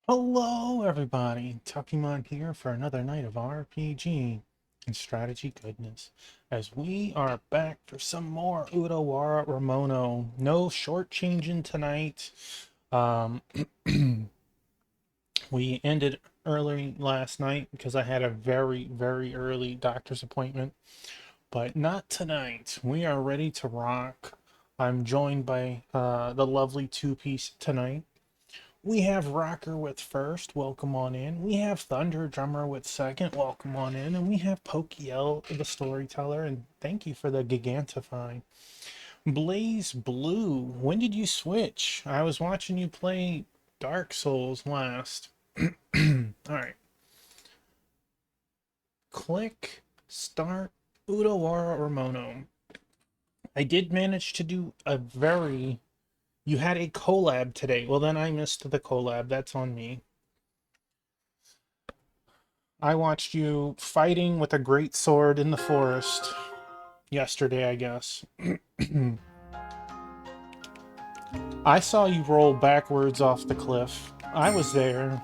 Hello, everybody. Tuckymon here for another night of RPG and strategy goodness. As we are back for some more Utawarerumono. No shortchanging tonight. Um, we ended early last night because I had a very, very early doctor's appointment. But not tonight. We are ready to rock. I'm joined by the lovely two-piece tonight. We have Rocker with first, welcome on in. We have Thunder Drummer with second, welcome on in. And we have Pokiel, the storyteller, and thank you for the Gigantify. Blaze Blue, when did you switch? I was watching you play Dark Souls last. Alright. Click Start Utawarerumono. I did manage to do a very... You had a collab today. Well, then I missed the collab. That's on me. I watched you fighting with a great sword in the forest yesterday, I guess. I saw you roll backwards off the cliff. I was there.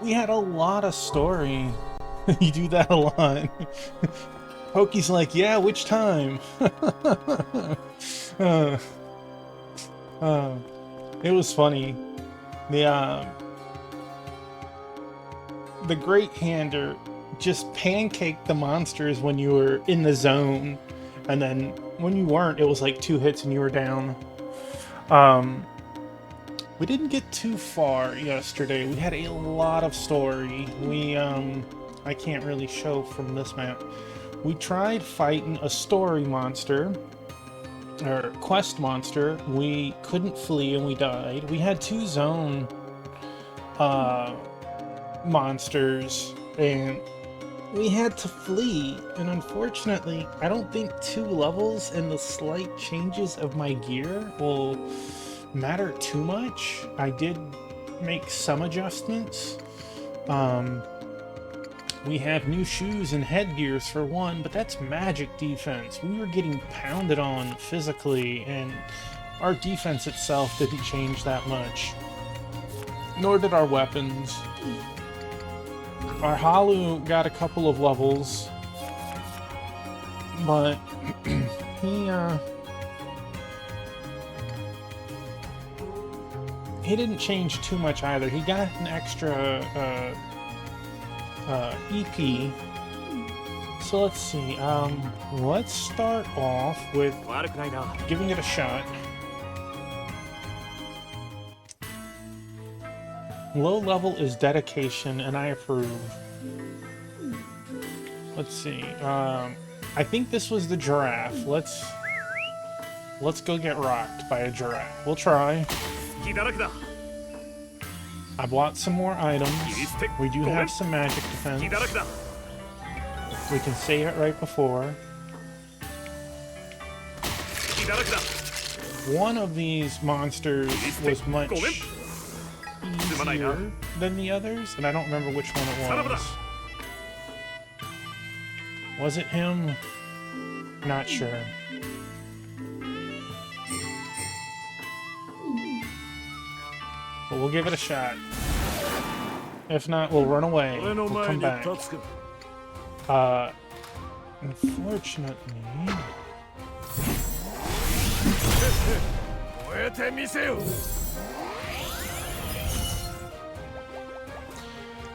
We had a lot of story. You do that a lot. Pokey's like, yeah, which time? uh, uh, it was funny. The the Great Hander just pancaked the monsters when you were in the zone, and then when you weren't, it was like 2 hits and you were down. We didn't get too far yesterday. We had a lot of story. I can't really show from this map. We tried fighting a story monster, or quest monster. We couldn't flee and we died. We had 2 zone monsters and we had to flee, and unfortunately I don't think 2 levels and the slight changes of my gear will matter too much. I did make some adjustments. We have new shoes and headgears for one, but that's magic defense. We were getting pounded on physically, and our defense itself didn't change that much, nor did our weapons. Our Halu got a couple of levels, but he didn't change too much either. He got an extra EP. So let's see. Let's start off with giving it a shot. Low level is dedication, and I approve. Let's see. I think this was the giraffe. Let's go get rocked by a giraffe. We'll try. I bought some more items. We do have some magic defense. We can say it right before. One of these monsters was much easier than the others, and I don't remember which one it was. Was it him? Not sure. But we'll give it a shot. If not, we'll run away. We'll come back. Unfortunately...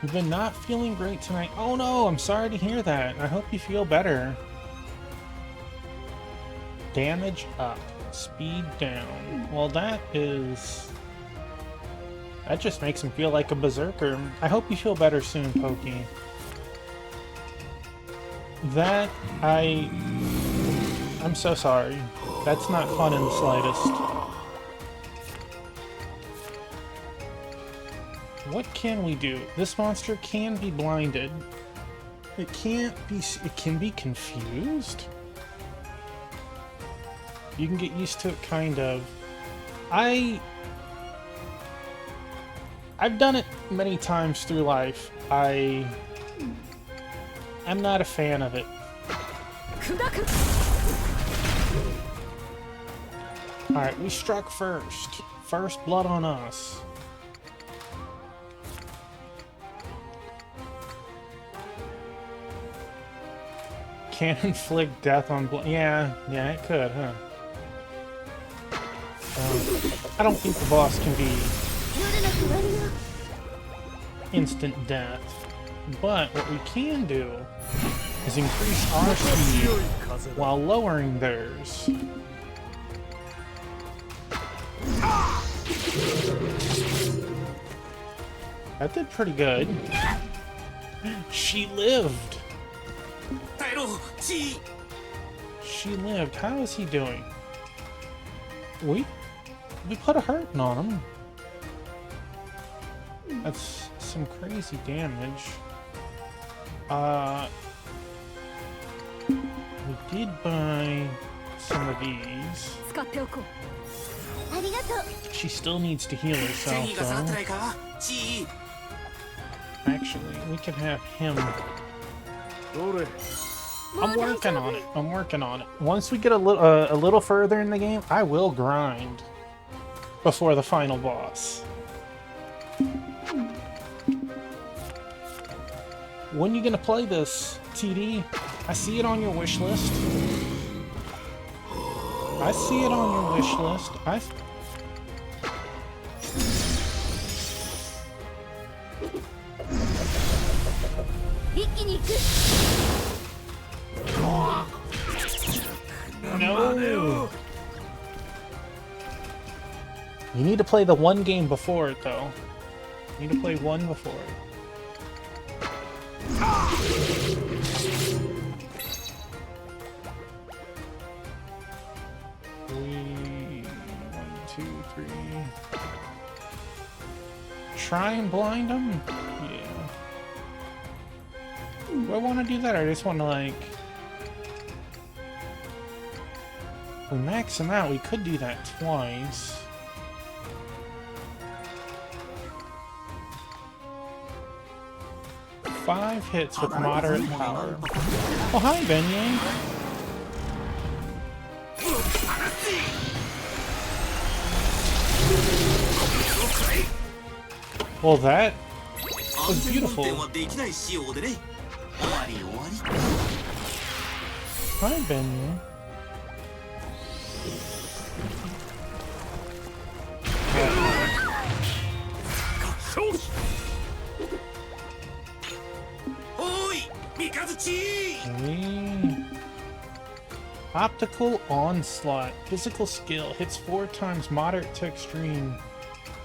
You've been not feeling great tonight. Oh no, I'm sorry to hear that. I hope you feel better. Damage up. Speed down. Well, that just makes him feel like a berserker. I hope you feel better soon, Pokey. I'm so sorry. That's not fun in the slightest. What can we do? This monster can be blinded. It can be confused. You can get used to it, kind of. I've done it many times through life. I'm not a fan of it. Alright, we struck first. First blood on us. Can inflict death on blood. Yeah, it could, huh? I don't think the boss can be instant death. But what we can do is increase our speed while lowering theirs. That did pretty good. She lived. She lived. How is he doing? We put a hurting on him. That's some crazy damage. We did buy some of these. She still needs to heal herself, though. Actually, we could have him. I'm working on it. I'm working on it. Once we get a little further in the game, I will grind before the final boss. When are you gonna play this, TD? I see it on your wish list. I see it on your wish list. No. You need to play the one game before it, though. You need to play one before it. 1, 2, 3. Try and blind him? Yeah. Do I want to do that, or I just want to, like... If we max him out, we could do that twice. Five hits with moderate power. Oh, hi, Benye. Well, that was beautiful. Hi, Benye. Optical Onslaught. Physical skill. Hits 4 times moderate to extreme.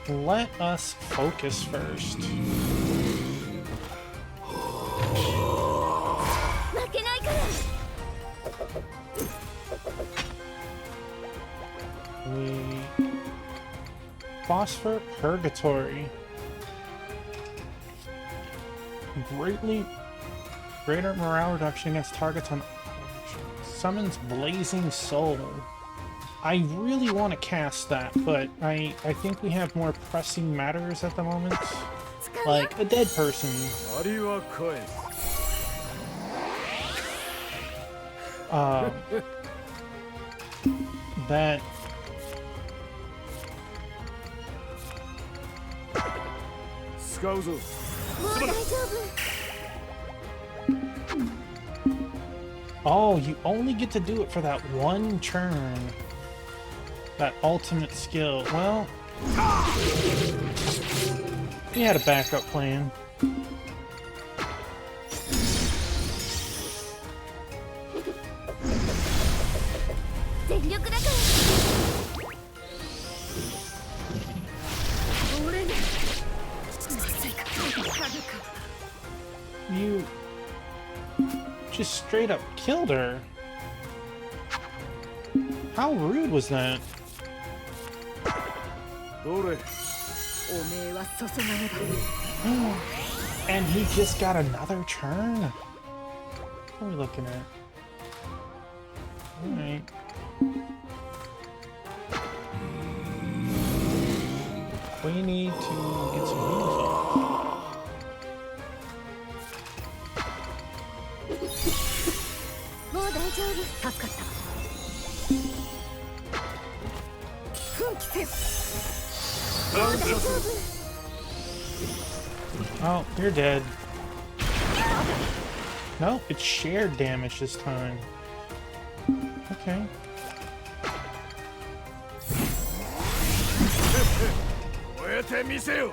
Let us focus first. Phosphor Purgatory. Greater morale reduction against targets on summons Blazing Soul. I really want to cast that, but I think we have more pressing matters at the moment. Like a dead person. That oh, you only get to do it for that one turn. That ultimate skill. Well, we had a backup plan. You just straight up killed her. How rude was that? And he just got another turn? What are we looking at? Alright. We need to get some heals. Oh, you're dead. No, it's shared damage this time. Okay.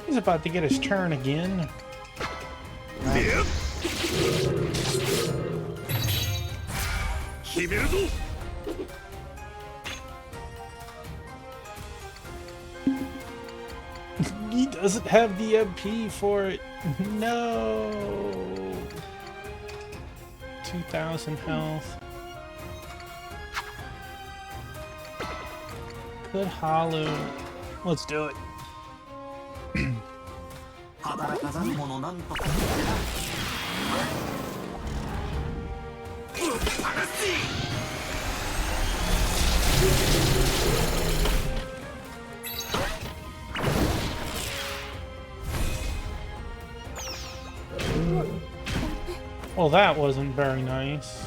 He's about to get his turn again. He doesn't have the MP for it. No. 2,000 health. Good Halu. Let's do it. Well, that wasn't very nice.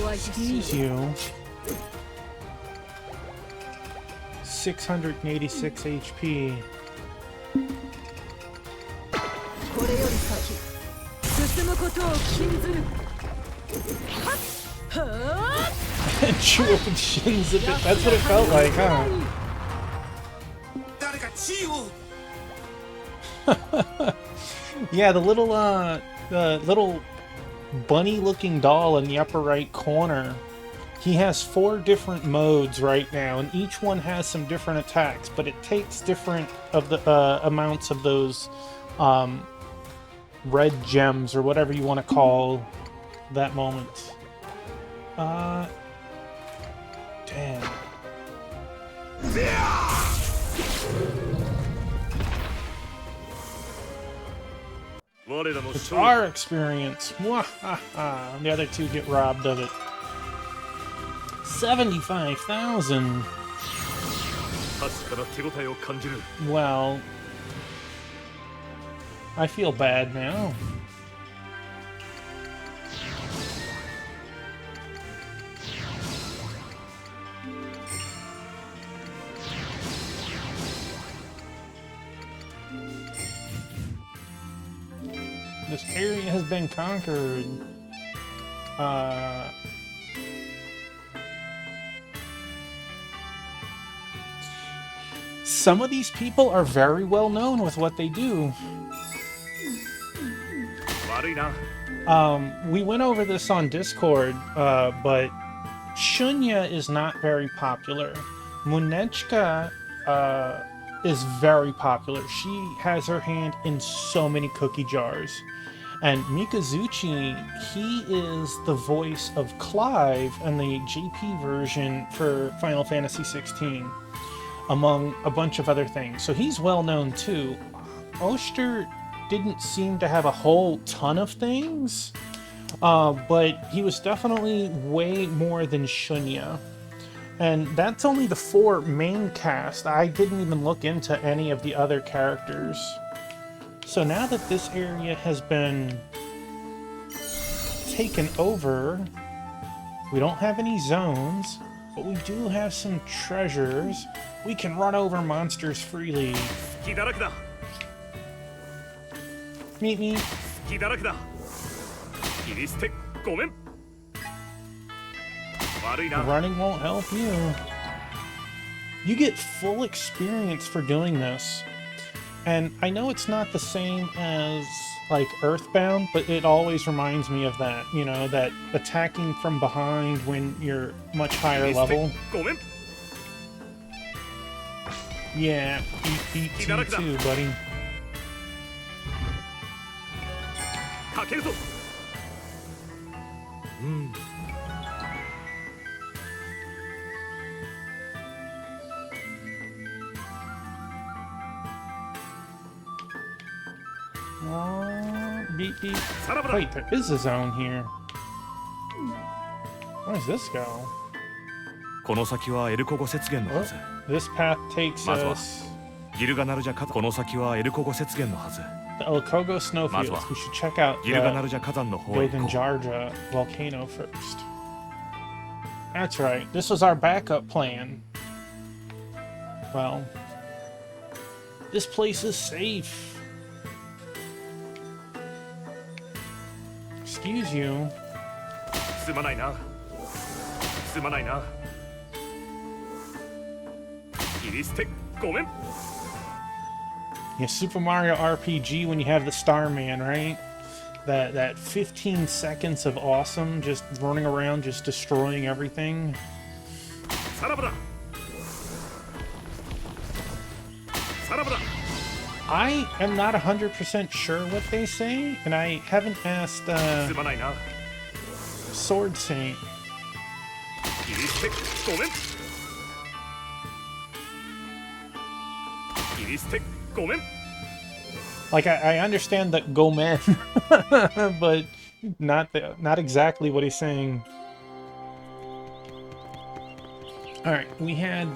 Excuse you. 686 HP. Chew up and shins a bit. That's what it felt like, huh? Yeah, the little bunny-looking doll in the upper right corner. He has 4 different modes right now, and each one has some different attacks, but it takes different of the amounts of those red gems, or whatever you want to call that moment. Damn. It's our experience. The other two get robbed of it. 75,000. Well, I feel bad now. This area has been conquered. Some of these people are very well known with what they do. We went over this on Discord, but Shunya is not very popular. Munechka is very popular. She has her hand in so many cookie jars. And Mikazuchi, he is the voice of Clive in the JP version for Final Fantasy XVI, among a bunch of other things. So he's well known too. Oster didn't seem to have a whole ton of things, but he was definitely way more than Shunya. And that's only the 4 main cast. I didn't even look into any of the other characters. So now that this area has been taken over, we don't have any zones, but we do have some treasures. We can run over monsters freely. Meet me. Running won't help you. You get full experience for doing this. And I know it's not the same as, like, Earthbound, but it always reminds me of that. You know, that attacking from behind when you're much higher level. Yeah, beat T2, buddy. Beep, beep. Wait, there is a zone here. Where does this go? Oh, this path takes us ギルガナルジャ火山この先はエルコゴ雪原のはず The El Kogo snowfields. We should check out ギルガナ the ルジャ火山の方へ行こう Goganjarja volcano first. That's right. This was our backup plan. Well, this place is safe. Excuse you. すまないなすまないな切り捨てごめん Yeah, Super Mario RPG when you have the Starman, right? That 15 seconds of awesome, just running around, just destroying everything. さらばださらばだ I am not 100% sure what they say, and I haven't asked すまないな Sword Saint. 切り捨てごめん切り捨てごめん Like I understand that Gomen, but not exactly what he's saying. All right, we had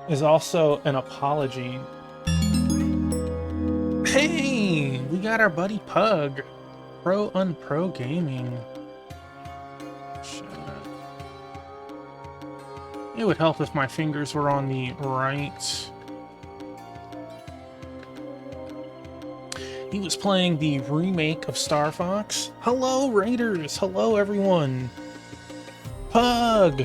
is also an apology. Hey, we got our buddy Pug, Pro Unpro Gaming. Shit. It would help if my fingers were on the right. He was playing the remake of Star Fox. Hello, Raiders! Hello, everyone! Pug!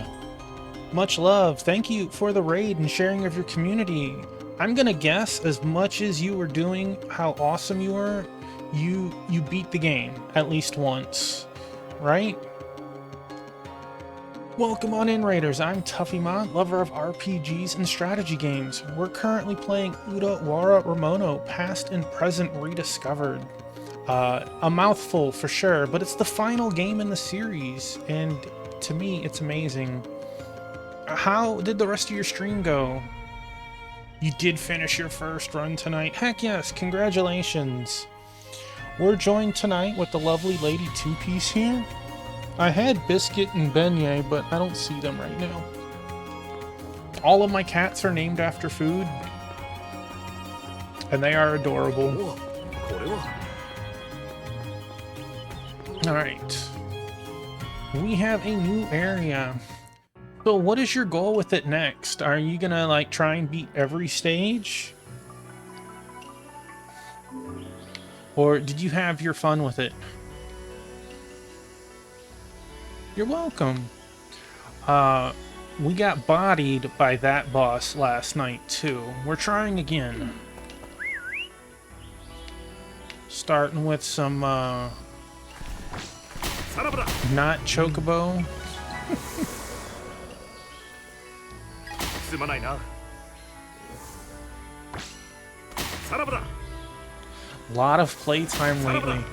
Much love. Thank you for the raid and sharing of your community. I'm gonna guess, as much as you were doing how awesome you were, you beat the game at least once, right? Welcome on in, Raiders. I'm Tuffymon, lover of RPGs and strategy games. We're currently playing Utawarerumono, past and present rediscovered. A mouthful for sure, but it's the final game in the series, and to me, it's amazing. How did the rest of your stream go? You did finish your first run tonight. Heck yes, congratulations. We're joined tonight with the lovely Lady Two-Piece here. I had Biscuit and Beignet, but I don't see them right now. All of my cats are named after food, and they are adorable. Alright. We have a new area. So what is your goal with it next? Are you gonna, like, try and beat every stage? Or did you have your fun with it? You're welcome. We got bodied by that boss last night, too. We're trying again. Starting with some, not Chocobo. A lot of playtime lately.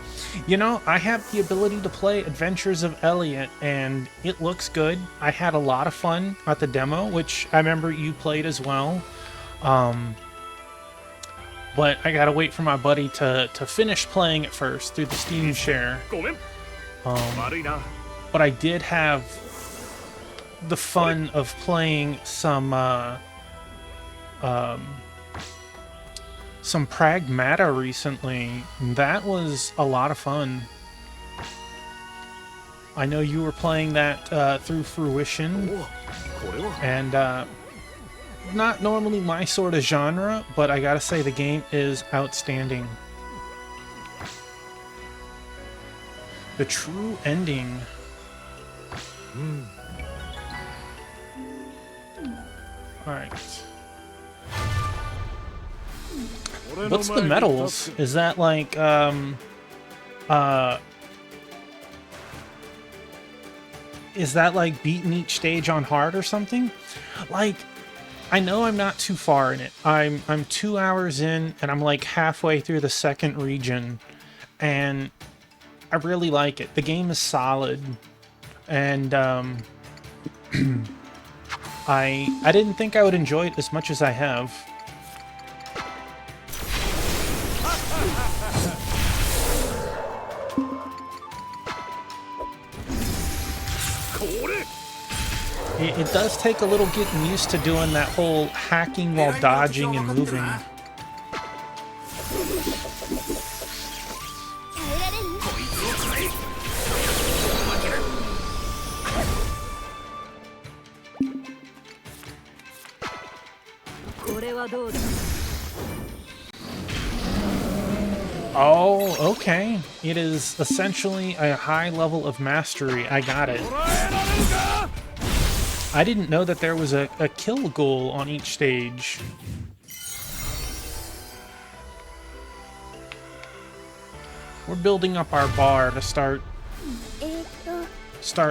You know, I have the ability to play Adventures of Elliot, and it looks good. I had a lot of fun at the demo, which I remember you played as well. But I gotta wait for my buddy to finish playing it first through the Steam share. But I did have the fun of playing some Pragmata recently. That was a lot of fun. I know you were playing that through fruition, and not normally my sort of genre, but I gotta say the game is outstanding. The true ending. Alright. What's the medals? Is that like, is that like beating each stage on hard or something? Like, I know I'm not too far in it. I'm 2 hours in, and I'm like halfway through the second region, and I really like it. The game is solid, and I didn't think I would enjoy it as much as I have. It does take a little getting used to doing that whole hacking while dodging and moving. これはどうだ Oh, okay. It is essentially a high level of mastery. I got it. I didn't know that there was a kill goal on each stage. We're building up our bar to start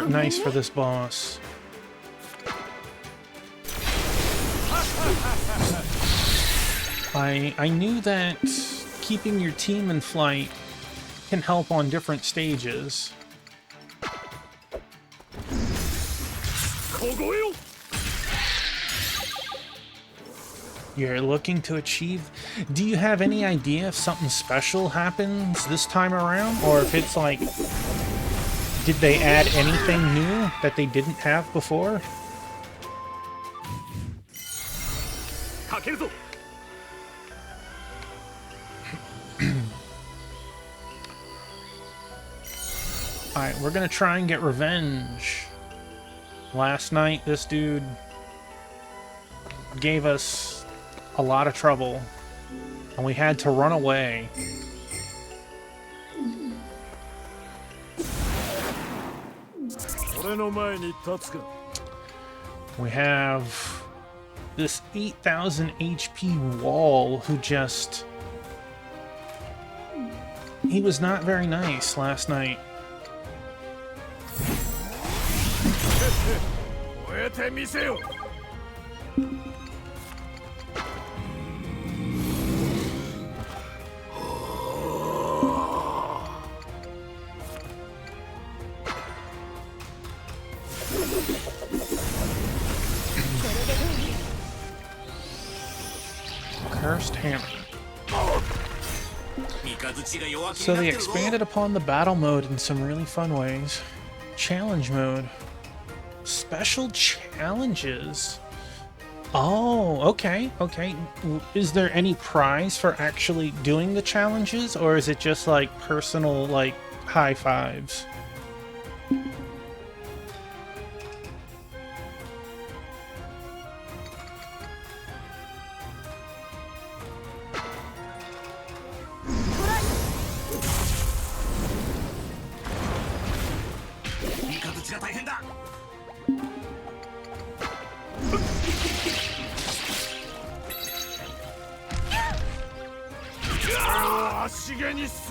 nice for this boss. I knew that keeping your team in flight can help on different stages. You're looking to achieve... Do you have any idea if something special happens this time around? Or if it's like... Did they add anything new that they didn't have before? Alright, we're gonna try and get revenge. Last night, this dude gave us a lot of trouble, and we had to run away. We have this 8,000 HP wall who just... He was not very nice last night. Cursed Hammer. So they expanded upon the battle mode in some really fun ways. Challenge mode. Special challenges. Oh, okay, okay. Is there any prize for actually doing the challenges, or is it just like personal, like, high fives?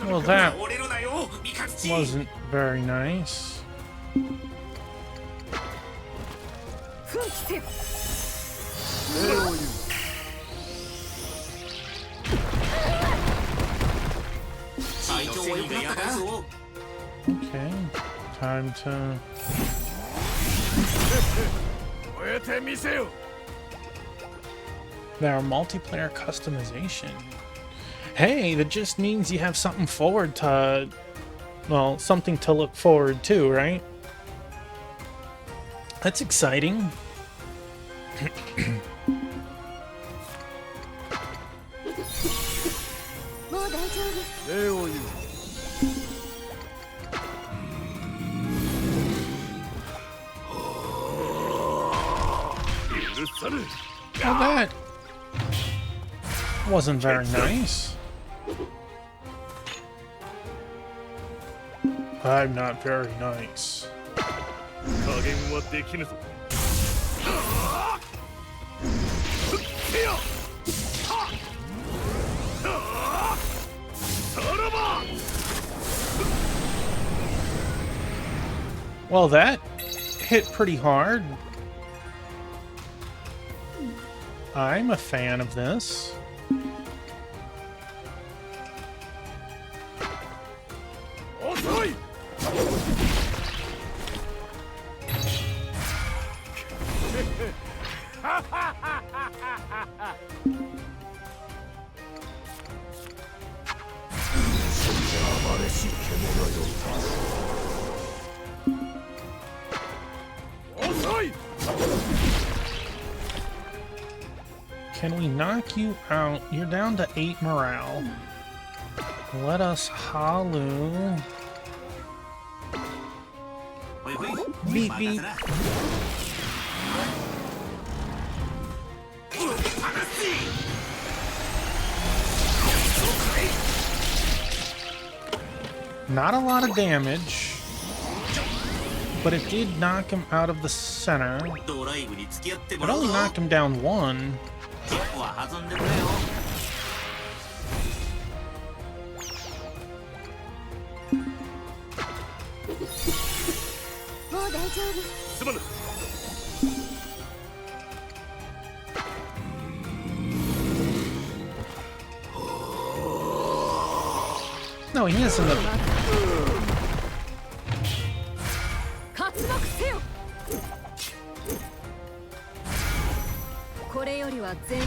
Well, that wasn't very nice. Okay, time to... There are multiplayer customization. Hey, that just means you have something forward to... Well, something to look forward to, right? That's exciting. Well, that wasn't very nice. I'm not very nice. Well, that hit pretty hard. I'm a fan of this. Can we knock you out? You're down to 8 morale. Let us Halu. Beep beep. Not a lot of damage, but it did knock him out of the center. It only knocked him down 1. No, he isn't a... 活目せよ。これよりは全身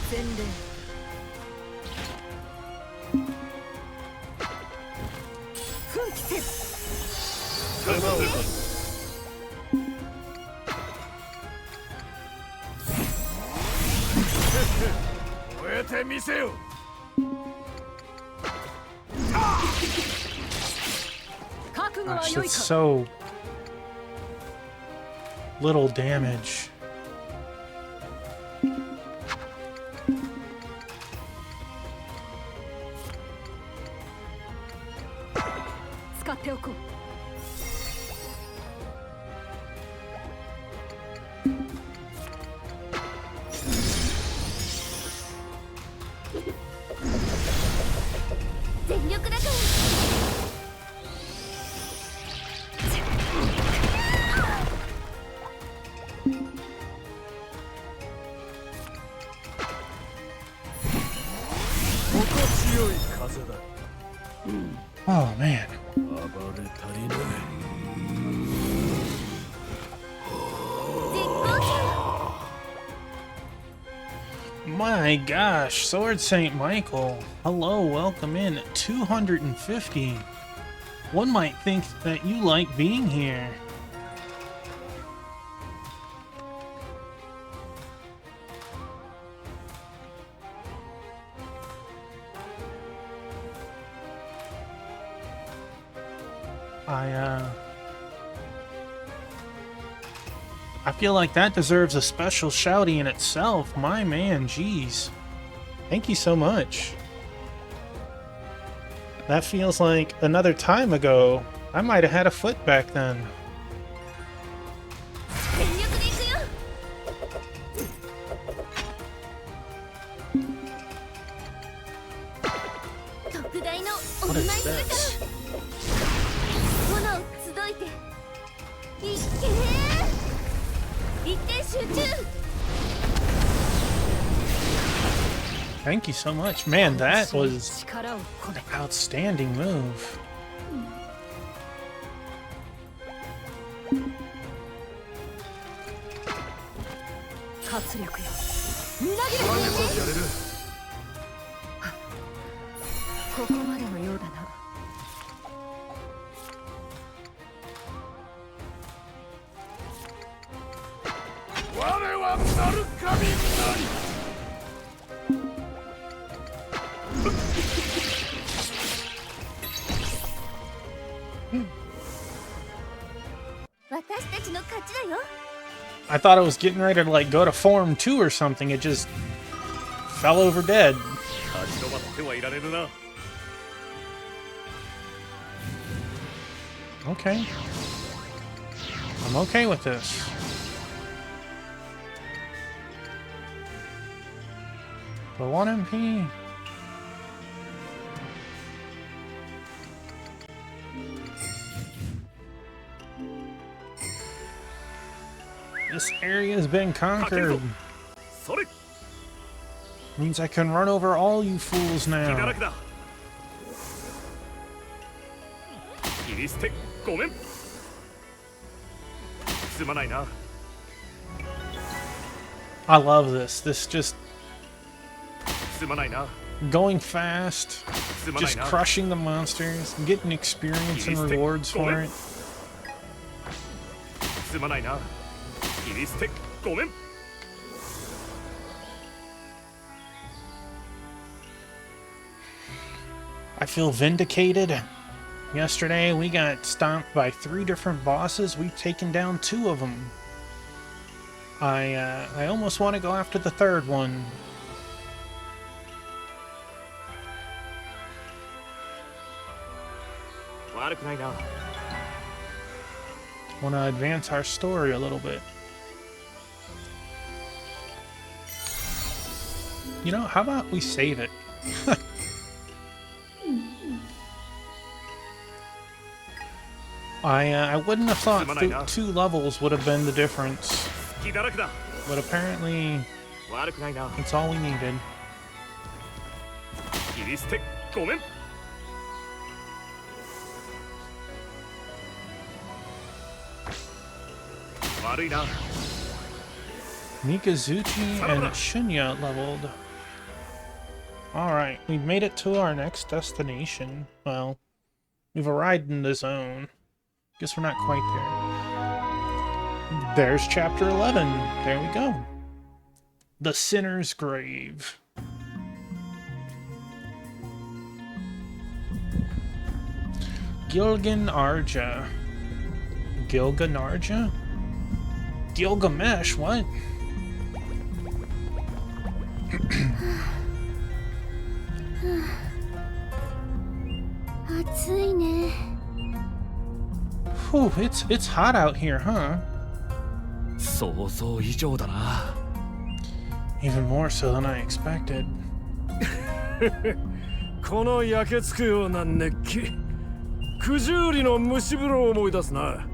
全霊。奮起せよ。燃えてみせよ。覚悟は Gosh, 良い that's か。 so little damage. 使っておこう。全力だから。強い風だ。 Oh man. 暴れ足りない。 My gosh, Sword Saint Michael. Hello, welcome in at 250. One might think that you like being here. I feel like that deserves a special shouty in itself. My man, jeez. Thank you so much. That feels like another time ago. I might have had a foot back then. 全力でいくよ。特大のお What 見舞い is するから。 this? 炎集いて。いっけー。一点集中。 Thank you so much. Man, that was 力を込め。 an outstanding move. 活力よ。みなぎる投げてやれる。ここまでのようだな。我はなる神なり。 私たちの勝ちだよ。 I thought I was getting ready to like go to form 2 or something. It just fell over dead. 立ち止まってはいられるな。 Okay. I'm okay with this. For 1 MP. This area has been conquered. それ。 Means I can run over all you fools 気だ now. らけだ。切り捨てごめん。すまないな。 I love this. This just すまないな。 going fast, すまない just な。 crushing the monsters, getting experience and rewards for it. すまないな。切り捨てごめん。 I feel vindicated. Yesterday, we got stomped by 3 different bosses. We've taken down 2 of them. I almost want to go after the 3rd one. Want to advance our story a little bit. You know, how about we save it? I wouldn't have thought 2 levels would have been the difference. But apparently, it's all we needed. 切り捨てごめん。 悪いな。 Mikazuchi and Shunya leveled. Alright, we've made it to our next destination. Well, we've arrived in the zone. Guess we're not quite there. There's chapter 11. There we go. The Sinner's Grave. Gilgan Arja. Gilgan Arja? Gilgamesh, what? Whew, it's hot out here, huh? 想像以上だな。 Even more so than I expected. この焼けつくような熱気、九十里の蒸し風呂を思い出すな。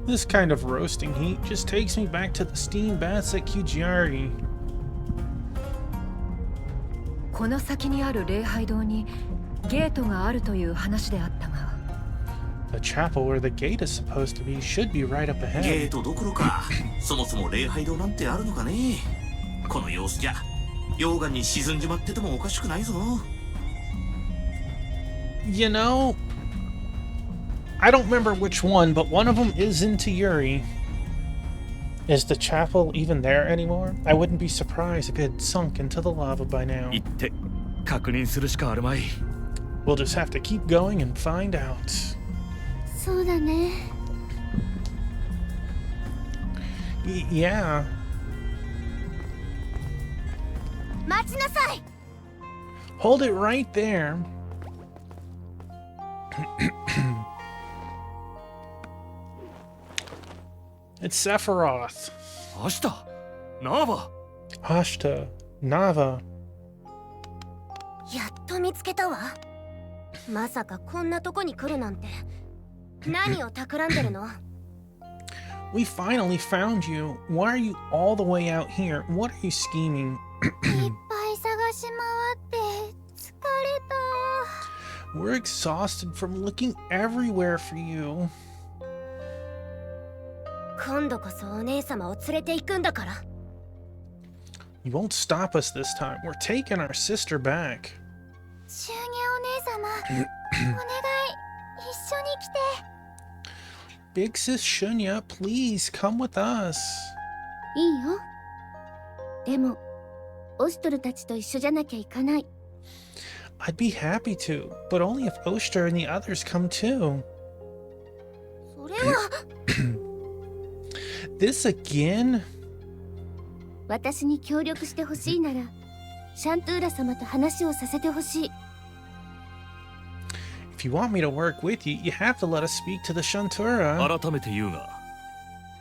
This kind of roasting heat just takes me back to the steam baths at Kujiari. この先にある礼拝堂にゲートがあるという話であったが、 The chapel where the gate is supposed to be should be right up ゲ ahead. ートどころかそもそも礼拝堂なんてあるのかね。この様子じゃ溶岩に沈んじまっててもおかしくないぞ。 You know, I don't remember which one, but one of them is into Yuri. Is the chapel even there anymore? I wouldn't be surprised if it had sunk into the lava by now. 行って確認するしかあるまい。 We'll just have to keep going and find out. そうだね。 Yeah. 待ちなさい。 Hold it right there. It's Sephiroth. 明日ナーバ。 Ashta. Nava. やっと見つけたわ。まさかこんなとこに来るなんて。何を企んでるの？ We finally found you. Why are you all the way out here? What are you scheming? いっぱい探し回って疲れた。 We're exhausted from looking everywhere for you. 今度こそお姉様を連れて行くんだから。 You won't stop us this time. We're taking our sister back. シューニャお姉様、お願い、一緒に来て。 Big sis Shunya, please come with us. いいよ。でも、オストルたちと一緒じゃなきゃいかない。 I'd be happy to, but only if Oster and the others come too. それは。This again? 私に協力してほしいなら、シャントゥーラ様と話をさせてほしい。 If you want me to work with you, you have to let us speak to the Shantura. 改めて言うが、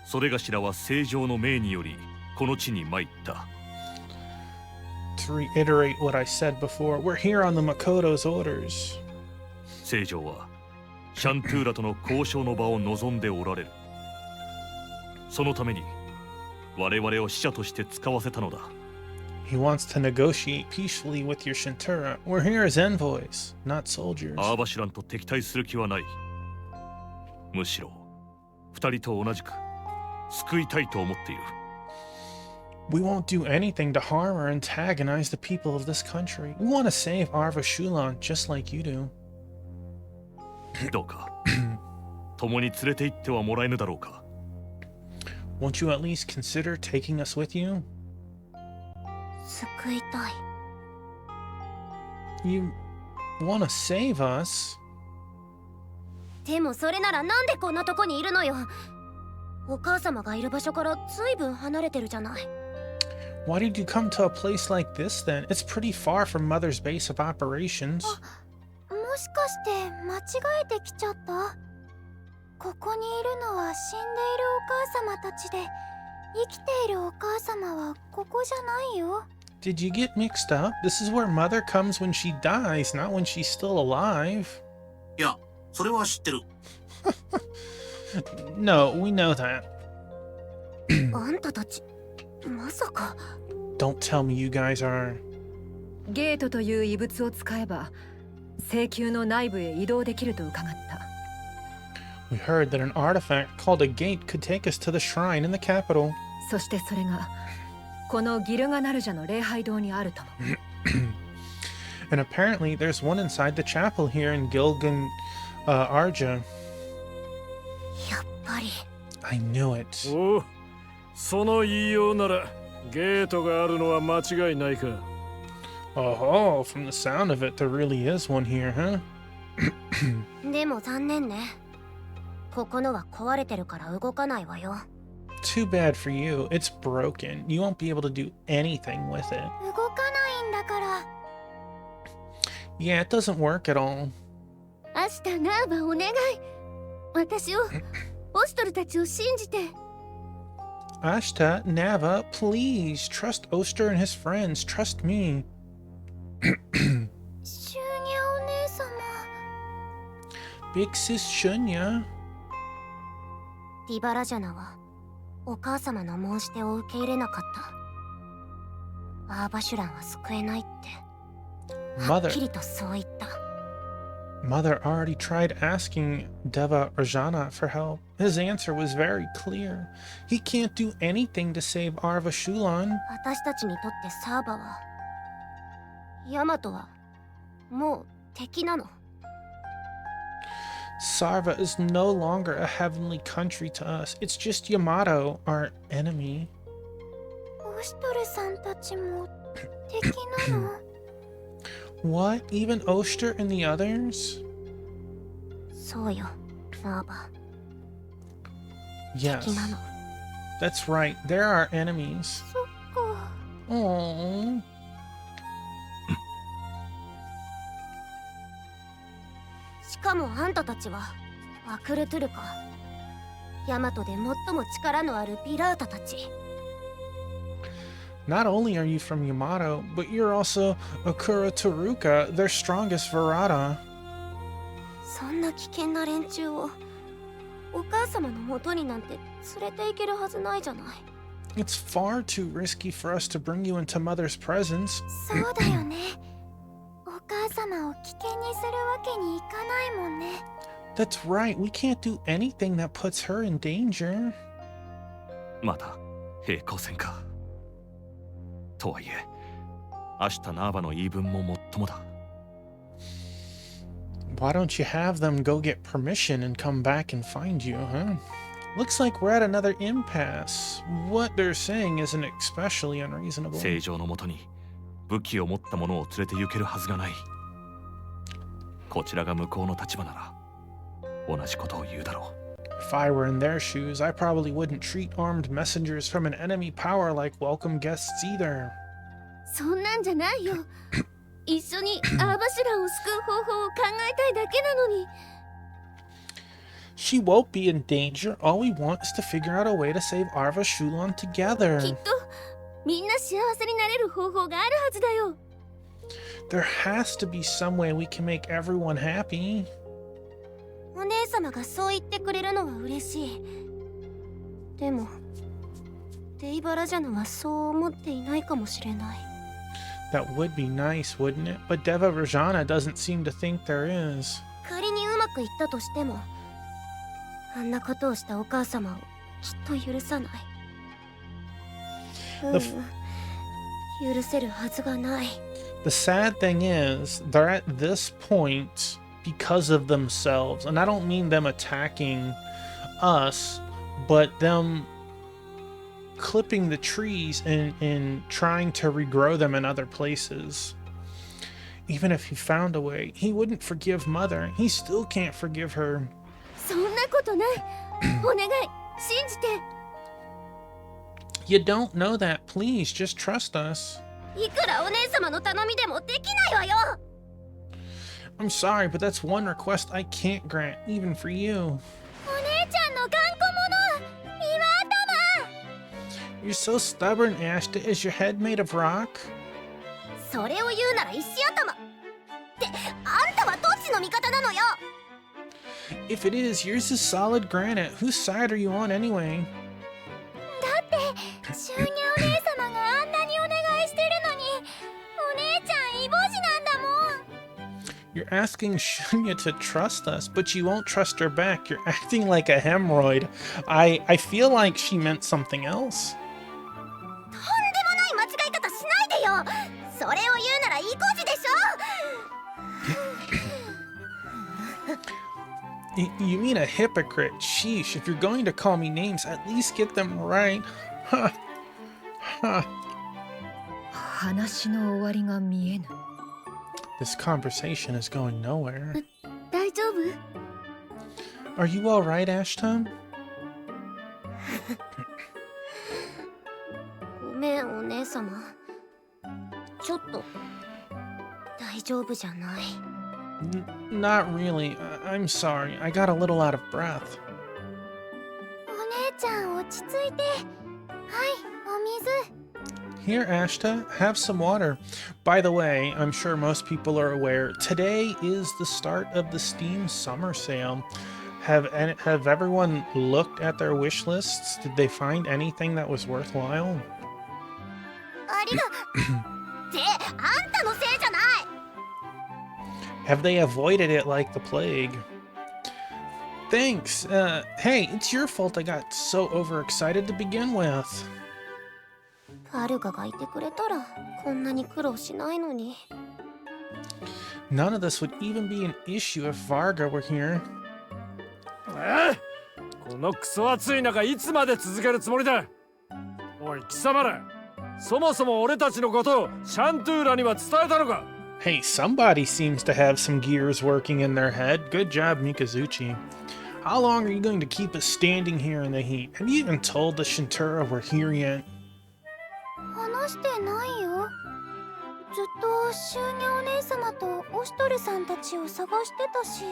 それがしらは正常の命によりこの地に参った。 To reiterate what I said before, we're here on the Makoto's orders. 正常はシャントゥーラとの交渉の場を望んでおられる。そのために我々を使者として使わせたのだ。 He wants to negotiate peacefully with your Shantura. We're here as envoys, not soldiers. アーバシュランと敵対する気はない。むしろ二人と同じく救いたいと思っている。 We won't do anything to harm or antagonize the people of this country. We want to save Arva Shulan just like you do. どうか共に連れて行ってはもらえぬだろうか。Won't you at least consider taking us with you? 救いたい。 You want to save us? でもそれならなんでこんなとこにいるのよ。お母様がいる場所からずいぶん離れてるじゃない。 Why did you come to a place like this then? It's pretty far from Mother's base of operations. もしかして間違えてきちゃった？ここにいるのは死んでいるお母様たちで、生きているお母様はここじゃないよ。 Did you get mixed up? This is where Mother comes when she dies, not when she's still alive. いや、それは知ってる。No, we know that. あんたたち、まさか。 Don't tell me you guys are... ゲートという異物を使えば星球の内部へ移動できると伺った。 We heard that an artifact called a gate could take us to the shrine in the capital. そしてそれがこのギルガナルジャの礼拝堂にあるとも。And apparently there's one inside the chapel here in Gilgan Arja. やっぱり。 I knew it. おう、その言いようならゲートがあるのは間違いないか。 Oh, from the sound of it, there really is one here, huh? でも残念ね。ここのは壊れてるから動かないわよ。 Too bad for you. It's broken. You won't be able to do anything with it. 動かないんだから。 Yeah, it doesn't work at all. 明日ナーバお願い。私を、オストルたちを信じて。 Ashta, Nava, please trust Oster and his friends. Trust me. シューニャお姉様。 Big sis Shunya. ディバラジャナはお母様の申し出を受け入れなかった。アーバシュランは救えないって。はっ Mother きりとそう言った。 Mother already tried asking Deva Rajana for help. His answer was very clear. He can't do anything to save Arva Shulan. 私たちにとってサーバは、ヤマトはもう敵なの。 Sarva is no longer a heavenly country to us. It's just Yamato, our enemy. オストルさんたちも敵なの？ What? Even Oster and the others? そうよ、ナーバ。 Yes, 敵なの。 that's right. There are enemies. そっか。 Oh. しかもあんたたちはワクルトゥルカ、ヤマトで最も力のあるピラータたち。 Not only are you from Yamato, but you're also Akura Taruka, their strongest Verada. そんな危険な連中をお母様の元になんて連れて行けるはずないじゃない。 It's far too risky for us to bring you into Mother's presence. そうだよね。お母様を危険にするわけにいかないもんね。 That's right, we can't do anything that puts her in danger. また平行線か。とはいえ明日ナーバの言い分ももっともだ。 Why don't you have them go get permission and come back and find you, huh? Looks like we're at another impasse. What they're saying isn't especially unreasonable. 正常のもとに武器を持った者を連れて行けるはずがない。こちらが向こうの立場なら同じことを言うだろう。 If I were in their shoes, I probably wouldn't treat armed messengers from an enemy power like welcome guests either. そんなんじゃないよ。一緒にアーバシュランを救う方法を考えたいだけなのに。 She won't be in danger. All we want is to figure out a way to save Arva Shulan きっ together. とみんな幸せになれる方法があるはずだよ。 There has to be some way we can make everyone happy. お姉様がそう言ってくれるのは嬉しい。でもデイバラジャナはそう思っていないかもしれない。 That would be nice, wouldn't it? But Deva Rajana doesn't seem to think there is. 仮にうまくいったとしても、あんなことをしたお母様をきっと許さない。許せるはずがない。 The sad thing is, they're at this point because of themselves. And I don't mean them attacking us, but them clipping the trees and trying to regrow them in other places. Even if he found a way, he wouldn't forgive Mother. He still can't forgive her. そんなことない。お願い、信じて。 You don't know that. Please, just trust us. いくらお姉様の頼みでもできないわよ。 I'm sorry, but that's one request I can't grant, even for you. お姉ちゃんの頑固者、岩頭。 You're so stubborn, Ashta. Is your head made of rock? それを言うなら石頭。って、あんたはどっちの味方なのよ。 If it is, yours is solid granite. Whose side are you on anyway? だってシューニャお姉様があんなにお願いしてるのに、お姉ちゃんイボジなんだもん。 You're asking Shunya to trust us, but you won't trust her back. You're acting like a hemorrhoid. I feel like she meant something else. とんでもない間違い方しないでよ。それを言うならイコジでしょ。 You mean a hypocrite? Sheesh, if you're going to call me names, at least get them right. Huh. Huh. 話の終わりが見えぬ。 This conversation is going nowhere. 大丈夫？ Are you alright, Ashton? ごめんお姉様。ちょっと大丈夫じゃない。 Not really. I'm sorry. I got a little out of breath. お姉ちゃん落ち着いて。はい、お水。 Here, Ashta, have some water. By the way, I'm sure most people are aware, today is the start of the Steam Summer Sale. Have everyone looked at their wish lists? Did they find anything that was worthwhile? ありが。ってあんたのせいじゃない。 Have they avoided it like the plague? Thanks. Hey, it's your fault I got so overexcited to begin with. ファルガがいてくれたらこんなに苦労しないのに。 None of this would even be an issue if Varga were here. このクソ暑い中いつまで続けるつもりだ。おい貴様ら、そもそも俺たちのことをシャントゥーラには伝えたのか。 Hey, somebody seems to have some gears working in their head. Good job, Mikazuchi. How long are you going to keep us standing here in the heat? Have you even told the Shintura we're here yet? 話してないよ。ずっとシューニャお姉様とオシトルさんたちを探してたし。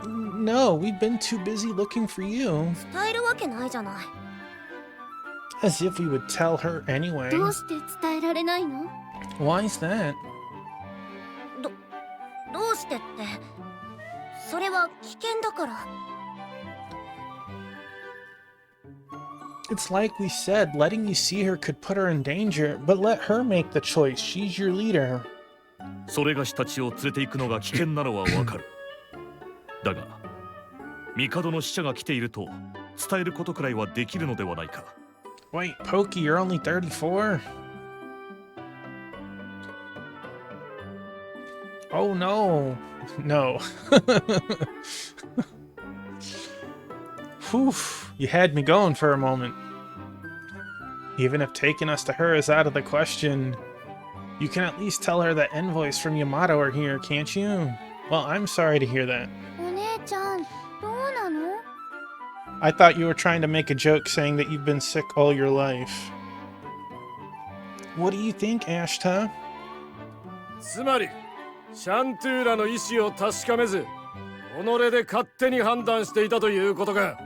No, we've been too busy looking for you. 伝えるわけないじゃない。 As if we would tell her anyway. どうして伝えられないの？ Why is that? どうしてって、それは危険だから。 It's like we said, letting you see her could put her in danger, but let her make the choice. She's your leader. それがしたちを連れて行くのが危険なのはわかる。だが帝の使者が来ていると伝えることくらいはできるのではないか。 Wait, Pokey, you're only 34? Oh no. No. Whew, you had me going for a moment. Even if taking us to her is out of the question, you can at least tell her that envoys from Yamato are here, can't you? Well, I'm sorry to hear that. お姉ちゃん、どうなの？ I thought you were trying to make a joke saying that you've been sick all your life. What do you think, Ashta? つまりシャントゥーラの意志を確かめず己で勝手に判断していたということか。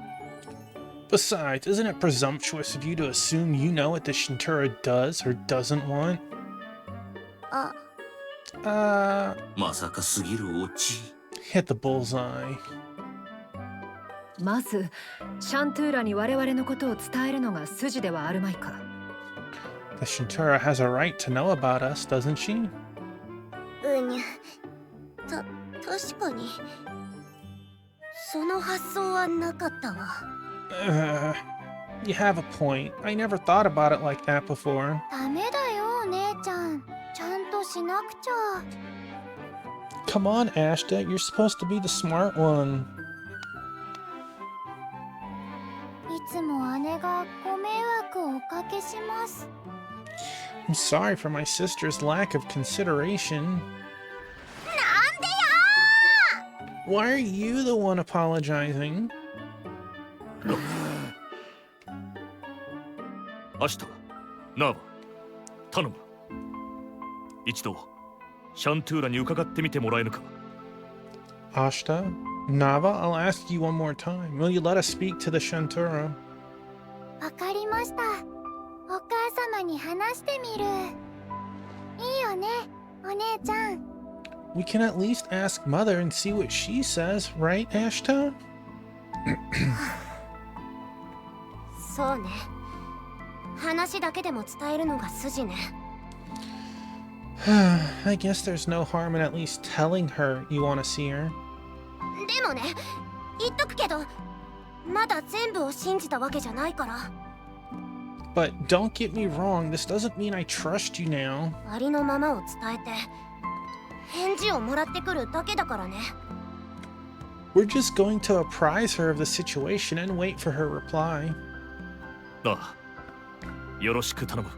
Besides, isn't it presumptuous of you to assume you know what the Shintura does or doesn't want? あ、まさかすぎるオチ。 Hit the bullseye. まずシャントゥーラに我々のことを伝えるのが筋ではあるまいか。 The Shintura has a right to know about us, doesn't she? うにゃ。確かに。その発想はなかったわ。You have a point. I never thought about it like that before. ダメだよ、お姉ちゃん。ちゃんとしなくちゃ。 Come on, Ashta. You're supposed to be the smart one. いつも姉がご迷惑をおかけします。 I'm sorry for my sister's lack of consideration. なんでよ Why are you the one apologizing? アシタ、ナーバ、頼む。一度シャントゥーラに伺ってみてもらえぬか。 Ashta? Nava, I'll ask you one more time. Will you let us speak to the Shantura? わかりました。お母様に話してみる。いいよね、お姉ちゃん。 We can at least ask Mother and see what she says, right, Ashta? そうね。話だけでも伝えるのが筋ね。I guess there's no harm in at least telling her you want to see her. でもね、言っとくけど、まだ全部を信じたわけじゃないから。 But don't get me wrong, this doesn't mean I trust you now. ありのままを伝えて、返事をもらってくるだけだからね。 We're just going to apprise her of the situation and wait for her reply. ああ、よろしく頼む。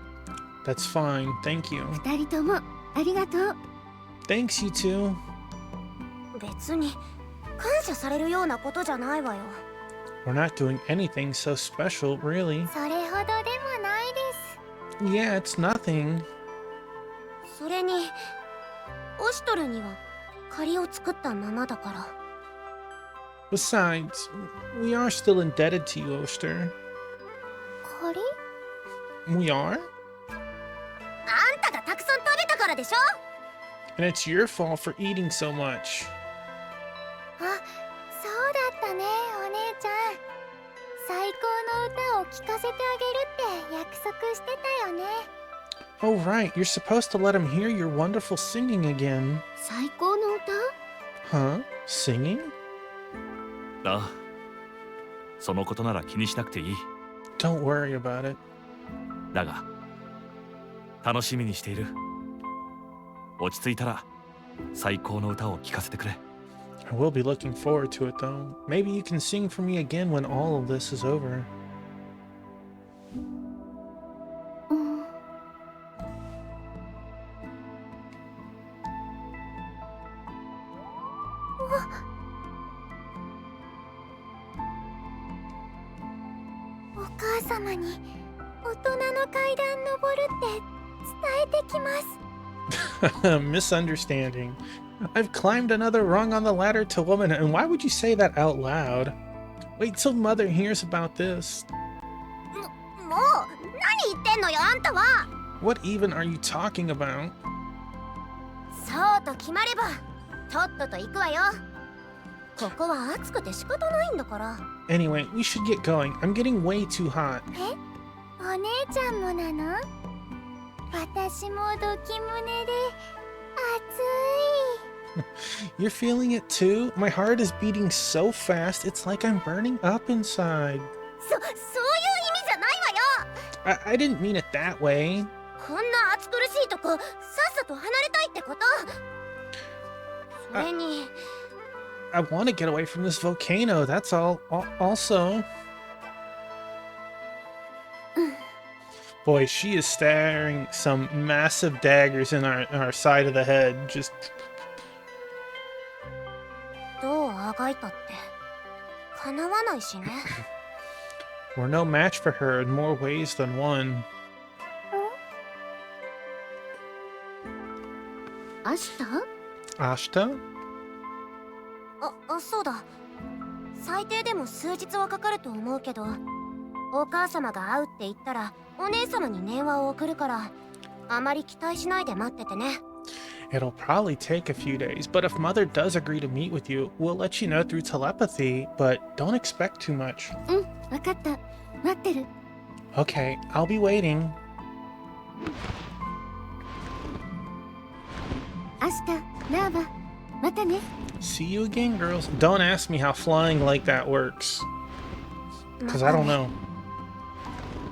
That's fine, thank you. 二人ともありがとう。 Thanks, you two. 別に感謝されるようなことじゃないわよ。 We're not doing anything so special, really. それほどでもないです。 Yeah, it's nothing. それにオシトルには借りを作ったままだから。 Besides, we are still indebted to you, Oster. 借り？ We are? あんたがたくさん食べたからでしょ。 And it's your fault for eating so much. あ、そうだったね、お姉ちゃん。最高の歌を聴かせてあげるって約束してたよね。 Oh, right, you're supposed to let him hear your wonderful singing again. 最高の歌？ Huh? Singing? ああ、そのことなら気にしなくていい。 Don't worry about it. だが楽しみにしている。落ち着いたら最高の歌を聴かせてくれ。 I will be looking forward to it, though. Maybe you can sing for me again when all of this is over. お母様に大人の階段登るって伝えてきます。 Misunderstanding. I've climbed another rung on the ladder to womanhood. And why would you say that out loud? Wait till Mother hears about this. もう何言ってんのよ、あんたは。 What even are you talking about? そうと決まればとっとと行くわよ。ここは暑くて仕方ないんだから。 Anyway, we should get going. I'm getting way too hot. え、お姉ちゃんもなの？私もドキ胸で暑い。 You're feeling it too? My heart is beating so fast, it's like I'm burning up inside. そういう意味じゃないわよ。 I didn't mean it that way. こんな暑苦しいとこさっさと離れたいってこと。それに I want to get away from this volcano, that's all. Also... Boy, she is staring some massive daggers in our side of the head. Just... どうあがいたって叶わないしね。 We're no match for her in more ways than one. 明日？ Ashta? そうだ。最低でも数日はかかると思うけど、お母様が会うって言ったらお姉様に電話を送るから、あまり期待しないで待っててね。 It'll probably take a few days, but if Mother does agree to meet with you, we'll let you know through telepathy, but don't expect too much. うん、わかった。待ってる。 Okay, I'll be waiting. 明日、ナーバ、またね。 See you again, girls. Don't ask me how flying like that works, because I don't know.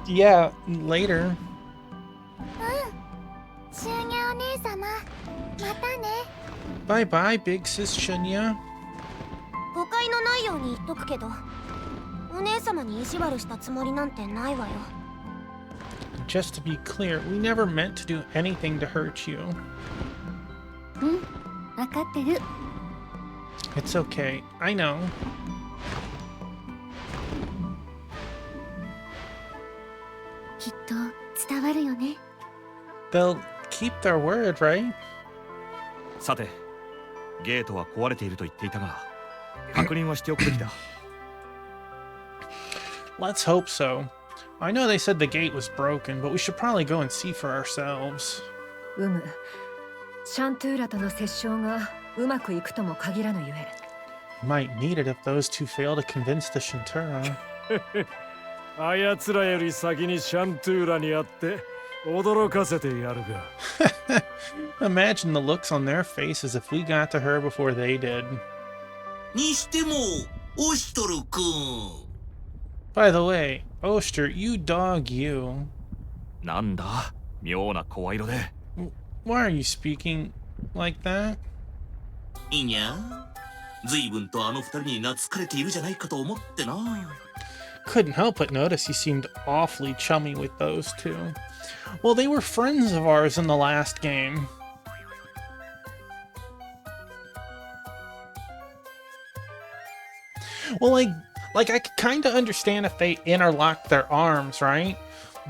Yeah, later. シュニャお姉様、またね。 Bye bye, big sis Shunya. 誤解のないように言っとくけど、お姉様に意地悪したつもりなんてないわよ。just to be clear, we never meant to do anything to hurt you. 分かってる。 It's okay. I know. きっと伝わるよね。 They'll keep their word, right? さて、ゲートは壊れていると言っていたが、確認はしておくべきだ。Let's hope so. I know they said the gate was broken, but we should probably go and see for ourselves. シャントゥーラとの折衝がうまくいくとも限らぬゆえ。 Might need it if those two fail to convince the Shintura. あやつらより先にシャントゥーラに会って驚かせてやるが。Imagine the looks on their faces if we got to her before they did. にしても、オシトル君。By the way, Oster, you dog, you. なんだ、妙な声色で。Why are you speaking like that? いいにゃ。随分とあの二人に懐かれているじゃないかと思ってな。Couldn't help but notice you seemed awfully chummy with those two. Well, they were friends of ours in the last game. Well, like I could kind of understand if they interlocked their arms, right?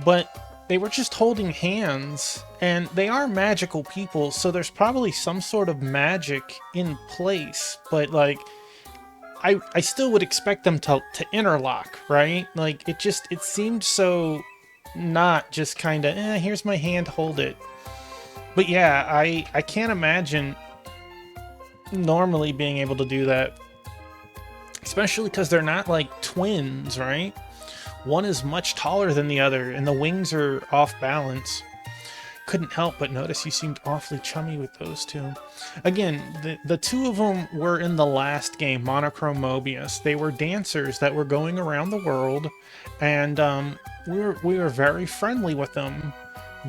But they were just holding hands, and they are magical people, so there's probably some sort of magic in place. But like, I still would expect them to interlock, right? Like it seemed so not just kind of here's my hand, hold it. But yeah, I can't imagine normally being able to do that. Especially because they're not like twins, right? One is much taller than the other, and the wings are off balance. Couldn't help but notice you seemed awfully chummy with those two. Again, the two of them were in the last game, Monochrome Mobius. They were dancers that were going around the world, and we were very friendly with them.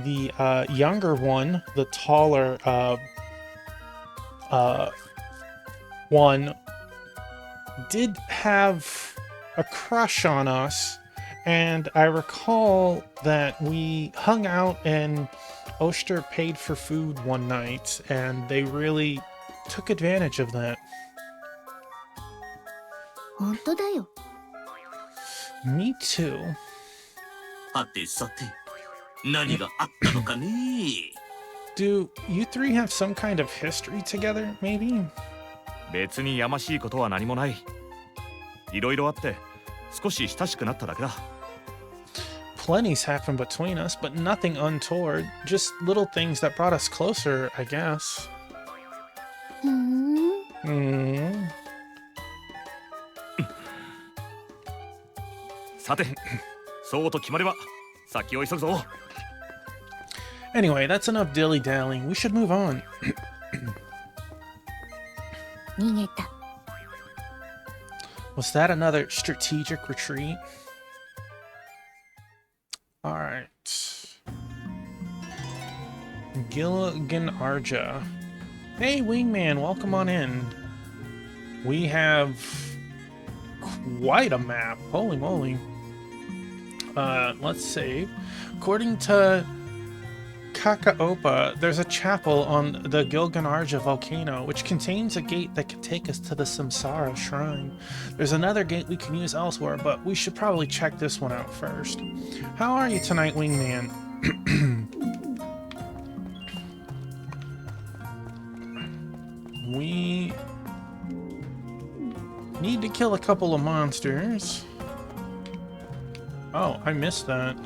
The younger one, the taller one, did have a crush on us, and I recall that we hung out and Oster paid for food one night, and they really took advantage of that. 本当だよ。 Me too. はてさて、何があったのかね。 Do you three have some kind of history together, maybe? 別にやましいことは何もない。いろいろあって少し親しくなっただけだ。Plenty's happened between us, but nothing untoward. Just little things that brought us closer, I guess. ふーん。 Mm. さて、そうと決まれば先を急ぐぞ。 Anyway, that's enough dilly-dallying. We should move on. 逃げた。 Was that another strategic retreat? Alright. Gilligan Arja. Hey, Wingman, welcome on in. We have quite a map. Holy moly. Let's save. According to Kakaopa, there's a chapel on the Gilganarja volcano, which contains a gate that could take us to the Samsara shrine. There's another gate we can use elsewhere, but we should probably check this one out first. How are you tonight, Wingman? We need to kill a couple of monsters. Oh, I missed that.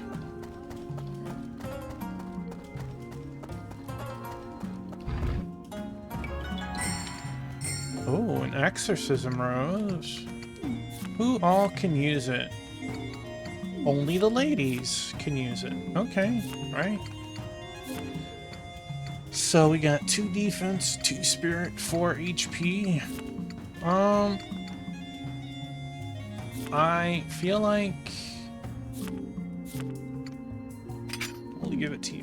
Oh, an exorcism rose. Who all can use it? Only the ladies can use it. Okay, right. So we got 2 defense, 2 spirit, 4 HP. I feel like we'll give it to you.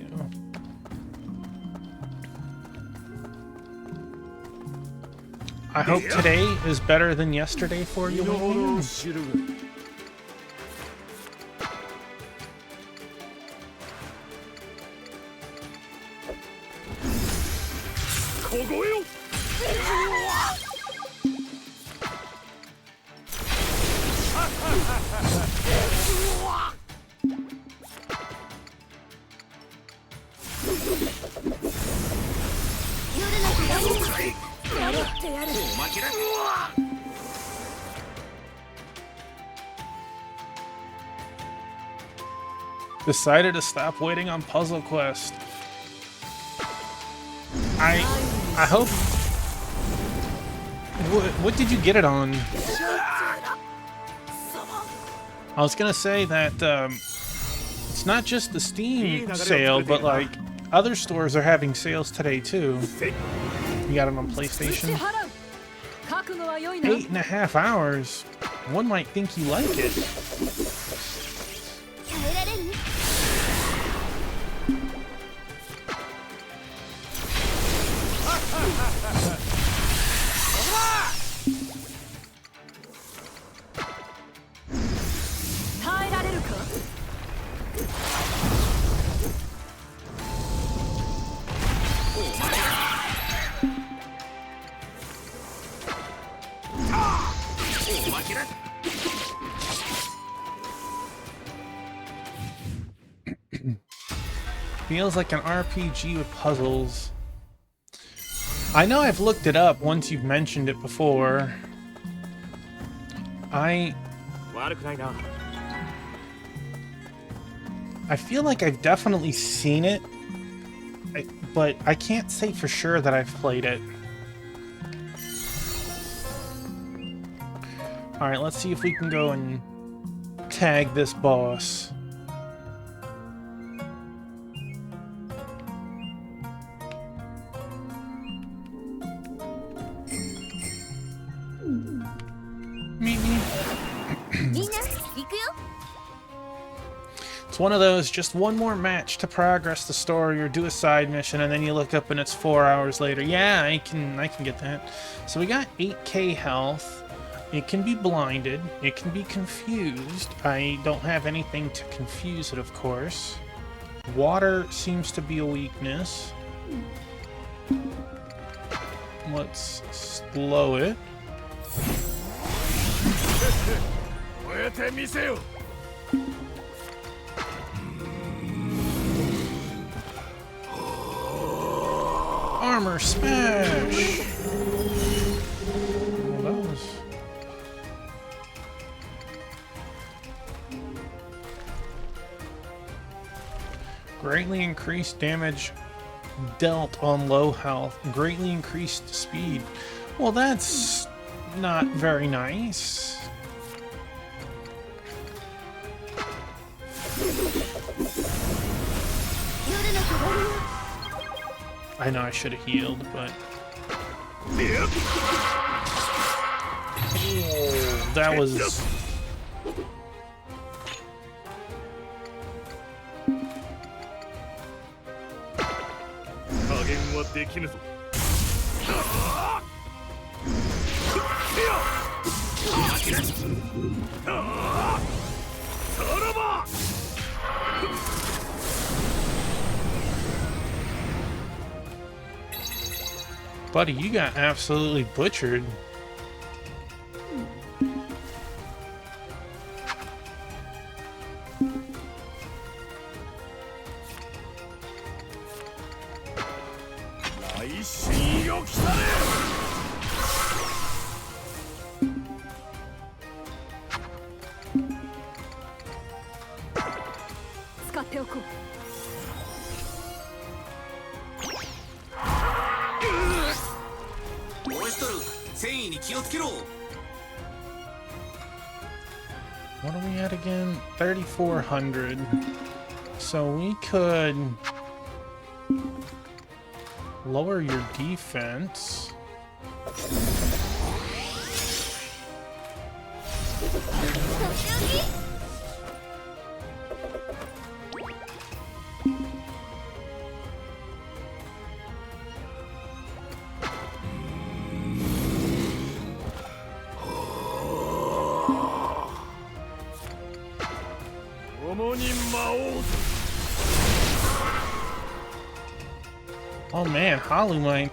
I hope today is better than yesterday for you, Wingman. Decided to stop waiting on Puzzle Quest. I hope. What did you get it on? I was gonna say that it's not just the Steam sale, but like other stores are having sales today too. You got it on PlayStation. 8.5 hours. One might think you like it. 耐えられる？ 耐えられるか？ Feels like an RPG with puzzles. I know I've looked it up once you've mentioned it before. I feel like I've definitely seen it, but I can't say for sure that I've played it. Alright, let's see if we can go and tag this boss. It's one of those, just one more match to progress the story or do a side mission, and then you look up and it's 4 hours later. Yeah, I can get that. So we got 8k health. It can be blinded. It can be confused. I don't have anything to confuse it, of course. Water seems to be a weakness. Let's slow it. Armor smash! Well, that was... Greatly increased damage dealt on low health. Greatly increased speed. Well, that's not very nice. I know I should have healed, but... Oh, that was... Buddy, you got absolutely butchered. What are we at again? 3,400. So we could lower your defense. Oh man, Holly might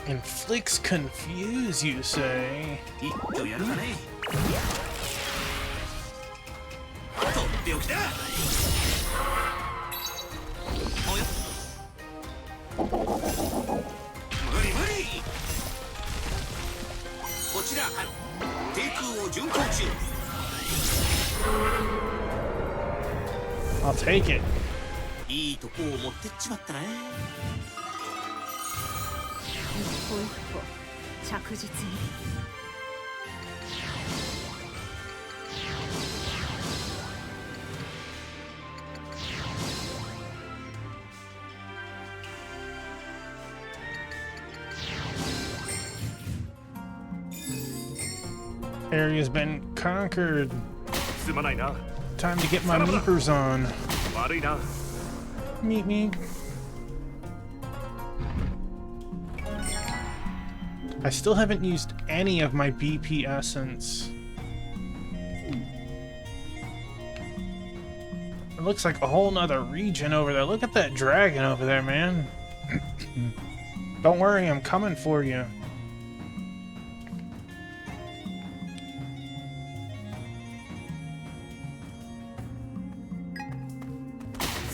inflicts confuse, you say? 一挙やるかね。とっておきだ。おや。無理無理。こちら低空を巡航中。 I'll take it. いいとこを持ってっちまったね。一歩一歩着実に。Area's been conquered. すまないな。 Time to get my meepers on. 悪いな。 Meet me. I still haven't used any of my BP essence. It looks like a whole nother region over there. Look at that dragon over there, man. Don't worry, I'm coming for you.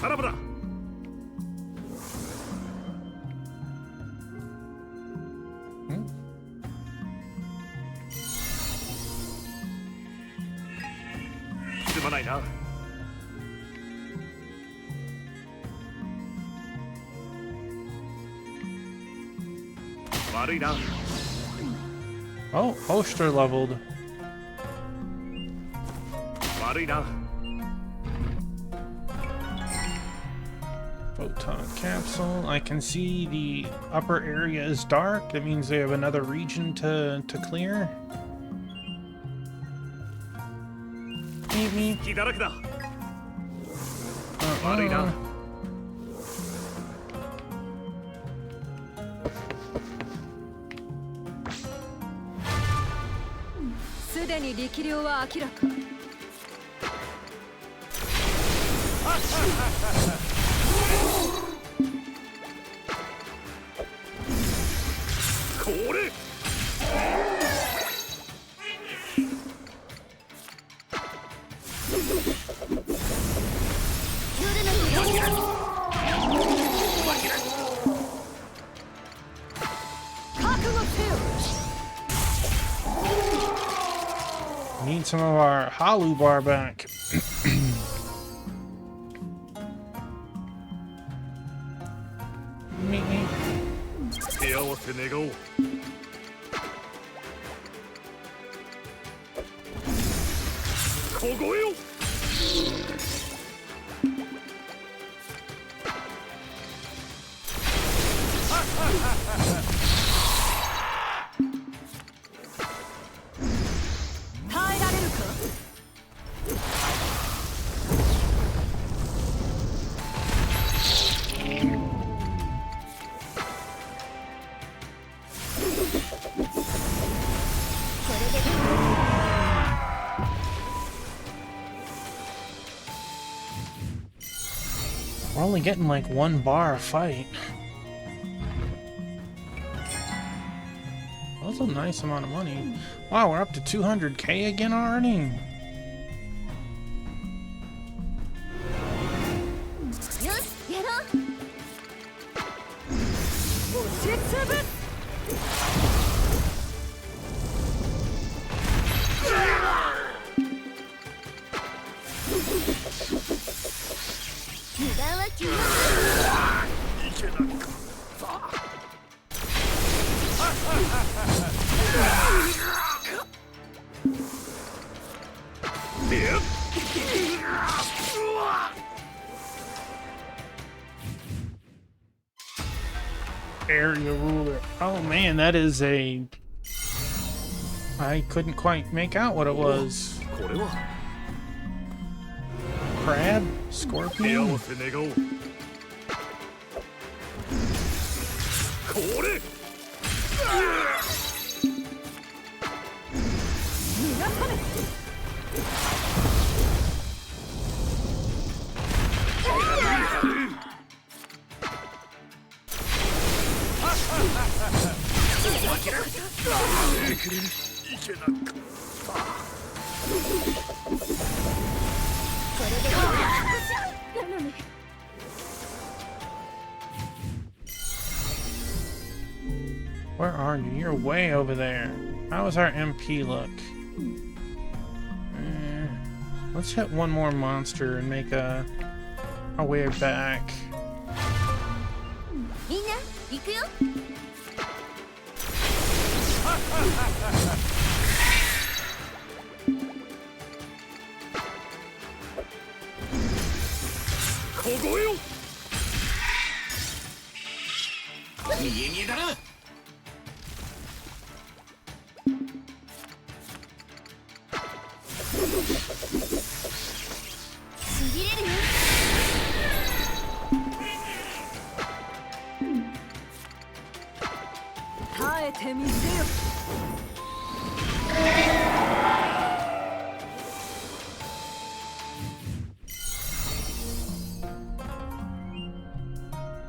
Sarabra. すまないな。悪いな。 Oh, poster leveled. 悪いな。 Photon capsule. I can see the upper area is dark. That means they have another region to clear. Meet me. 気だらけだ。悪いな。 すでに力量は明らか。これ。Need some of our Halu bar back. Meet me. 手合わせ願おう。凍えよ。 耐えられるか。 We're only getting like 1 bar a fight. That's a nice amount of money. Wow, we're up to 200k again already. よしやろう。押しつぶ。油断は禁物。いけなかった。 Area ruler. Oh man, that is a... I couldn't quite make out what it was. これは Crab? 手合 Scorpion? わせ願おう。これ。 油断は禁物。くれに行けなかった。これでなのに。Where are you? You're way over there. How does our MP look? Let's hit one more monster and make our way back. みんな行くよ。凍えよ。見え見えだな。しびれるよ。耐えてみせよ。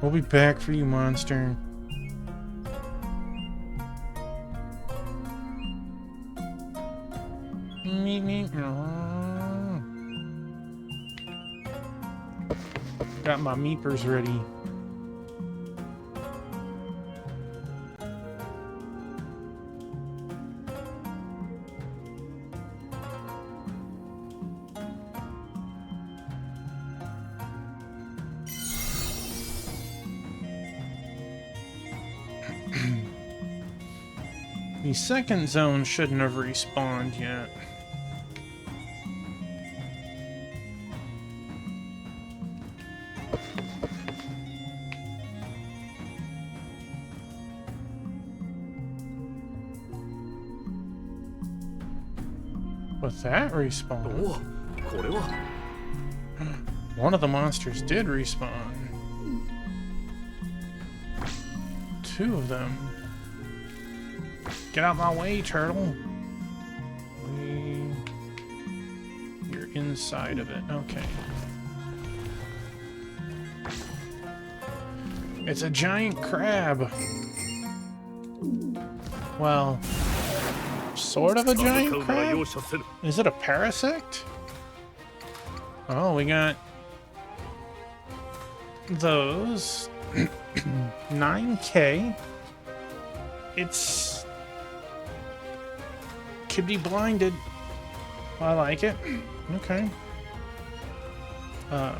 We'll be back for you, monster. Meep meep. Got my meepers ready. The second zone shouldn't have respawned yet. But that respawned. おお、これは。One of the monsters did respawn. Two of them. Get out my way, turtle. You're inside of it. Okay. It's a giant crab. Well, sort of a giant crab? Is it a parasect? Oh, we got those. 9K. It's could be blinded. I like it. Okay. That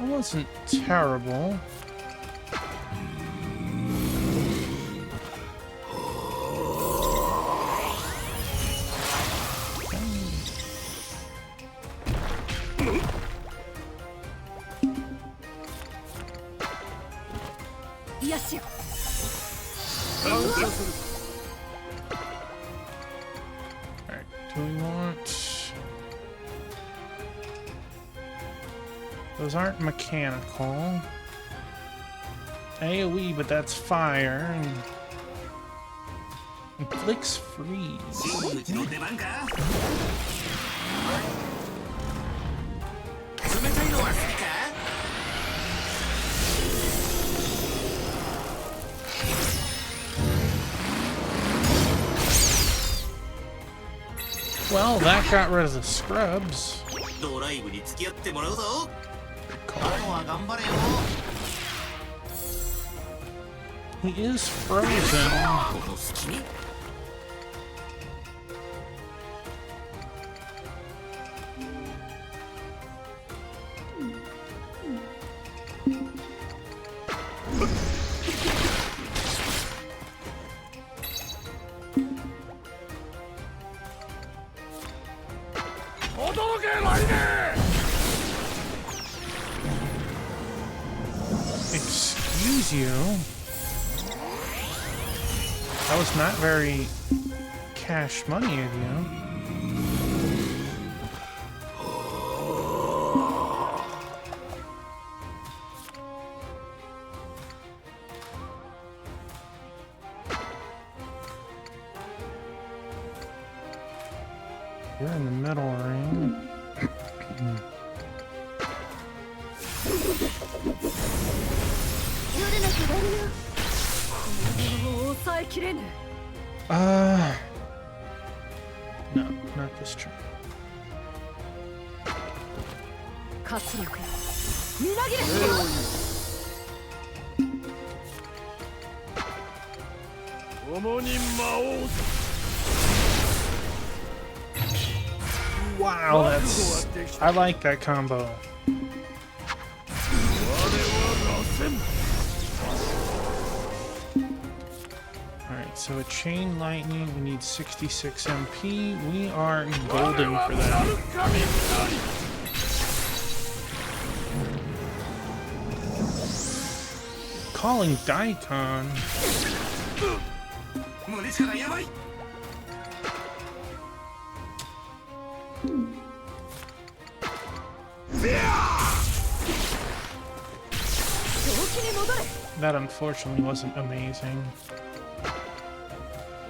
wasn't terrible. Alright, do we want... Those aren't mechanical. AoE, but that's fire. And inflicts freeze. Well, that got rid of the scrubs. He is frozen. Excuse you. That was not very cash money of you. You're in the middle ring. 夜の下りよ。このを抑えきれぬ。No, not this turn. 活力みなぎれ。共に魔王 Wow, that's... I like that combo. Alright, so a chain lightning, we need 66 MP. We are golden for that. Calling Daikon. 胸力やばい。 That unfortunately wasn't amazing.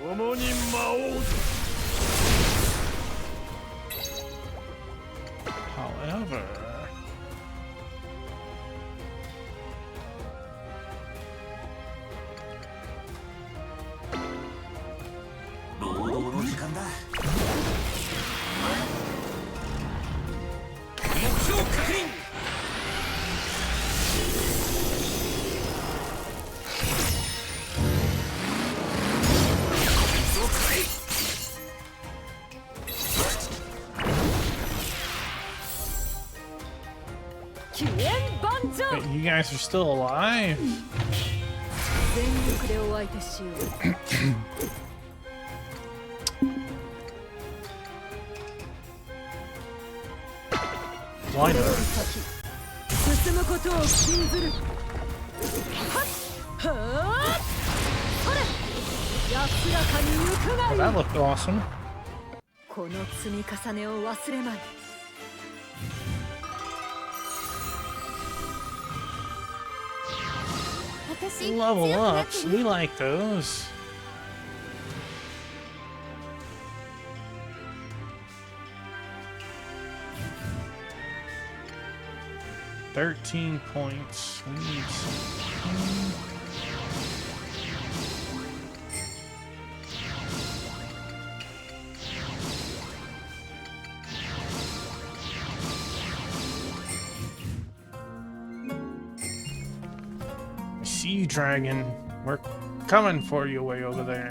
共に魔王 However... 労働の時間だ。目標確認。 Wait, you guys are still alive? 全力でお相手しよう。 Why not? 進むことを信ずる。はっはっそれ安らかに行くが Oh, いい。 that looked awesome. この積み重ねを忘れまい。 私 Level 強くなって ups, る we like those. $13 points. We need some. Sea Dragon, we're coming for you way over there.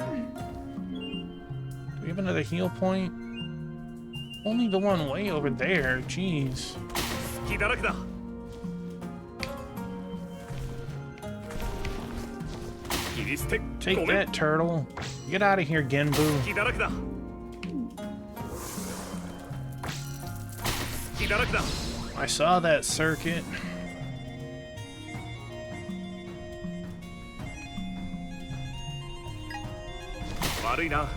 Do we have another heal point? Only the one way over there, jeez. 隙だらけだ。 切り捨て Take ごめん。 that, turtle. Get out of here, Genbu. 隙だらけだ。隙だらけだ。 I saw that circuit. 悪いな。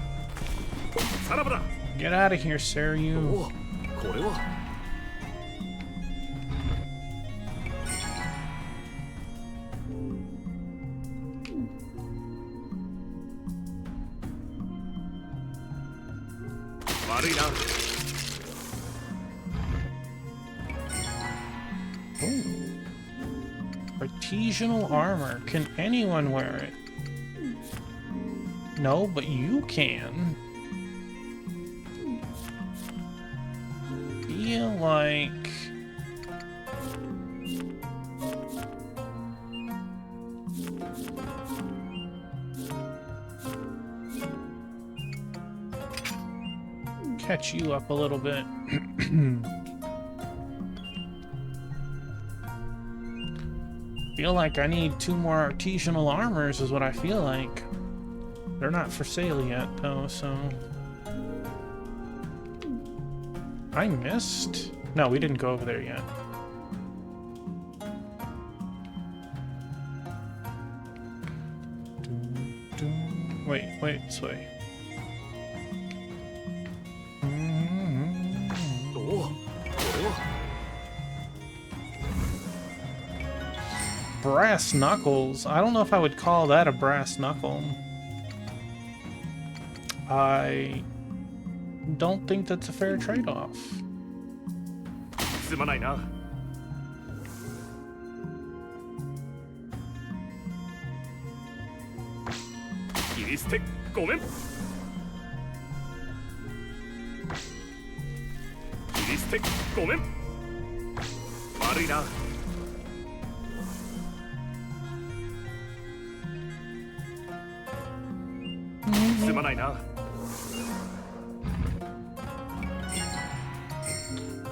さらばだ。 Get out of here, Saryu. おお、これは。 悪いな。 Artisanal armor. Can anyone wear it? No, but you can. Feel like... catch you up a little bit. Feel like I need 2 more artisanal armors is what I feel like. They're not for sale yet though, so... I missed? No, we didn't go over there yet. Wait, this way. おお、これは。 Brass knuckles. I don't know if I would call that a brass knuckle. I don't think that's a fair trade-off. すまないな。切り捨てごめん。切り捨てごめん。悪いな。すまないな。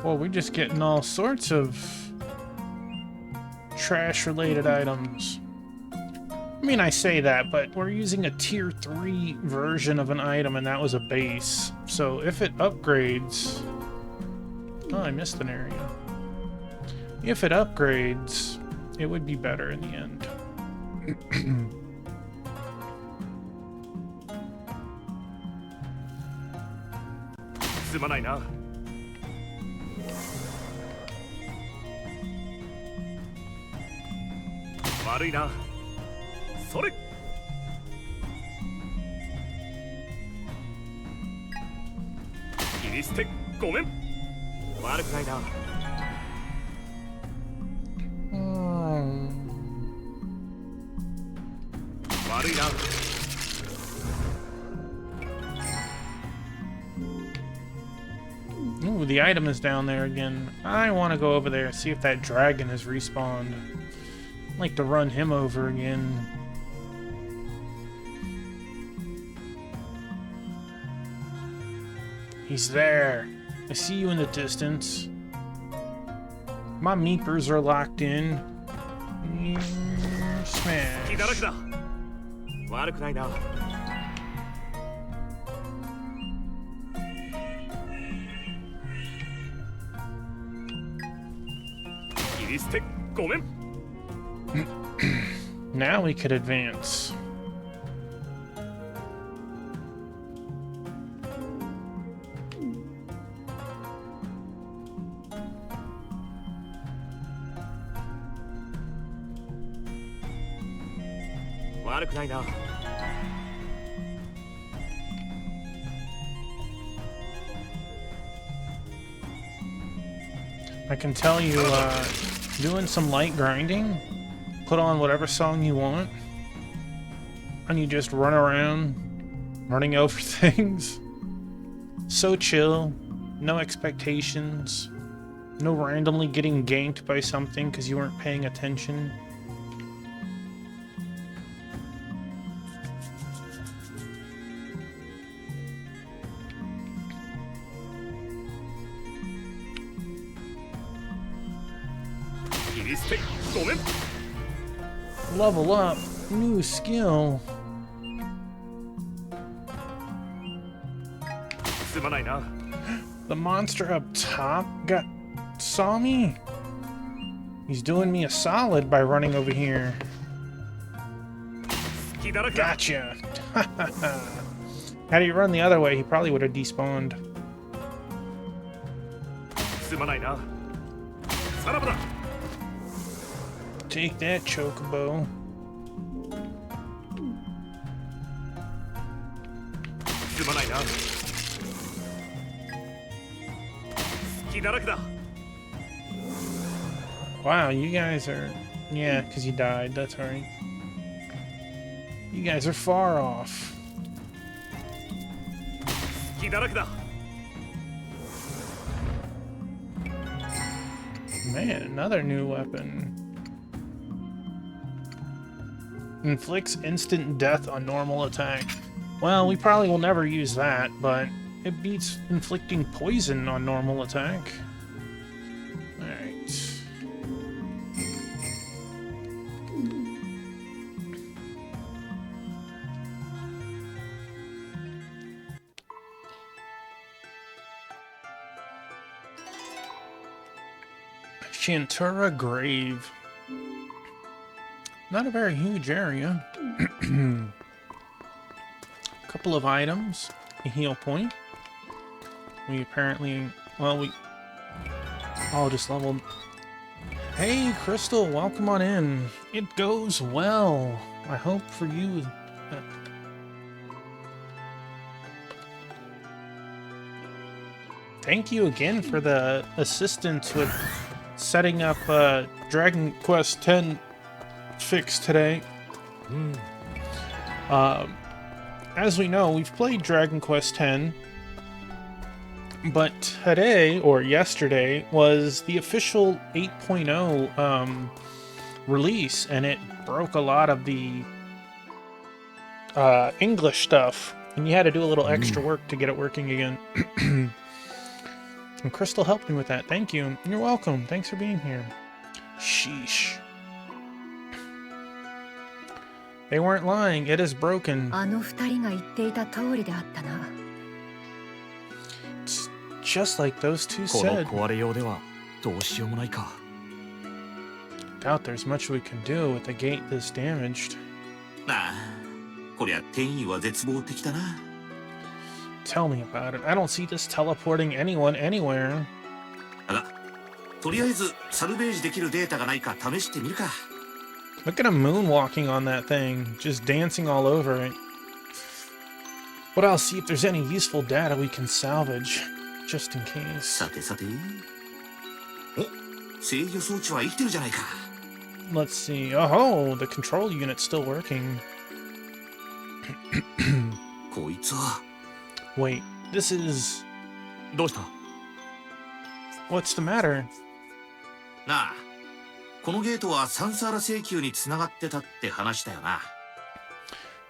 Well, we're just getting all sorts of trash-related items. I mean, I say that, but we're using a tier 3 version of an item, and that was a base. So if it upgrades... Oh, I missed an area. If it upgrades, it would be better in the end. すまないな。 悪いな。それ。切り捨てごめん。悪くないな。悪いな。 Ooh, the item is down there again. I want to go over there and see if that dragon has respawned. I'd like to run him over again. He's there. I see you in the distance. My meepers are locked in. Smash. 気だらけだ。悪くないな。 切り捨てごめん。 Now we could advance. I can tell you, doing some light grinding, put on whatever song you want, and you just run around, running over things. So chill, no expectations, no randomly getting ganked by something because you weren't paying attention. Level up, new skill. The monster up top saw me? He's doing me a solid by running over here. Gotcha! Had he run the other way, he probably would have despawned. Take that, Chocobo. Wow, you guys are... Yeah, because you died, that's right. You guys are far off. Man, another new weapon. Inflicts instant death on normal attack. Well, we probably will never use that, but it beats inflicting poison on normal attack. Alright. Shantura Grave. Not a very huge area. Couple of items. A heal point. We apparently... Well, we... all just leveled... Hey, Crystal, welcome on in. It goes well. I hope for you... thank you again for the assistance with setting up Dragon Quest X fix today. As we know, we've played Dragon Quest X, but today, or yesterday, was the official 8.0 release, and it broke a lot of the English stuff, and you had to do a little extra work to get it working again. And Crystal helped me with that. Thank you. You're welcome. Thanks for being here. Sheesh. They weren't lying. It is broken. あの二人が言っていた通りであったな。 It's just like those two この said. 壊れようではどうしようもないか。 Doubt there's much we can do with the gate this damaged. なあ、こりゃ転移は絶望的だな。 Tell me about it. I don't see this teleporting anyone anywhere. だが、とりあえずサルベージできるデータがないか試してみるか。 Look at him moonwalking on that thing, just dancing all over it. But I'll see if there's any useful data we can salvage, just in case. さてさて。お、制御装置は生きてるじゃないか。 Let's see. Oh, the control unit's still working. こいつは。 Wait, this is... どうした？ What's the matter? なあ、このゲートはサンサーラ星球につながってたって話だよな。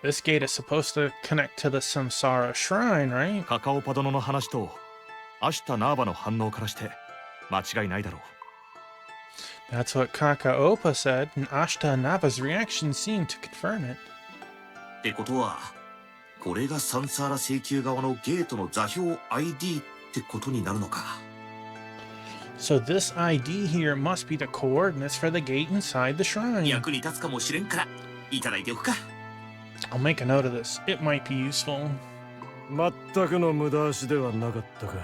This gate is supposed to connect to the Samsara Shrine, right? カカオパ殿の話とアシュタ・ナーバの反応からして間違いないだろう。 That's what Kaka Opa said, and Ashta Nava's reaction seemed to confirm it. ってことは、これがサンサーラ星球側のゲートの座標 ID ってことになるのか。 So this ID here must be the coordinates for the gate inside the shrine. 役に立つかもしれんから、いただいておくか。 I'll make a note of this. It might be useful. 全くの無駄足ではなかったか。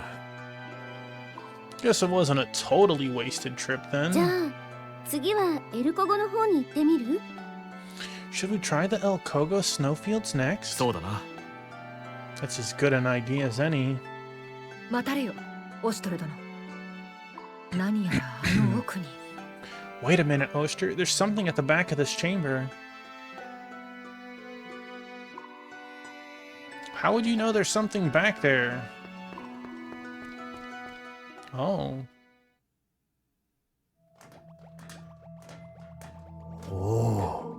Guess it wasn't a totally wasted trip じゃ then. あ次はエルコゴの方に行ってみる？ Should we try the El Kogo snowfields next? そうだな。 That's as good an idea as any. 待たれよ、オシュトル殿。何やらあの奥に。 Wait a minute, Oster. There's something at the back of this chamber. How would you know there's something back there? Oh. Oh.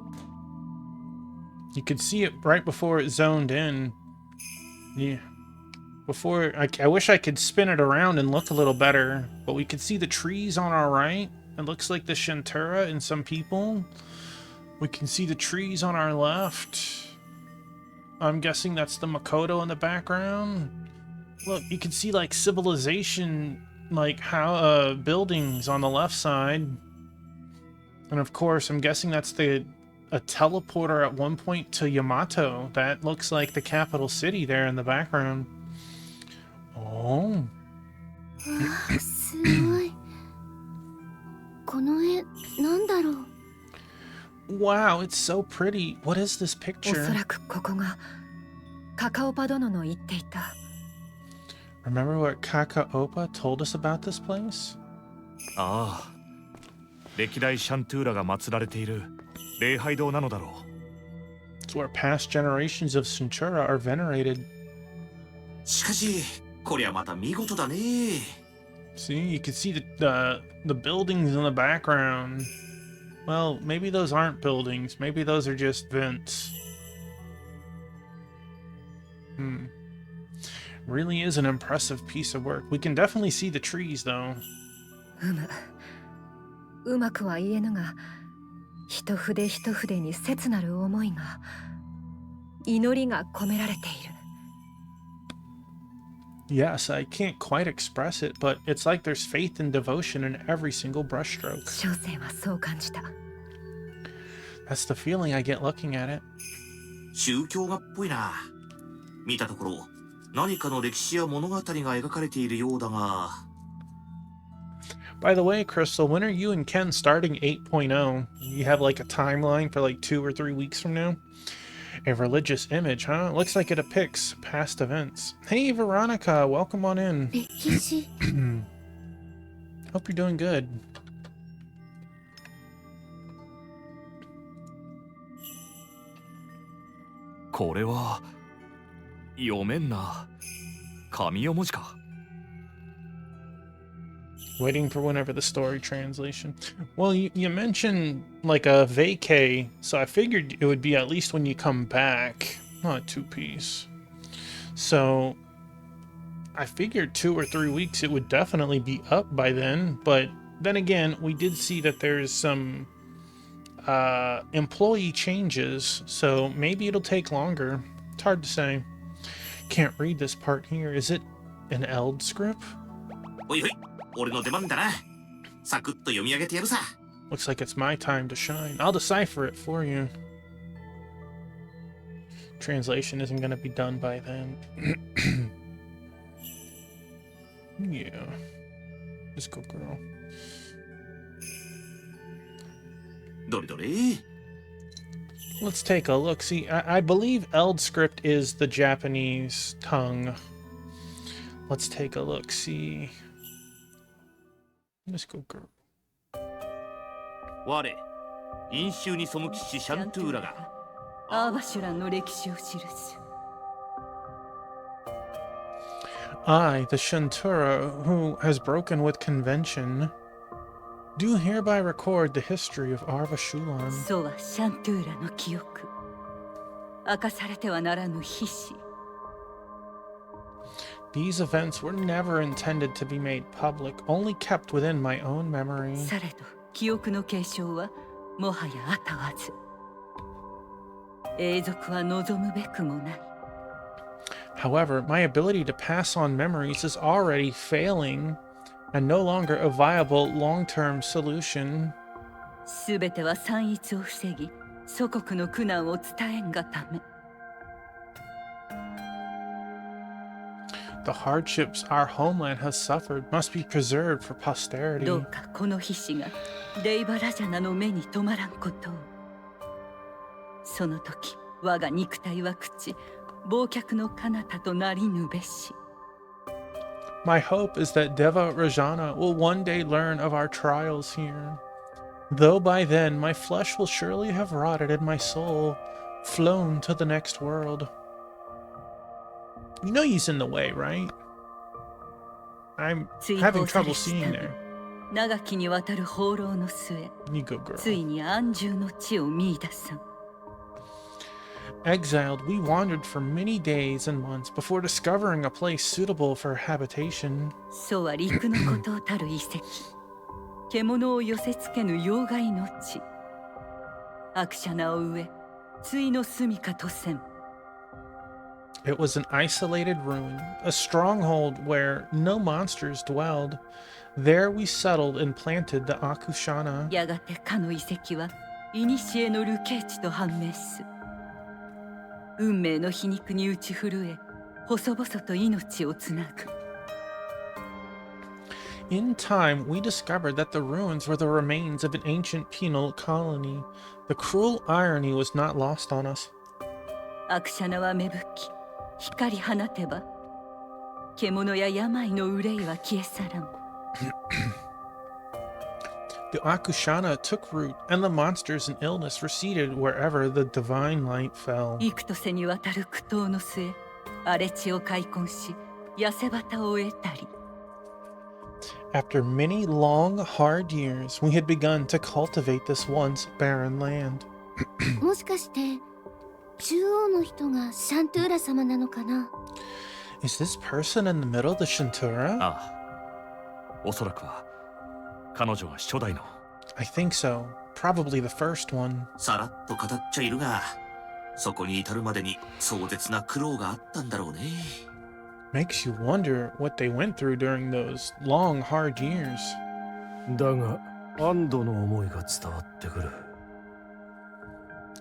You could see it right before it zoned in. Yeah. Before, I wish I could spin it around and look a little better, but we could see the trees on our right. It looks like the Shantura and some people. We can see the trees on our left. I'm guessing that's the Makoto in the background. Look, you can see like civilization, like how buildings on the left side. And of course, I'm guessing that's a teleporter at one point to Yamato. That looks like the capital city there in the background. Oh. わあ、すごい。この絵、なんだろう。 Wow, it's so pretty. What is this お picture? そらくここがカカオパ殿の言っていた。 Remember what Kaka Opa told us about this place? ああ、歴代シャントゥーラが祀られている礼拝堂なのだろう。 It's where past generations of Centura are venerated. しかし、こりゃまた見事だね。 See, you can see the buildings in the background. Well, maybe those aren't buildings. Maybe those are just vents. Really is an impressive piece of work. We can definitely see the trees, though. うまくは言えぬが、一筆一筆に切なる思いが、祈りが込められている。 Yes, I can't quite express it, but it's like there's faith and devotion in every single brushstroke. 小生はそう感じた。 That's the feeling I get looking at it. 宗教画っぽいな。見たところ、何かの歴史や物語が描かれているようだが。 By the way, Crystal, when are you and Ken starting 8.0? You have like a timeline for like 2 or 3 weeks from now? A religious image, huh? Looks like it depicts past events. Hey, Veronica, welcome on in. 歴史 Hope you're doing good. これは読めんな。神代文字か。 Waiting for whenever the story translation. Well, you mentioned like a vacay, so I figured it would be at least when you come back, not 2-piece. So I figured 2 or 3 weeks it would definitely be up by then, but then again, we did see that there's some employee changes, so maybe it'll take longer. It's hard to say. Can't read this part here. Is it an Eld script? おいおい、俺の出番だな。サクッと読み上げてやるさ。 Looks like it's my time to shine. I'll decipher it for you. Translation isn't going to be done by then. Yeah. Just go, girl. どれどれ。 Let's take a look. See, I believe Eld script is the Japanese tongue. Let's take a look. See. Let's go, girl. 我、飲酒に背きしシャントゥーラが。アーバシュランの歴史を記す。 I, the Shantura, who has broken with convention, do hereby record the history of Arva Shulan. そうはシャントゥーラの記憶。明かされてはならぬ秘史。 These events were never intended to be made public, only kept within my own memory. されど記憶の継承はもはやあたわず。永続は望むべくもない。 However, my ability to pass on memories is already failing and no longer a viable long-term solution. すべては散逸を防ぎ、祖国の苦難を伝えんがため。 The hardships our homeland has suffered must be preserved for posterity. どうかこの秘史がレイバラジャナの目に留まらんことを。その時、我が肉体は朽ち、忘却の彼方となりぬべし。 My hope is that Deva Rajana will one day learn of our trials here. Though by then my flesh will surely have rotted and my soul flown to the next world. You know he's in the way, right? I'm having trouble seeing there. 長きにわたる放浪の末、 You go, girl. ついに安住の地を見出さん。 Exiled, we wandered for many days and months before discovering a place suitable for habitation. そうは陸の孤島たる遺跡。獣を寄せつけぬ要害の地。悪者名を植え、対の住みかとせん。 It was an isolated ruin, a stronghold where no monsters dwelled. There we settled and planted the Akushana. やがてかの遺跡は、古の流刑地と判明す。運命の皮肉に打ち震え、細々と命をつなぐ。 In time, we discovered that the ruins were the remains of an ancient penal colony. The cruel irony was not lost on us. 悪者名は芽吹き、光放てば、獣や病の憂いは消え去らん。 The Akushana took root, and the monsters and illness receded wherever the divine light fell. 幾とせにわたる苦闘の末、荒れ地を開墾し、痩せ旗を得たり。 After many long, hard years, we had begun to cultivate this once barren land. もしかして中央の人がシャントゥーラ様なのかな？ Is this person in the middle the Shantura? ああ、おそらくは彼女が初代の。 I think so. Probably the first one. さらっと語っちゃいるが、そこに至るまでに壮絶な苦労があったんだろうね。 Makes you wonder what they went through during those long, hard years. だが安堵の思いが伝わってくる。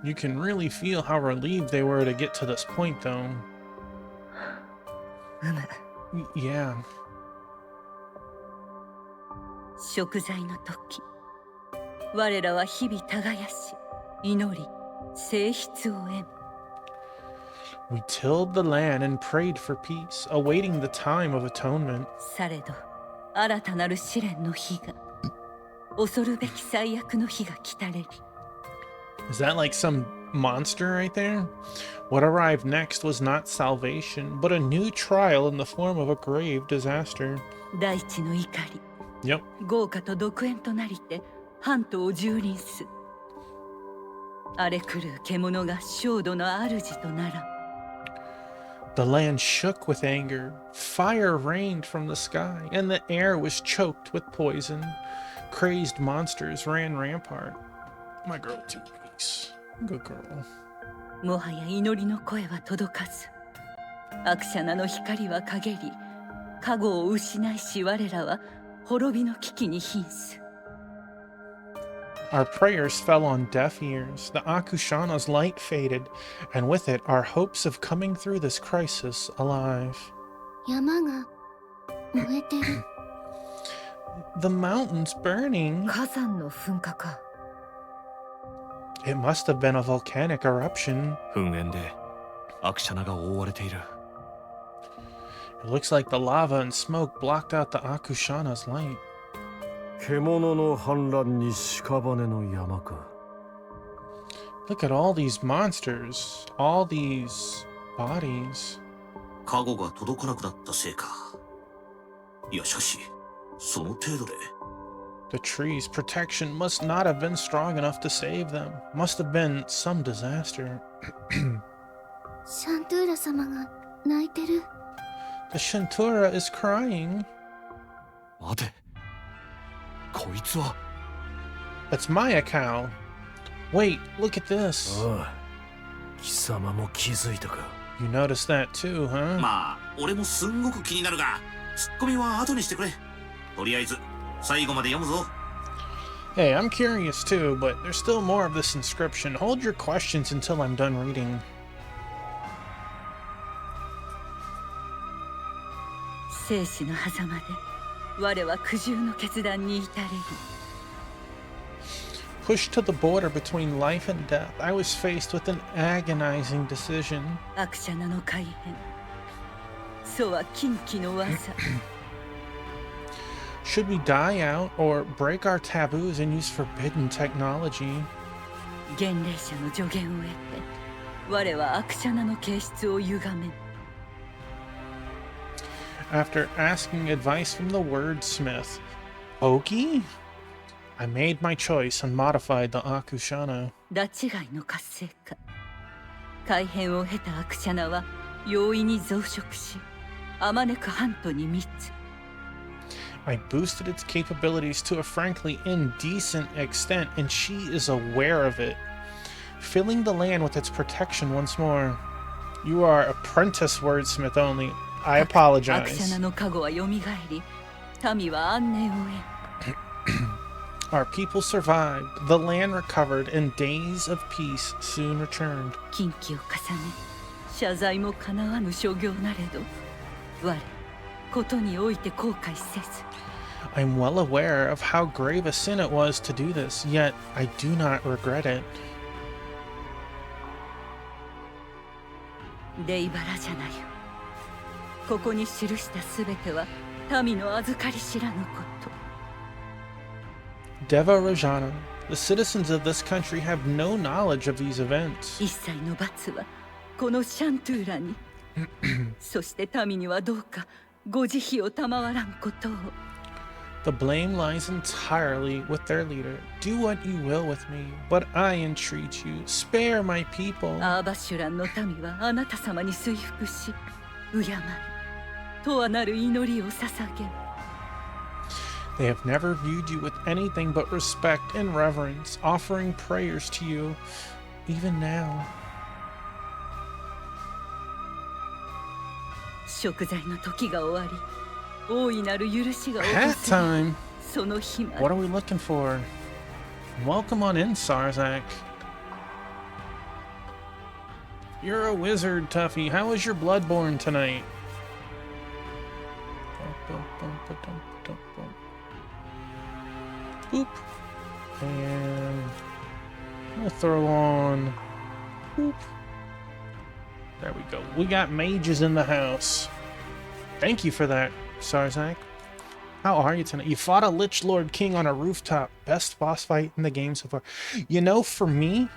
You can really feel how relieved they were to get to this point, though. うむ。 Yeah. 贖罪の時、我らは日々耕し、祈り、性質を得ん。We tilled the land and prayed for peace, awaiting the time of atonement. されど新たなる試練の日が、恐るべき最悪の日が来たれり。 Is that like some monster right there? What arrived next was not salvation, but a new trial in the form of a grave disaster. 大地の怒り、 Yep. 豪華と独縁となりて半島を蹂躙す。荒れ狂う獣が焦土の主とならん。 The land shook with anger. Fire rained from the sky, and the air was choked with poison. Crazed monsters ran rampart. My girl, 2 weeks. Good girl. もはや祈りの声は届かず、アクシャナの光は陰り、加護を失いし我らは滅びの危機に瀕す。 Our prayers fell on deaf ears. The Akushana's light faded, and with it, our hopes of coming through this crisis alive. 山が燃えてる。 The mountain's burning. 火山の噴火か。 It must have been a volcanic eruption. 噴煙でアクシャナが覆われている。 It looks like the lava and smoke blocked out the Akushana's light. 獣の反乱に屍の山か。 Look at all these monsters, all these bodies. 加護が届かなくなったせいか。いやしかし、その程度で。 The tree's protection must not have been strong enough to save them. Must have been some disaster. シャントゥーラ様が泣いてる。 The Shantura is crying. 待て。こいつは。 That's Maya cow. Wait, look at this. ああ、貴様も気づいたか。 You noticed that too, huh? まあ、俺もすんごく気になるが、ツッコミは後にしてくれ。とりあえず、最後まで読むぞ。 Hey, I'm curious too, but there's still more of this inscription. Hold your questions until I'm done reading. 生死の狭間で我は苦渋の決断に至れり。 Pushed to the border between life and death, I was faced with an agonizing decision. アクシャナの改変、そうは禁忌の技。 Should we die out or break our taboos and use forbidden technology? 幻霊者の助言を得て我はアクシャナの形質を歪め。 After asking advice from the wordsmith, Oki? I made my choice and modified the Akushana. 拉致外の活性化。改変を経たアクシャナは容易に増殖し、あまねく半島に密。 I boosted its capabilities to a frankly indecent extent, and she is aware of it, filling the land with its protection once more. You are apprentice wordsmith only. I アクシャ apologize. ナの加護は蘇り、民は安寧を得。 Our people survived, the land recovered, and days of peace soon returned. 禁忌を重ね、謝罪もかなわぬ所業なれど、我、ことにおいて後悔せず。 I'm well aware of how grave a sin it was to do this, yet I do not regret it. レイバラじゃないよ。ここに記したすべては民の預かり知らぬこと。 Deva Rajana, the citizens of this country have no knowledge of these events. 一切の罰はこのシャントゥーラに。そして民にはどうかご慈悲を賜らんことを。 The blame lies entirely with their leader. Do what you will with me, but I entreat you, spare my people. アーバシュランの民はあなた様に垂伏し、敬い、とはなる祈りを捧げ。 They have never viewed you with anything but respect and reverence, offering prayers to you, even now. 贖罪の時が終わり、大いなる許しが Hat 訪れ、 time! その日ま What で。 are we looking for? Welcome on in, Sarzak. You're a wizard, Tuffy. How was your Bloodborne tonight? Boop. And we'll throw on. Boop. There we go. We got mages in the house. Thank you for that, Sarzak. How are you tonight? You fought a Lich Lord King on a rooftop. Best boss fight in the game so far. You know, for me,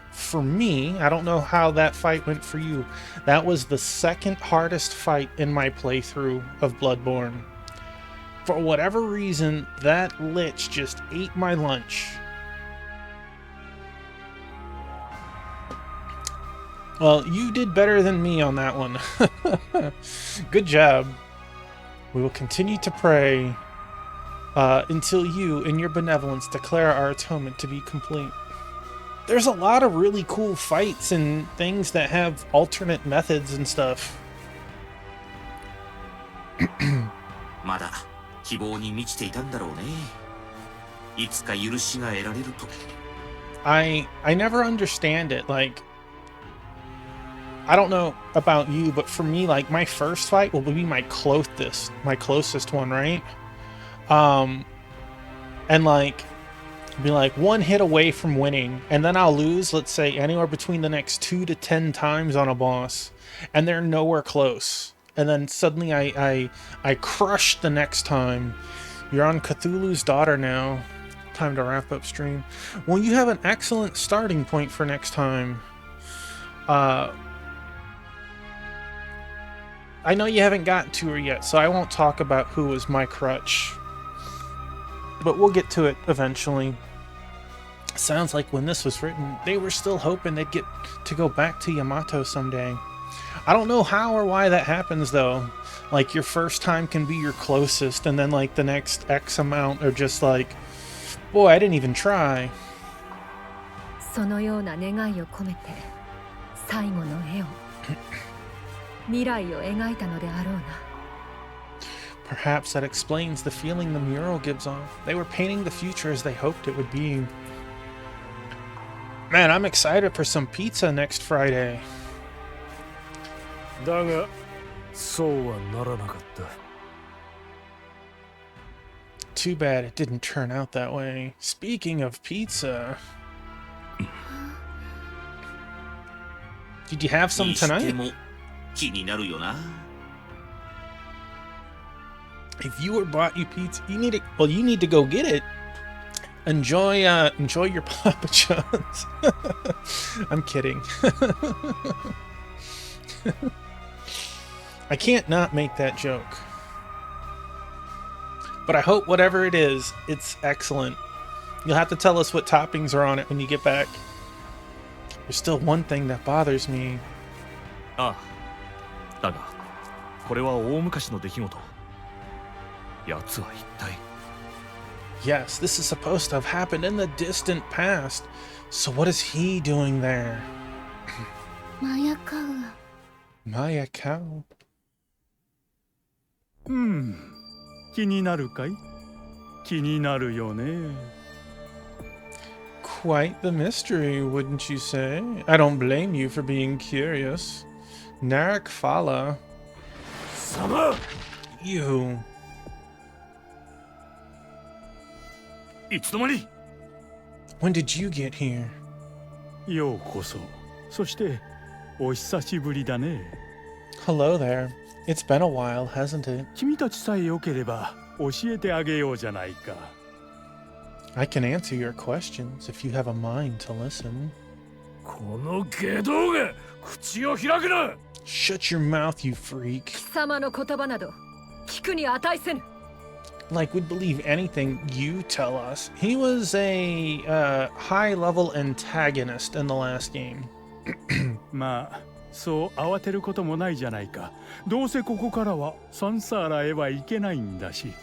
I don't know how that fight went for you. That was the second hardest fight in my playthrough of Bloodborne. For whatever reason, that Lich just ate my lunch. Well, you did better than me on that one. Good job. We will continue to pray until you, in your benevolence, declare our atonement to be complete. There's a lot of really cool fights and things that have alternate methods and stuff. まだ希望に満ちていたんだろうね。いつか許しが得られると。I never understand it. Like, I don't know about you, but for me, like, my first fight will be my closest one, right? And like, be like one hit away from winning, and then I'll lose, let's say, anywhere between the next 2 to 10 times on a boss, and they're nowhere close. And then suddenly I crush the next time. You're on Cthulhu's Daughter now. Time to wrap up stream. Well, you have an excellent starting point for next time. I know you haven't gotten to her yet, so I won't talk about who was my crutch. But we'll get to it eventually. Sounds like when this was written, they were still hoping they'd get to go back to Yamato someday. I don't know how or why that happens, though. Like, your first time can be your closest, and then, like, the next X amount are just like, boy, I didn't even try. そのような願いを込めて最後の絵を未来を描いたのであろうな。 Perhaps that explains the feeling the mural gives off. They were painting the future as they hoped it would be. Man, I'm excited for some pizza next Friday. だがそうはならなかった。 Too bad it didn't turn out that way. Speaking of pizza, did you have some にして tonight? も気になるよな。 If you were bought you pizza, you need to go get it. Enjoy your Papa John's. I'm kidding. I can't not make that joke. But I hope whatever it is, it's excellent. You'll have to tell us what toppings are on it when you get back. There's still one thing that bothers me. ああ、だがこれは大昔の出来事。奴は一体。 Yes, this is supposed to have happened in the distant past. So what is he doing there? マヤカウア。 Maya cow. 気になるかい？気になるよね。 Quite the mystery, wouldn't you say? I don't blame you for being curious. Narek Fala. 様！ You. いつの間に？ When did you get here? ようこそ。そしてお久しぶりだね。 Hello there. It's been a while, hasn't it? 君たちさえよければ教えてあげようじゃないか。 I can answer your questions if you have a mind to listen. この外道が口を開くな！ Shut your mouth, you freak. 貴様の言葉など聞くに値せぬ。 Like we'd believe anything you tell us. He was a high-level antagonist in the last game. まあそう慌てることもないじゃないか。どうせここからはサンサーラへは行けないんだし。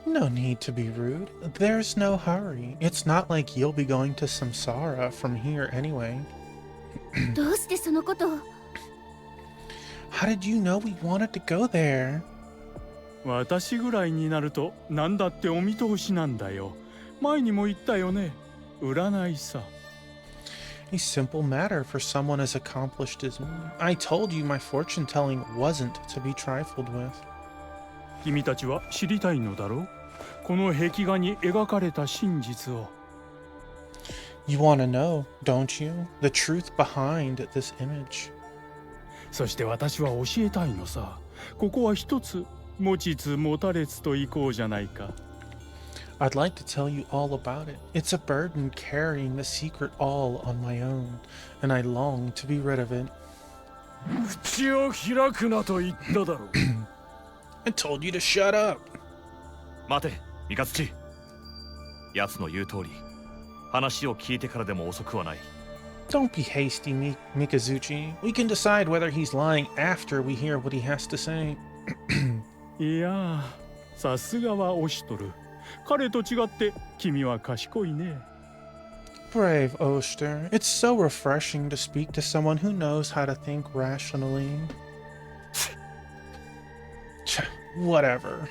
No need to be rude. There's no hurry. It's not like you'll be going to Samsara from here anyway. どうしてそのことを。 How did you know we wanted to go there? 私ぐらいになると何だってお見通しなんだよ。前にも言ったよね。占いさ。 A simple matter for someone as accomplished as me. I told you my fortune telling wasn't to be trifled with. 君たちは知りたいのだろう？この壁画に描かれた真実を。 You want to know, don't you? The truth behind this image. そして私は教えたいのさ。ここは一つ持ちつ持たれつといこうじゃないか。 I'd like to tell you all about it. It's a burden carrying the secret all on my own, and I long to be rid of it. 口を開くなと言っただろう。I told you to shut up. 待て三日月。奴の言う通り話を聞いてからでも遅くはない。 Don't be hasty, Mikazuchi. We can decide whether he's lying after we hear what he has to say. いやー、さすがはオシトル。彼と違って君は賢いね。 Brave Oster. It's so refreshing to speak to someone who knows how to think rationally. Whatever.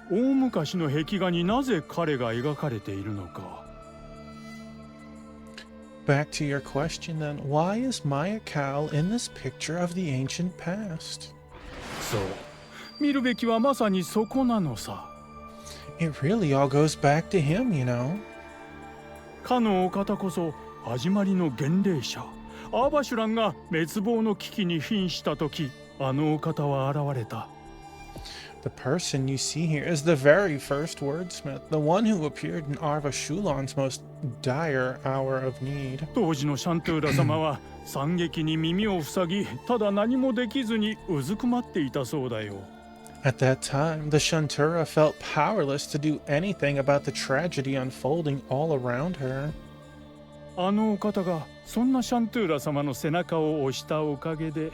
大昔の壁画になぜ彼が描かれているのか。 Back to your question then. Why is Maya Cal in this picture of the ancient past? そう、見るべきはまさにそこなのさ。 It really all goes back to him, you know. かのお方こそ始まりの原霊者。アーバシュランが滅亡の危機に瀕した時、あのお方は現れた。 The person you see here is the very first wordsmith, the one who appeared in Arva Shulan's most dire hour of need. 当時のシャントゥーラ様は惨劇に耳を塞ぎ、ただ何もできずにうずくまっていたそうだよ。 At that time, the Shantura felt powerless to do anything about the tragedy unfolding all around her. あのお方がそんなシャントゥーラ様の背中を押したおかげで、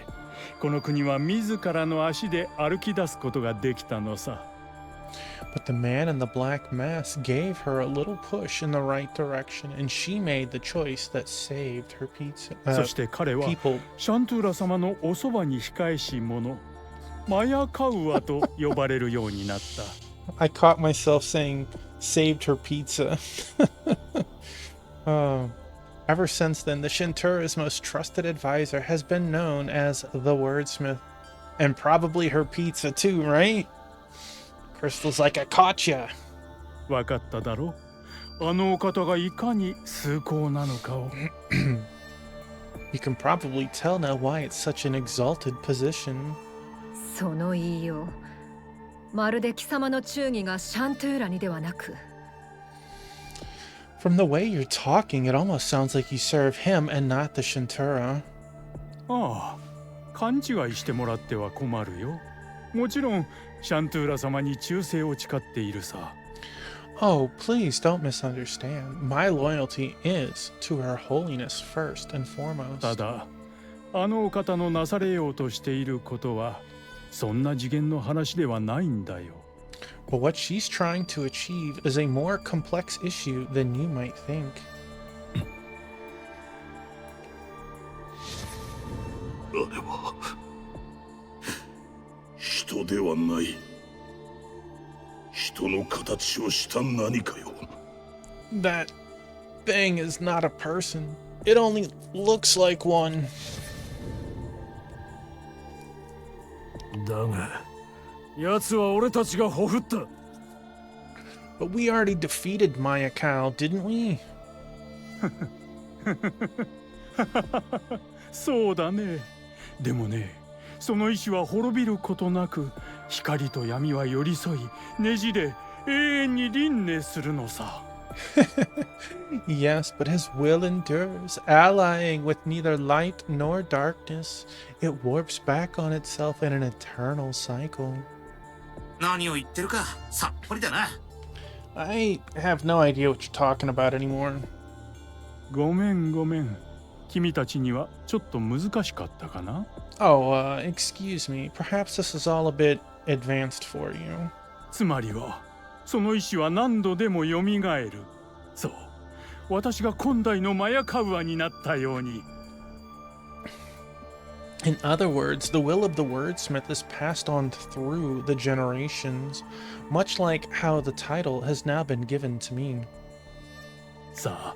この国は自らの足で歩き出すことができたのさ。 But the man in the black mask gave her a little push in the right direction, and she made the choice that saved her pizza. そして彼は People. シャントゥーラ様のおそばに控えし者、マヤカウアと呼ばれるようになった。 I caught myself saying, saved her pizza. Ever since then, the Shintura's most trusted advisor has been known as the Wordsmith. And probably her pizza too, right? Crystal's like, I caught ya. わかっただろう。あのお方がいかに崇高なのかを。 You can probably tell now why it's such an exalted position. その言いよう、まるで貴様の忠義がシャントゥーラにではなく。 From the way you're talking, it almost sounds like you serve him and not the Shintura. ああ、勘違いしてもらっては困るよ。もちろんシャントゥーラ様に忠誠を誓っているさ。 Oh, please don't misunderstand. My loyalty is to Her Holiness first and foremost. ただ、あのお方のなされようとしていることは、そんな次元の話ではないんだよ。 But what she's trying to achieve is a more complex issue than you might think. あれは人ではない。人の形をした何かよ。 That thing is not a person. It only looks like one. だが奴は俺たちがほふった。 But we already defeated Maya Cal, didn't we? そうだね。でもね、その意志は滅びることなく、光と闇は寄り添い、ねじれ永遠に輪廻するのさ。Yes, but his will endures, allying with neither light nor darkness. It warps back on itself in an eternal cycle. 何を言ってるかさっぱりだな。 I have no idea what you're talking about anymore. ごめんごめん。君たちにはちょっと難しかったかな？ Oh, excuse me. Perhaps this is all a bit advanced for you. つまりは、その意志は何度でも蘇る。そう。私が今代のマヤカウアになったように。 In other words, the will of the wordsmith is passed on through the generations, much like how the title has now been given to me. さあ、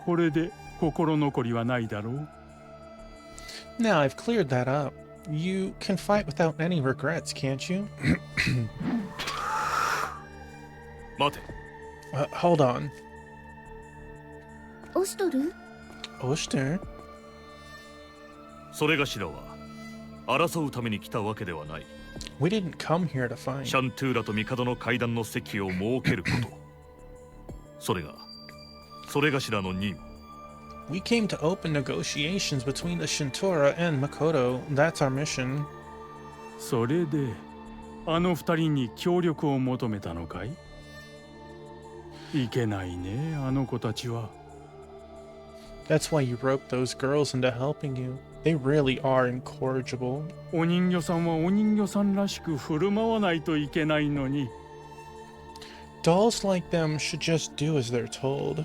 これで心残りはないだろう？ Now I've cleared that up. You can fight without any regrets, can't you? 待て。 Hold on. オシトル？ Oster? それがしらは争うために来たわけではない。 We didn't come here to fight. シャントゥーラと帝の会談の席を設けること、それがしらの任務。 We came to open negotiations between the Shintora and Makoto. That's our mission. それであの二人に協力を求めたのかい？いけないね、あの子たちは。 That's why you roped those girls into helping you. They really are incorrigible. お人形さんはお人形さんらしく振る舞わないといけないのに。 Dolls like them should just do as they're told.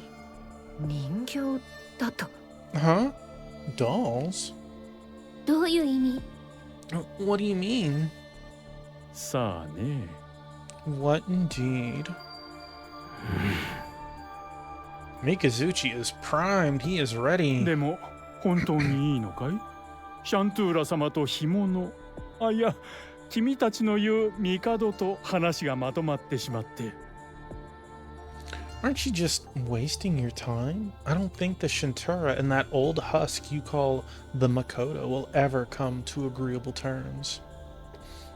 人形だと？ Huh? Dolls? どういう意味？ What do you mean? さあね。 What indeed? Mikazuchi is primed. He is ready. でも本当にいいのかい？シャントゥーラ様と干物。あ、いや、君たちの言う帝と話がまとまってしまって。 Aren't you just wasting your time? I don't think the Shintura and that old husk you call the Makoto will ever come to agreeable terms.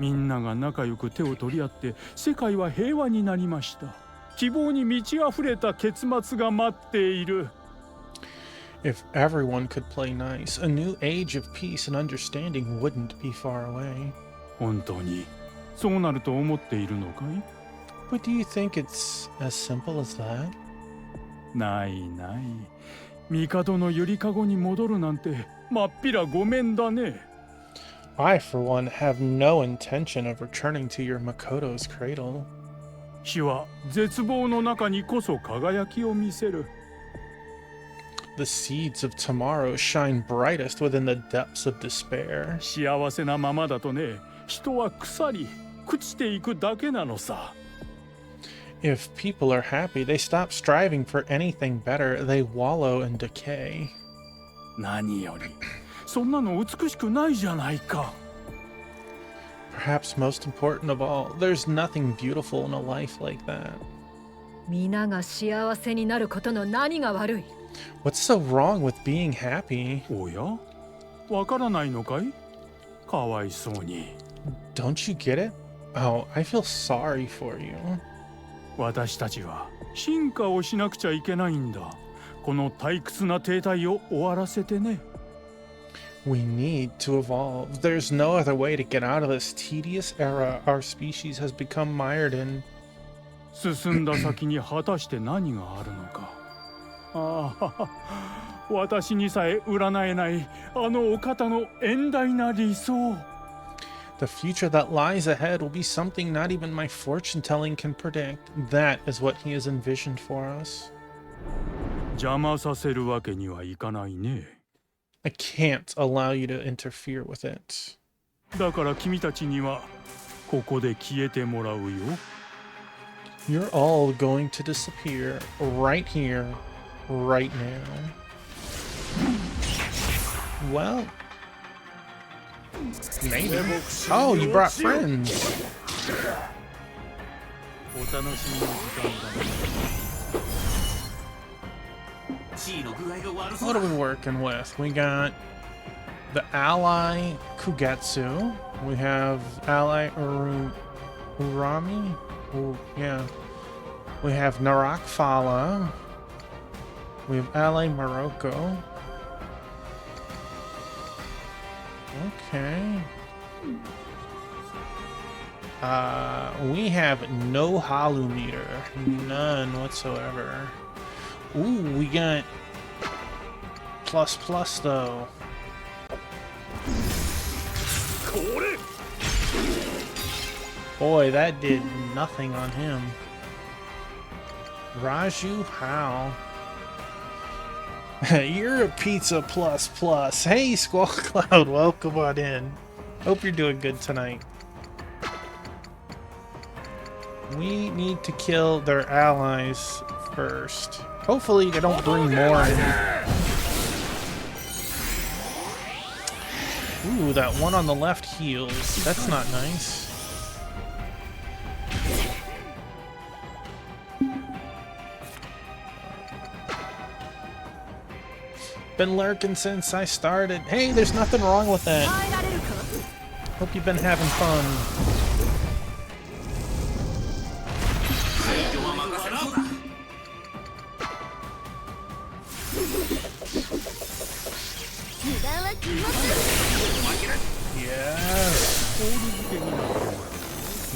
みんなが仲良く手を取り合って世界は平和になりました。希望に満ち溢れた結末が待っている。 If everyone could play nice, a new age of peace and understanding wouldn't be far away. 本当にそうなると思っているのかい？ But do you think it's as simple as that? ないない。帝のゆりかごに戻るなんてまっぴらごめんだね。 I, for one, have no intention of returning to your Makoto's cradle. 死は絶望の中にこそ輝きを見せる。 The seeds of tomorrow shine brightest within the depths of despair. 幸せなままだとね、人は腐り朽ちていくだけなのさ。 If people are happy, they stop striving for anything better. They wallow in decay. 何よりそんなの美しくないじゃないか。 Perhaps most important of all, there's nothing beautiful in a life like that. 皆が幸せになることの何が悪い？ What's so wrong with being happy? おや、わからないのかい？かわいそうに。 Don't you get it? Oh, I feel sorry for you. 私たちは進化をしなくちゃいけないんだ。この退屈な停滞を終わらせてね。 We need to evolve. There's no other way to get out of this tedious era our species has become mired in. 進んだ先に果たして何があるのか。ああ、私にさえ占えないあのお方の遠大な理想。 The future that lies ahead will be something not even my fortune telling can predict. That is what he has envisioned for us. 邪魔させるわけにはいかないね。 I can't allow you to interfere with it. だから君たちにはここで消えてもらうよ。 You're all going to disappear right here, right now. Well, maybe. Oh, you brought friends. お楽しみの時間だね。 地位の具合が悪そう What だ are we working with? We got the ally Kugetsu. We have ally Urami. Yeah. We have Narak Fala. We have ally Morocco. Okay. We have no Halu meter. None whatsoever. Ooh, we got plus though. Boy, that did nothing on him. Raju, how? You're a pizza plus. Hey, Squall Cloud, welcome on in. Hope you're doing good tonight. We need to kill their allies first. Hopefully they don't bring more in. Ooh, that one on the left heals. That's not nice. Been lurking since I started. Hey, there's nothing wrong with that. Hope you've been having fun. Yes.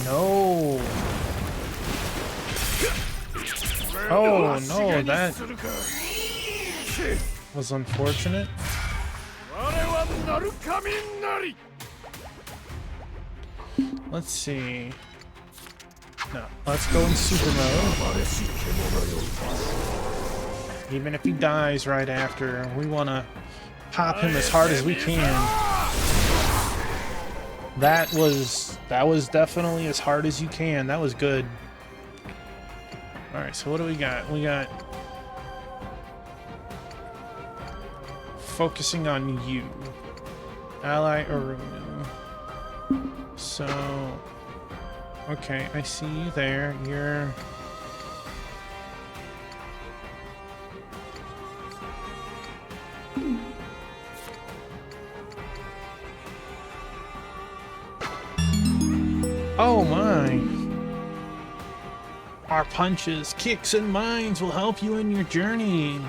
No. Oh no, that was unfortunate. Let's see. No, let's go in super mode. Even if he dies right after, we want to pop him as hard as we can. That was definitely as hard as you can. That was good. All right, so what do we got? We got focusing on you, ally Utawarerumono. So, okay, I see you there. You're oh my. Our punches, kicks, and mines will help you in your journey.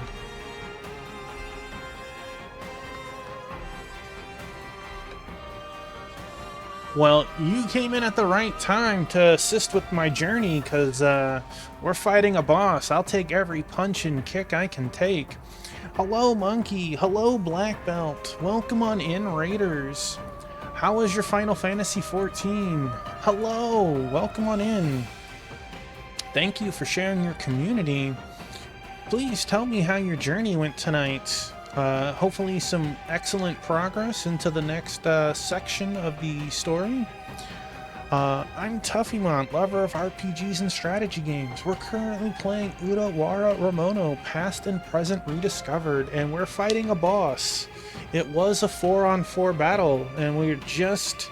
Well, you came in at the right time to assist with my journey, because we're fighting a boss. I'll take every punch and kick I can take. Hello, Monkey. Hello, Black Belt. Welcome on in, Raiders. How was your Final Fantasy XIV? Hello. Welcome on in. Thank you for sharing your community. Please tell me how your journey went tonight. Hopefully some excellent progress into the next section of the story. I'm Tuffymont, lover of RPGs and strategy games. We're currently playing Utawarerumono, past and present rediscovered, and we're fighting a boss. It was a 4-on-4 battle, and we're just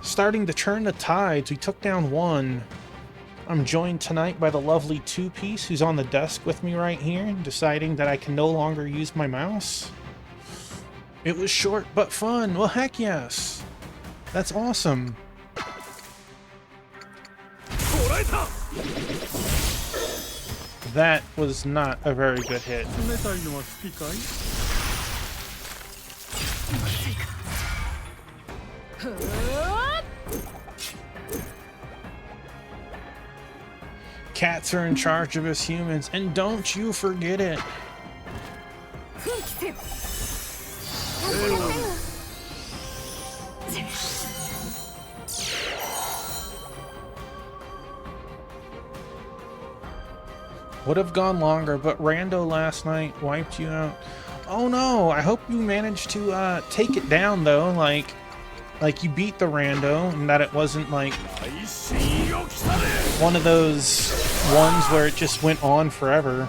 starting to turn the tides. We took down one. I'm joined tonight by the lovely Two-Piece, who's on the desk with me right here, deciding that I can no longer use my mouse. It was short but fun. Well, heck yes. That's awesome. That was not a very good hit. Cats are in charge of us humans, and don't you forget it. Would have gone longer, but Rando last night wiped you out. Oh no, I hope you managed to take it down though, like you beat the Rando, and that it wasn't like one of those ones where it just went on forever.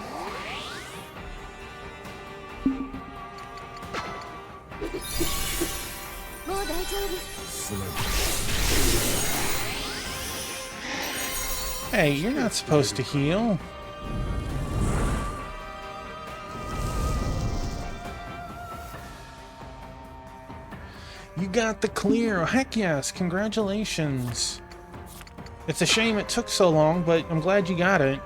Hey, you're not supposed to heal. You got the clear. Heck yes, congratulations. It's a shame it took so long, but I'm glad you got it.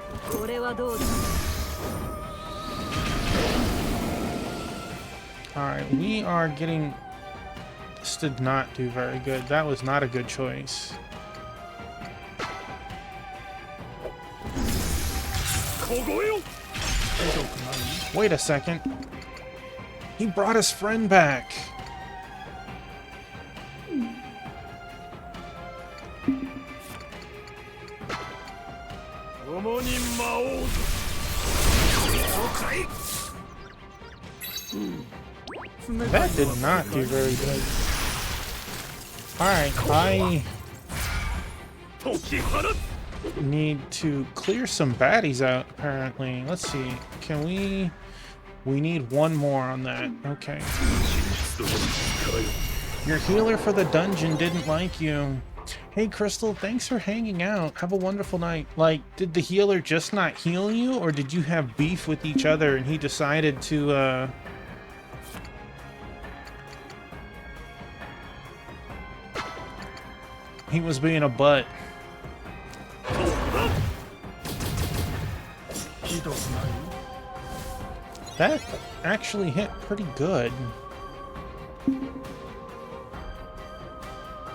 Alright, we are getting... This did not do very good. That was not a good choice. Wait a second. He brought his friend back. That did not do very good. Alright, I need to clear some baddies out, apparently. Let's see. Can we... We need one more on that. Okay. Your healer for the dungeon didn't like you. Hey Crystal, thanks for hanging out. Have a wonderful night. Like, did the healer just not heal you, or did you have beef with each other and he decided to, he was being a butt? That actually hit pretty good.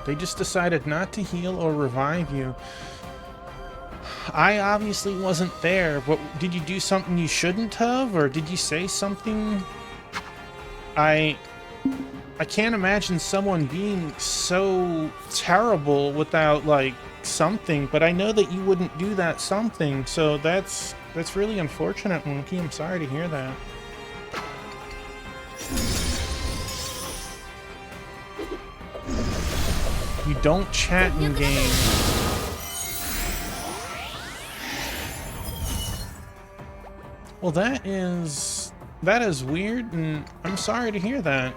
They just decided not to heal or revive you. I obviously wasn't there, but did you do something you shouldn't have, or did you say something? I can't imagine someone being so terrible without, like, something, but I know that you wouldn't do that something, so that's really unfortunate, Monkey. I'm sorry to hear that. You don't chat in game. Well, that is weird, and I'm sorry to hear that.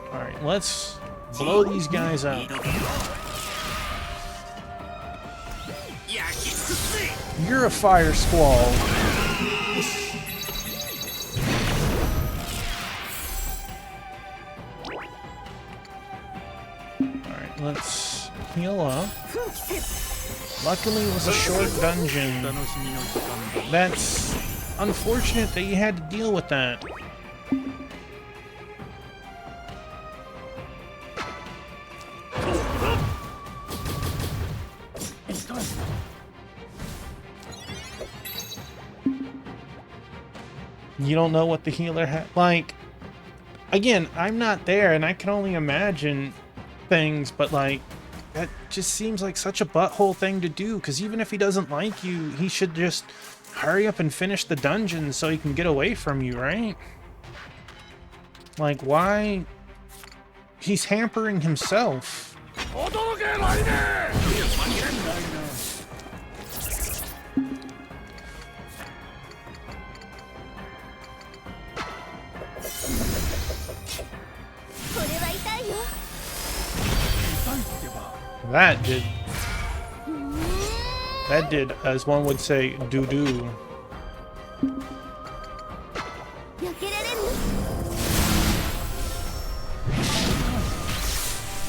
Alright, let's blow these guys up. You're a fire squall. Alright, let's heal up. Luckily, it was a short dungeon. That's unfortunate that you had to deal with that. You don't know what the healer had. Like, again, I'm not there, and I can only imagine things, but like, that just seems like such a butthole thing to do, because even if he doesn't like you, he should just hurry up and finish the dungeon so he can get away from you, right? Like, why? He's hampering himself. That did, as one would say, doo-doo.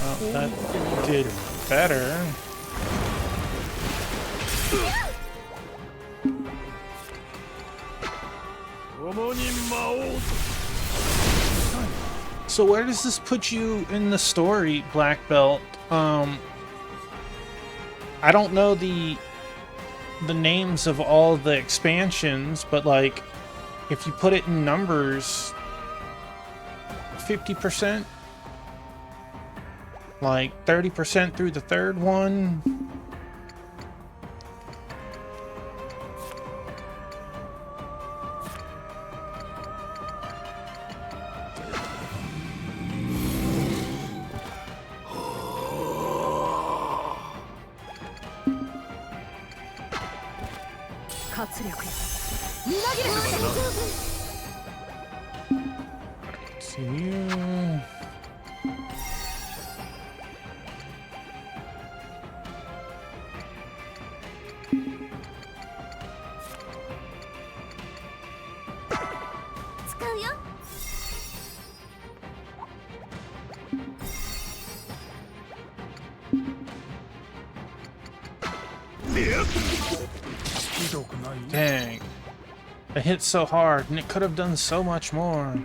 Oh, that did better. So where does this put you in the story, Black Belt? I don't know the names of all the expansions, but like, if you put it in numbers, 50%, like 30% through the third one. See you. Dang. It hit so hard, and it could have done so much more.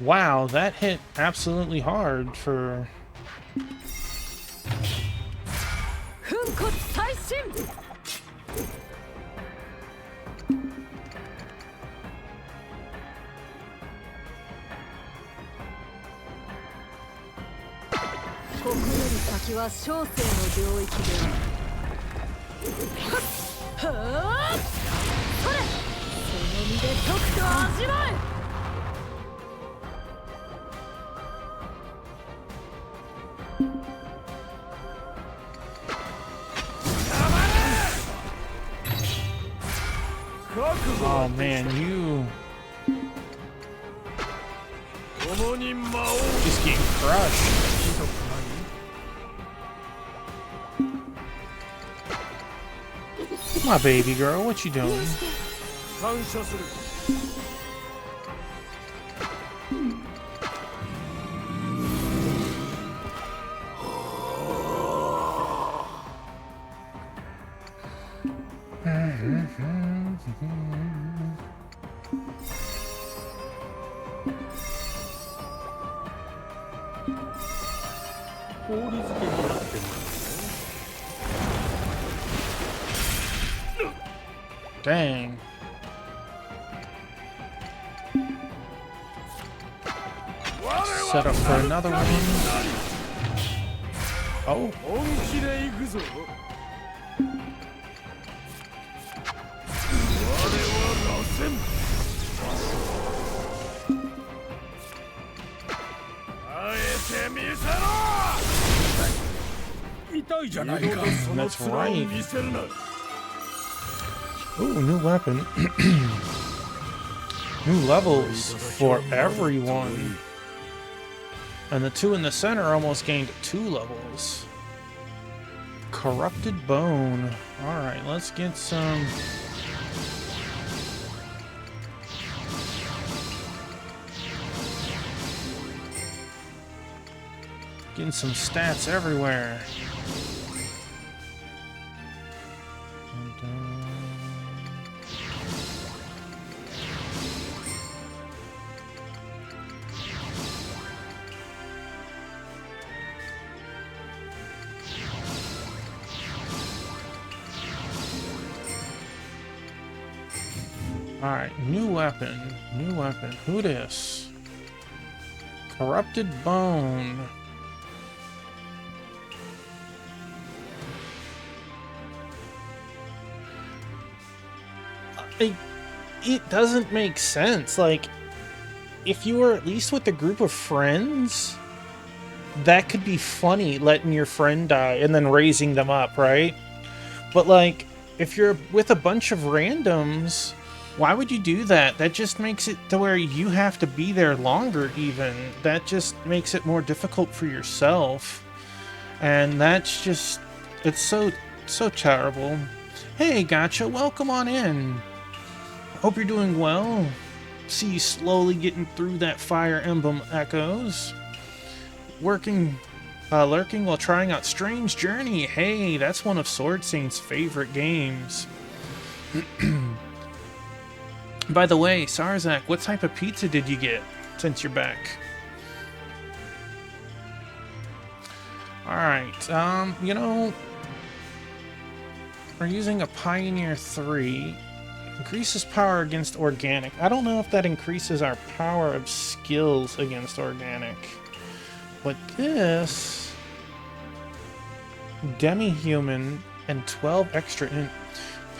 Wow, that hit absolutely hard for... Oh man, you... Just getting crushed. My baby girl, what you doing? Dang. Set up for another one. Oh. That's right. Ooh, new weapon. New levels for everyone. And the two in the center almost gained 2 levels. Corrupted Bone. Alright, let's get some... Getting some stats everywhere. Alright, new weapon. New weapon. Who this? Corrupted Bone. It doesn't make sense. Like, if you were at least with a group of friends, that could be funny, letting your friend die and then raising them up, right? But, like, if you're with a bunch of randoms, why would you do that? That just makes it to where you have to be there longer, even. That just makes it more difficult for yourself. And that's just... It's so terrible. Hey, Gotcha, welcome on in. Hope you're doing well. See you slowly getting through that Fire Emblem Echoes. Lurking while trying out Strange Journey. Hey, that's one of Sword Saint's favorite games. By the way, Sarzak, what type of pizza did you get since you're back? Alright, you know, we're using a Pioneer 3. Increases power against organic. I don't know if that increases our power of skills against organic. But this... Demi-human and 12 extra in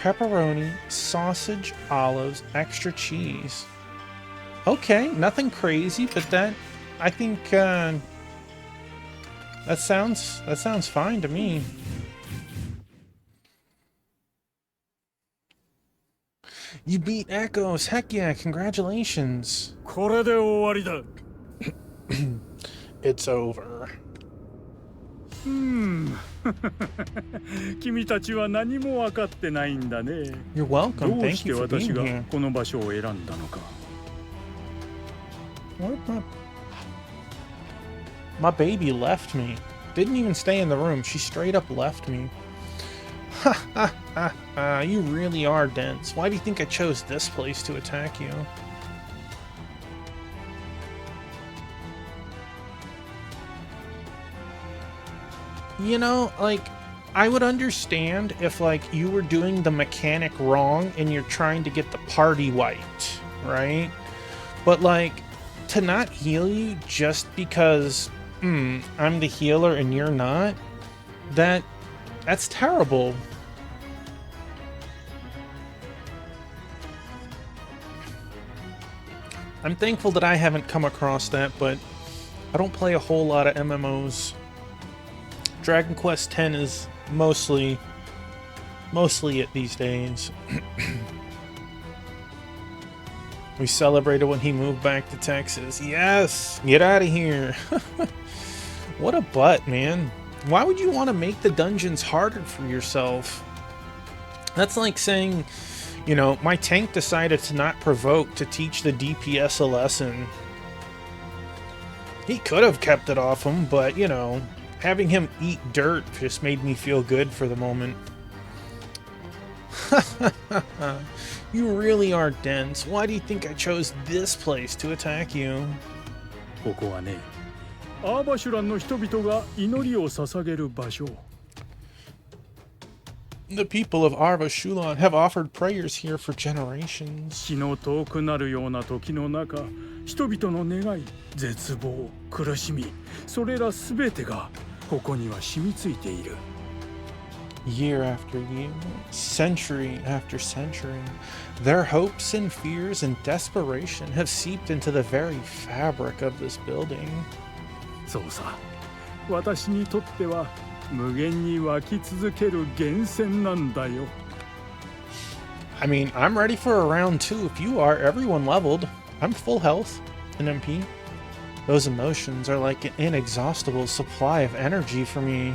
pepperoni, sausage, olives, extra cheese. Okay, nothing crazy, but that... I think, that sounds fine to me. You beat Echoes! Heck yeah, congratulations! It's over. 君たちは何も分かってないんだね。 You're welcome. どうし Thank て you for 私 being が here. この場所を選んだのか。My baby left me. Didn't even stay in the room. She straight up left me. Ha ha ha ha. You really are dense. Why do you think I chose this place to attack you? You know, like, I would understand if, like, you were doing the mechanic wrong and you're trying to get the party wiped, right? But, like, to not heal you just because, I'm the healer and you're not, that's terrible. I'm thankful that I haven't come across that, but I don't play a whole lot of MMOs. Dragon Quest X is mostly it these days. We celebrated when he moved back to Texas. Yes! Get out of here! What a butt, man. Why would you want to make the dungeons harder for yourself? That's like saying, you know, my tank decided to not provoke to teach the DPS a lesson. He could have kept it off him, but, you know, having him eat dirt just made me feel good for the moment. You really are dense. Why do you think I chose this place to attack you? ここはね、アーバシュランの人々が祈りを捧げる場所。The people of Arva Shulan have offered prayers here for generations. 気の遠くなるような時の中、人々の願い、絶望、苦しみ、それらすべてがここには染みついている。Year after year, century after century, their hopes and fears and desperation have seeped into the very fabric of this building. そうさ、私にとっては無限に湧き続ける源泉なんだよ。I mean, I'm ready for a round 2 if you are. Everyone leveled. I'm full health and MP. Those emotions are like an inexhaustible supply of energy for me.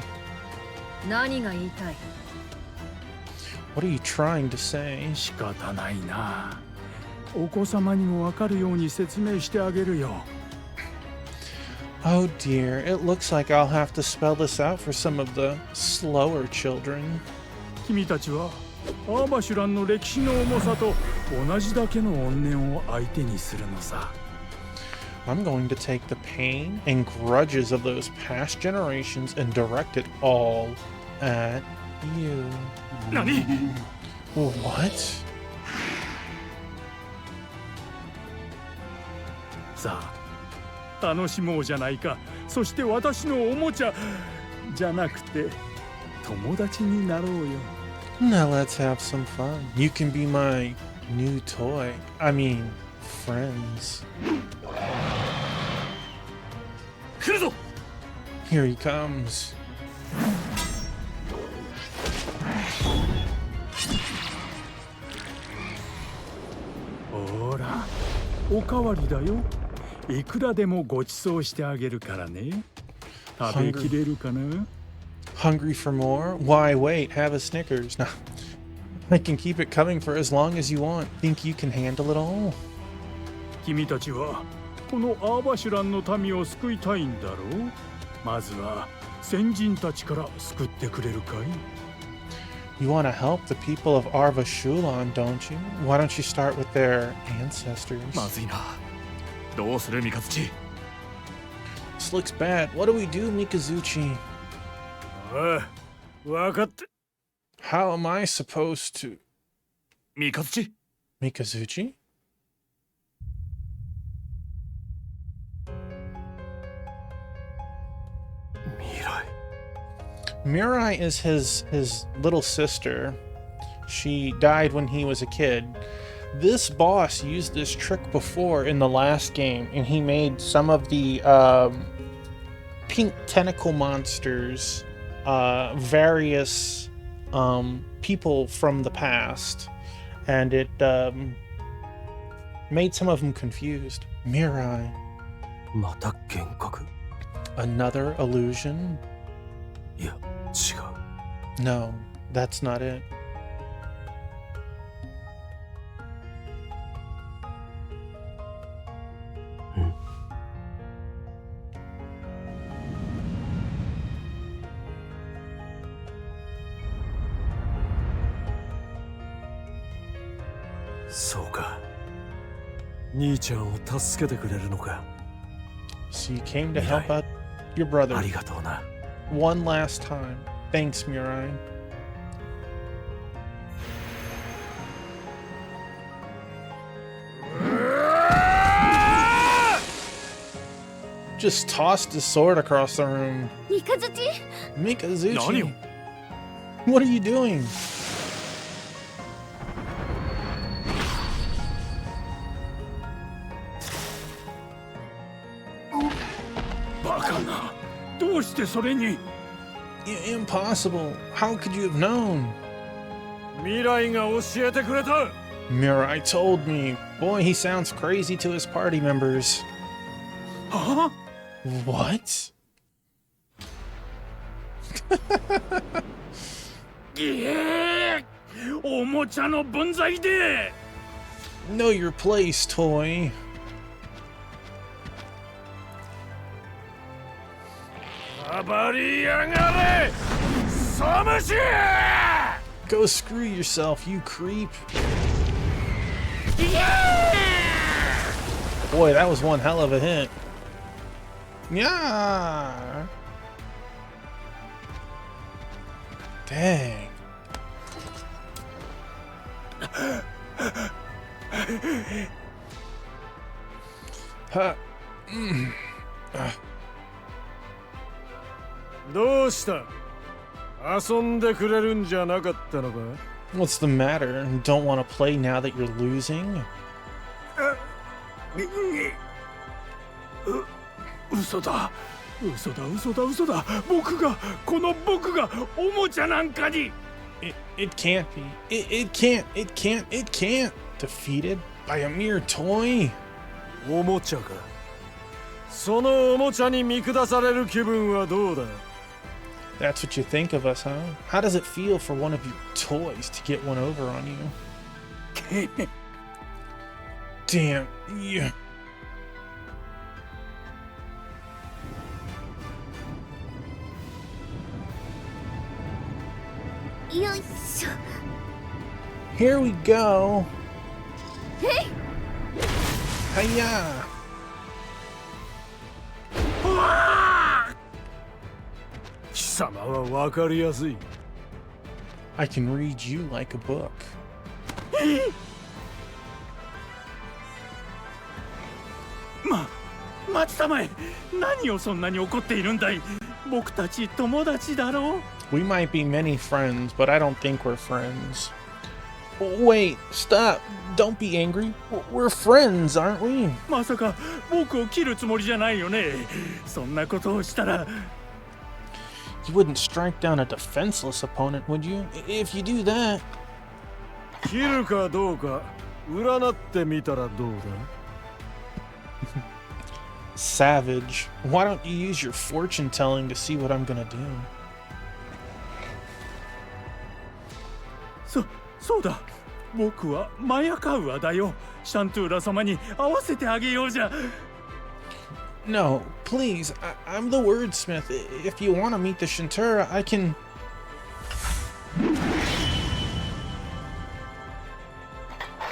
何が言いたい？ What are you trying to say? 仕方ないな。お子様にもわかるように説明してあげるよ。Oh dear, it looks like I'll have to spell this out for some of the slower children. 君たちはアーバシュランの歴史の重さと同じだけの怨念を相手にするのさ。I'm going to take the pain and grudges of those past generations and direct it all at you. 何？ What? さあ、楽しもうじゃないか。そして私のおもちゃじゃなくて友達になろうよ。Now let's have some fun. You can be my new toy. I mean, friends. 来るぞ。 Here he comes. ほら、おかわりだよ。いくらでもご馳走してあげるからね。食べきれるかな？ Hungry for more? Why wait, have a Snickers. No, I can keep it coming for as long as you want. Think you can handle it all? 君たちはこのアーバシュランの民を救いたいんだろう？まずは先人たちから救ってくれるかい？ You want to help the people of Arva Shulan, don't you? Why don't you start with their ancestors? まずいな。どうする三日月？ This looks bad. What do we do, Mikazuchi? ああ、分かって。 How am I supposed to... 三日月？ Mikazuchi? Mirai is his little sister. She died when he was a kid. This boss used this trick before in the last game, and he made some of the pink tentacle monsters various people from the past, and it made some of them confused. Mirai. また幻覚？ Another illusion? いや、違う。 No, that's not it. So か。兄ちゃんを助けてくれるのか。 So you came to help out your brother ありがとうな。 one last time. Thanks, Mirai. Just tossed his sword across the room. 三日月 Mikazuchi. What are you doing? バカな。どうしてそれに？ Impossible. How could you have known? 未来が教えてくれた。Mirai told me. Boy, he sounds crazy to his party members. Huh? What? おもちゃの分際で Know your place, toy. 暴りやがれサムシ Go screw yourself, you creep. Boy, that was one hell of a hit. Yeah. Dang. Huh. どうした遊んでくれるんじゃなかったのか What's the matter? Don't want to play now that you're losing? 嘘だ嘘だ嘘だ嘘だ僕がこの僕がおもちゃなんかに It can't be. It can't. Defeated by a mere toy? おもちゃかそのおもちゃに見下される気分はどうだ That's what you think of us, huh? How does it feel for one of your toys to get one over on you? Damn. Yeah. Here we go. Hey! Hiya! 貴様は分かりやすい I can read you like a book. 待ちたまえ何をそんなに怒っているんだい僕たち友達だろ We might be many friends, but I don't think we're friends. Wait, stop. Don't be angry. We're friends, aren't we? まさか僕を切るつもりじゃないよねそんなことをしたら You wouldn't strike down a defenseless opponent, would you? If you do that... 切るかどうか占ってみたらどうだ Savage. Why don't you use your fortune telling to see what I'm gonna do? そうだ僕はマヤカウアだよシャントゥーラ様に合わせてあげようじゃ No, please. I'm the wordsmith. If you want to meet the Shintura, I can...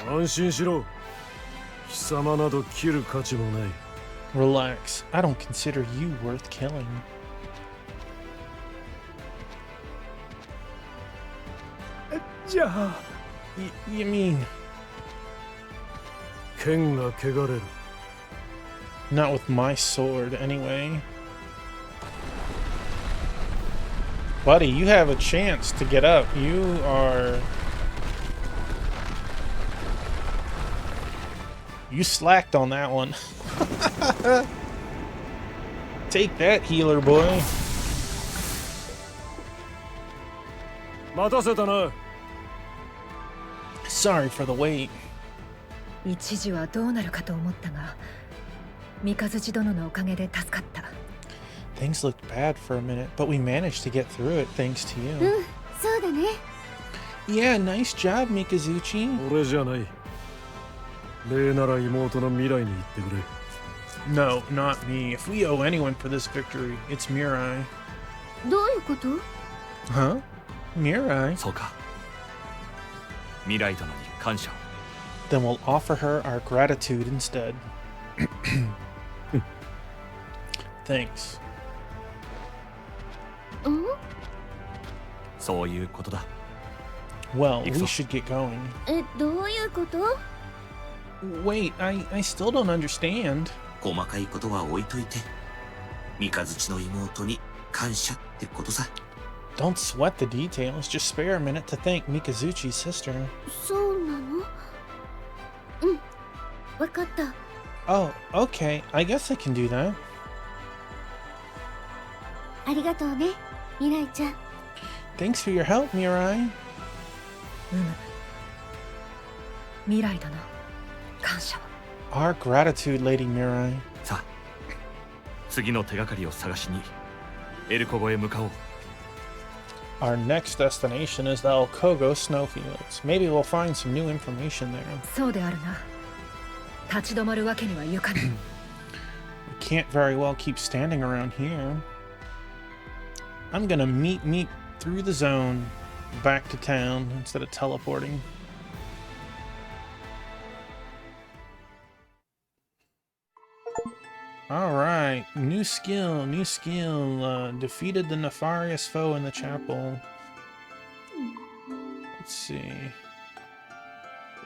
安心しろ貴様など切る価値もない Relax. I don't consider you worth killing. じゃあ You mean... 剣が汚れる Not with my sword, anyway. Buddy, you have a chance to get up. You are... You slacked on that one. Take that, healer boy. 待たせたな Sorry for the wait. 一時はどうなるかと思ったが三日月殿のおかげで助かった Things looked bad for a minute, but we managed to get through it thanks to you. そうだね Yeah, nice job, Mikazuchi. 俺じゃない礼なら妹の未来に言ってくれ No, not me. If we owe anyone for this victory, it's Mirai. どういうこと Huh? Mirai? そうか未来殿に感謝を Then we'll offer her our gratitude instead. Thanks. んそういうことだ Well, we Ikso. should get going. どういうこと Wait, I still don't understand. 細かいことは置いといて三日月の妹に感謝ってことさ Don't sweat the details. Just spare a minute to thank Mikazuchi's sister. そうなのわかった Oh, okay. I guess I can do that. ありがとうね未来ちゃん Thanks for your help, Mirai. うむ未来殿、感謝を。 Our gratitude, Lady Mirai. さあ次の手がかりを探しにエルコゴへ向かおう。 Our next destination is the El Kogo snowfields. Maybe we'll find some new information there. そうであるな。立ち止まるわけにはいかぬ。We can't very well keep standing around here. I'm gonna meet through the zone back to town instead of teleporting. Alright, new skill, defeated the nefarious foe in the chapel. Let's see.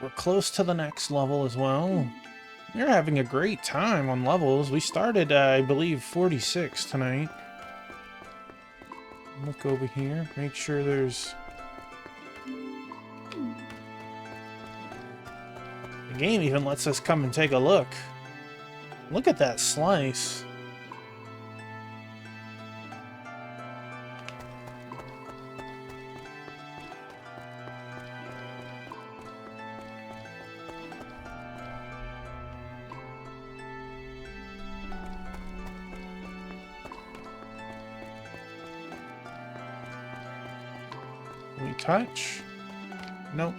We're close to the next level as well. We're having a great time on levels. We started, I believe, 46 tonight. Look over here, make sure there's... The game even lets us come and take a look. Look at that slice. We touch? Nope.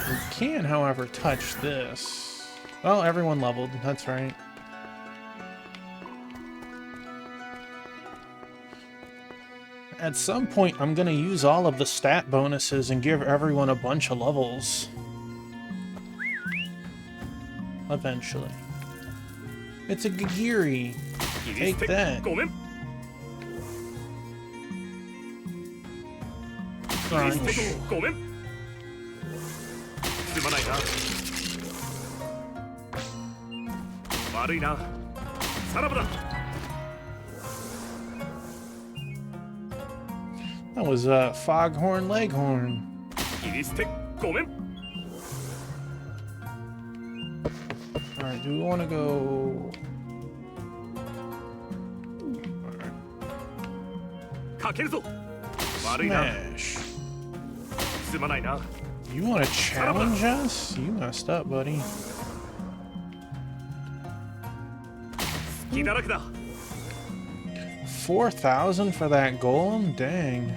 We can, however, touch this. Well, everyone leveled. That's right. At some point, I'm gonna use all of the stat bonuses and give everyone a bunch of levels. Eventually. It's a Gigiri. Take that. Crunch. すまないな。悪いな。さらばだ。 That was Foghorn Leghorn. 切り捨てごめん。 Alright, do we want to go... かけるぞ。悪いな。 Smash. すまないな。 You want to challenge us? You messed up, buddy. 隙だらけだ。 4,000 for that golem? Dang.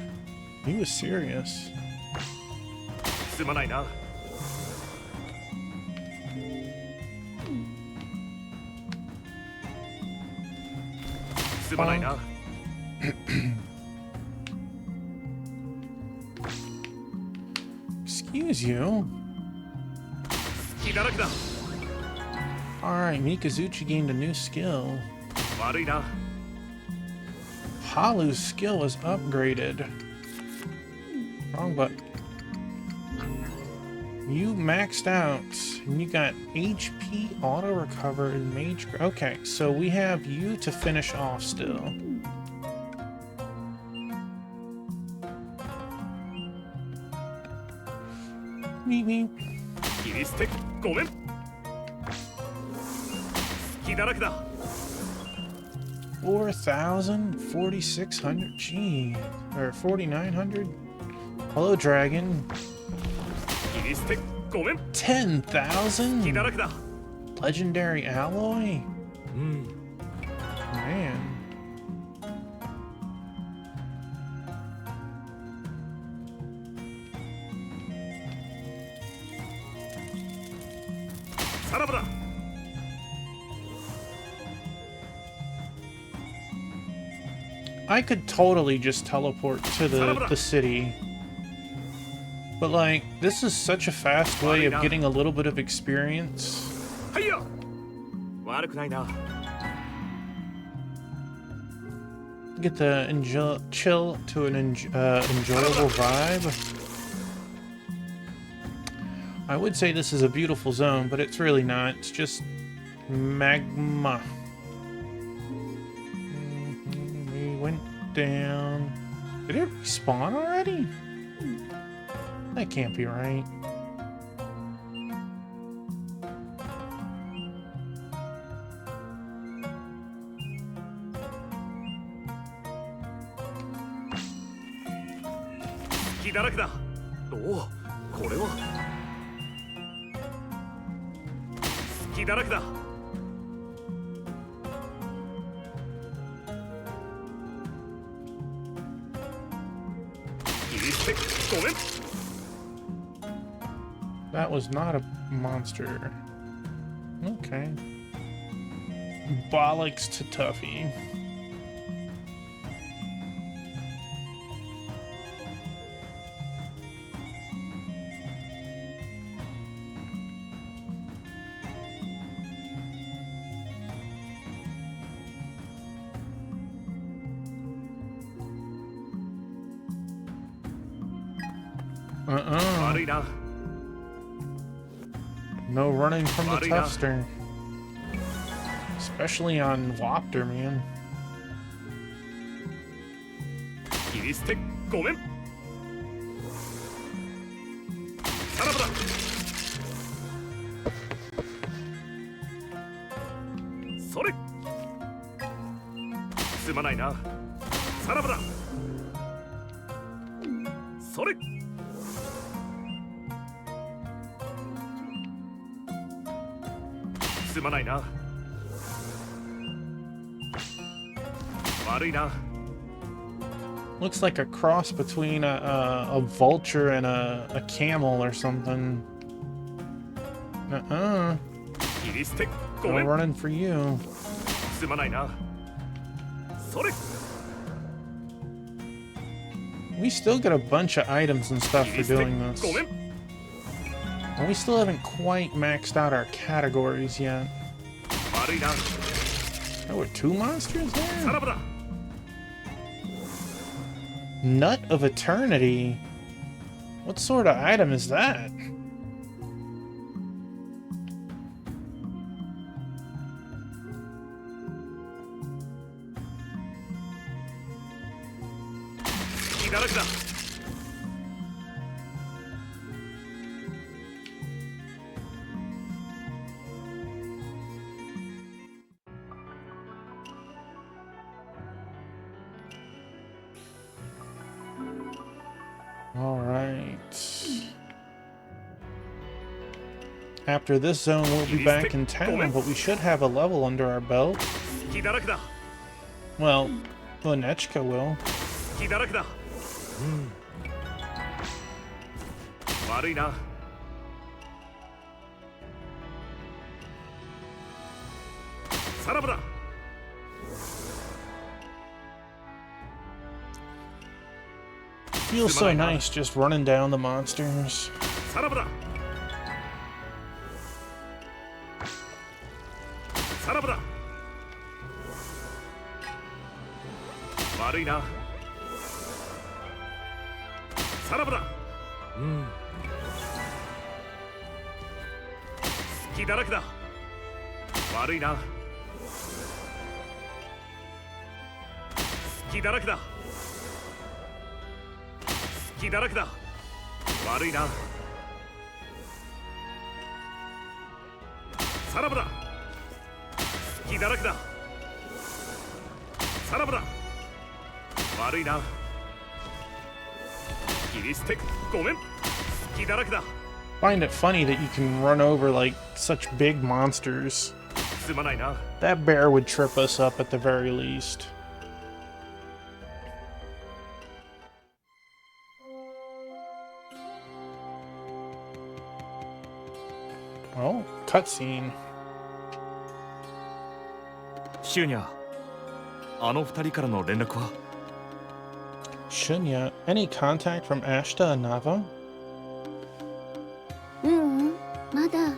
He was serious. すまないな。 すまないな。 Excuse you. 隙だらけだ。 Alright, Mikazuchi gained a new skill. 悪いな。 Halu's skill was upgraded. Wrong button. You maxed out, and you got HP, auto recover, and mage. Okay, so we have you to finish off still. Meep meep. 切り捨てごめん。隙だらけだ。 4,000, 4,600, gee, or 4,900. Hello, dragon. 切り捨てごめん。 10,000. 隙だらけだ。 Legendary alloy. うん。 Man. I could totally just teleport to the city. But like, this is such a fast way of getting a little bit of experience. はいや。悪くないな。 Get the chill to an enjoyable vibe. I would say this is a beautiful zone, but it's really not. It's just magma. We went down. Did it respawn already? That can't be right. 隙だらけだ。おお、これは隙だらけだ。切り捨てごめん。 That was not a monster. Okay. Bollocks to Tuffy.悪いな。 No running from the Marina. Tuffster. Especially on Wopter, man. 切り捨てごめん。さらばだ。それ。すまないな。さらばだ。それ。すまないな。悪いな。 Looks like a cross between a vulture and a camel or something. 切り捨てご No めん。 running for you. すまないな。それ。 We still get a bunch of items and stuff 切 for り捨て doing this. ごめん。 And we still haven't quite maxed out our categories yet. 悪いな。 There were 2 monsters さ there? らばだ。 Nut of Eternity? What sort of item is that? Alright. After this zone, we'll be back in town, but we should have a level under our belt. Well, Lunechka will. 隙だらけだ。悪いな。さらばだ。 Feels so nice just running down the monsters. さらばだ。さらばだ。悪いな。さらばだ。隙だらけだ。悪いな。隙だらけだ。隙だらけだ。悪いな。さらばだ。隙だらけだ。さらばだ。悪いな。切り捨てごめん。隙だらけだ。 Find it funny that you can run over like such big monsters. すまないな。 That bear would trip us up at the very least. Oh, cutscene. シュニャ、あの二人からの連絡は？ Shunya, any contact from Ashta and Nava? まだ。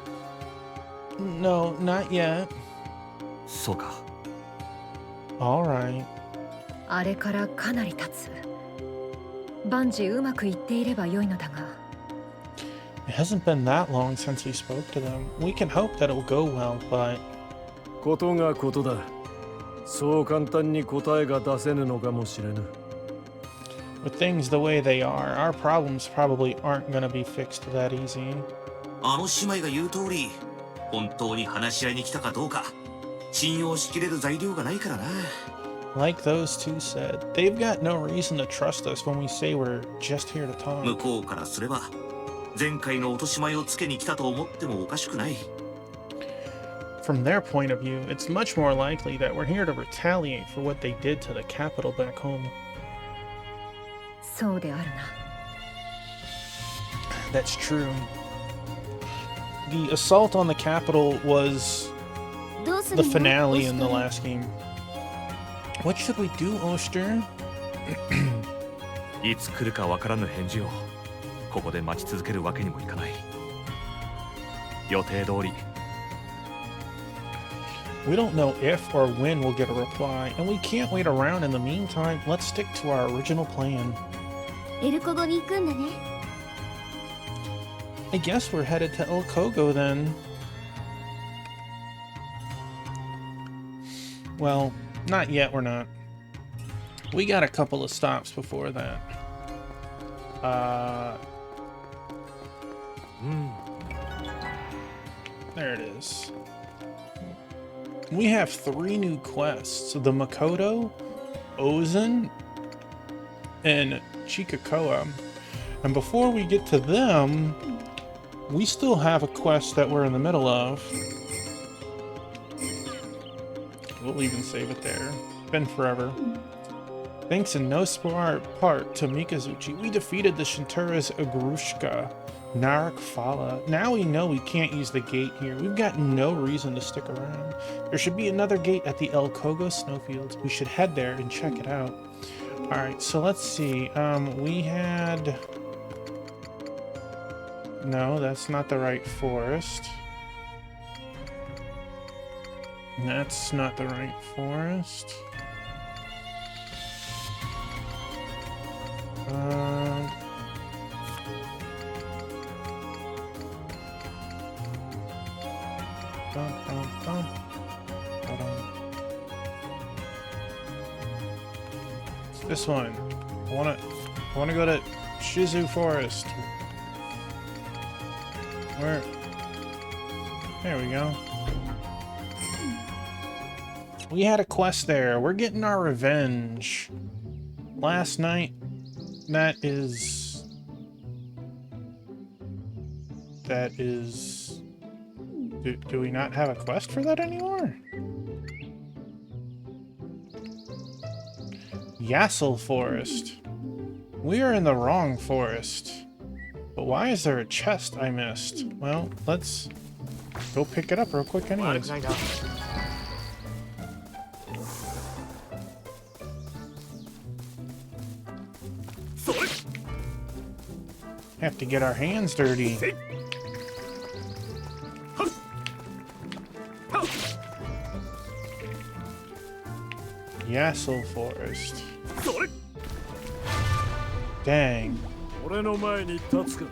No, not yet. そうか。 Alright. あれからかなり経つ。万事うまくいっていれば良いのだが。 It hasn't been that long since we spoke to them. We can hope that it'll go well, but ことがことだ。そう簡単に答えが出せぬのかもしれぬ。 with things the way they are, our problems probably aren't gonna be fixed that easy. あの姉妹が言う通り、本当に話し合いに来たかどうか、信用しきれる材料がないからな。Like those two said, they've got no reason to trust us when we say we're just here to 向 talk. こうからすれば前回の落とし前をつけに来たと思ってもおかしくない。 From their point of view, it's much more likely that we're here to retaliate for what they did to the capital back home. そうであるな。 That's true. The assault on the capital was どうす the るの？ finale in the オスト last game. What should we do, Oster? いつ来るかわからぬ返事をここで待ち続けるわけにもいかない。予定通り We don't know if or when we'll get a reply, and we can't wait around in the meantime. Let's stick to our original plan. エルコゴに行くんだね。 I guess we're headed to El Kogo then. Well, not yet, we're not. We got a couple of stops before that. There it is. We have 3 new quests. The Makoto, Ozen, and Chikakoa. And before we get to them, we still have a quest that we're in the middle of. We'll even save it there. Been forever. Thanks in no small part to Mikazuchi, we defeated the Shintura's Agrushka, Narak Fala. Now we know we can't use the gate here. We've got no reason to stick around. There should be another gate at the El Kogo snowfields. We should head there and check it out. Alright, so let's see. We had... No, that's not the right forest. That's not the right forest. It's this one. I wanna go to Shizu Forest. Where? There we go. We had a quest there. We're getting our revenge. Last night, that is... Do we not have a quest for that anymore? Yassel Forest. We are in the wrong forest. But why is there a chest I missed? Well, let's go pick it up real quick anyways. Have to get our hands dirty. Yassel Forest. Dang. 俺の前に立つか。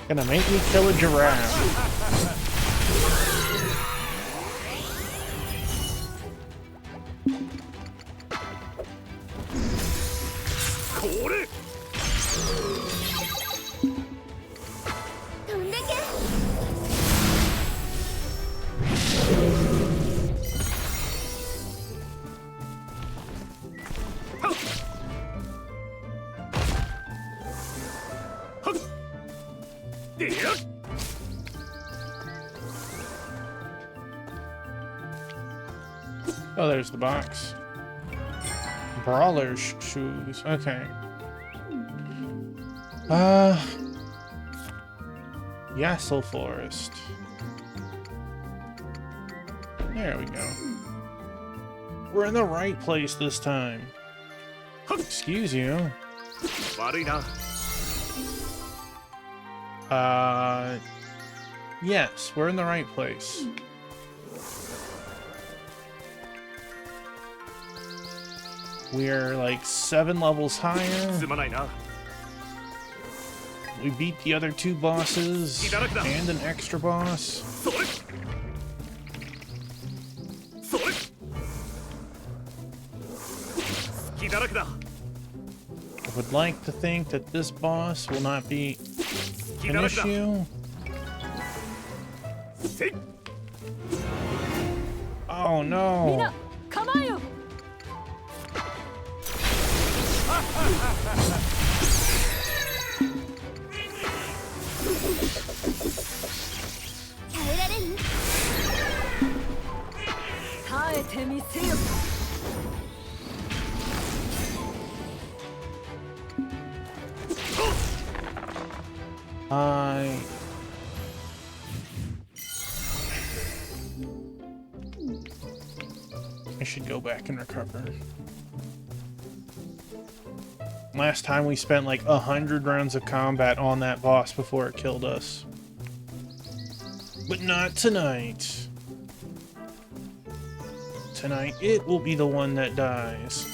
Gonna make me kill a giraffe. これ。飛んでけ。Oh, there's the box. Brawler's shoes. Okay. Yassel Forest. There we go. We're in the right place this time. Excuse you. 悪いな。 Yes, we're in the right place. We're like 7 levels higher. すまないな。 We beat the other 2 bosses and an extra boss. それ。それ。隙だらけだ。 I would like to think that this boss will not be an issue. Oh no. 耐えられる？耐えてみせよ。I should go back and recover. Last time we spent like 100 rounds of combat on that boss before it killed us. But not tonight. Tonight, it will be the one that dies.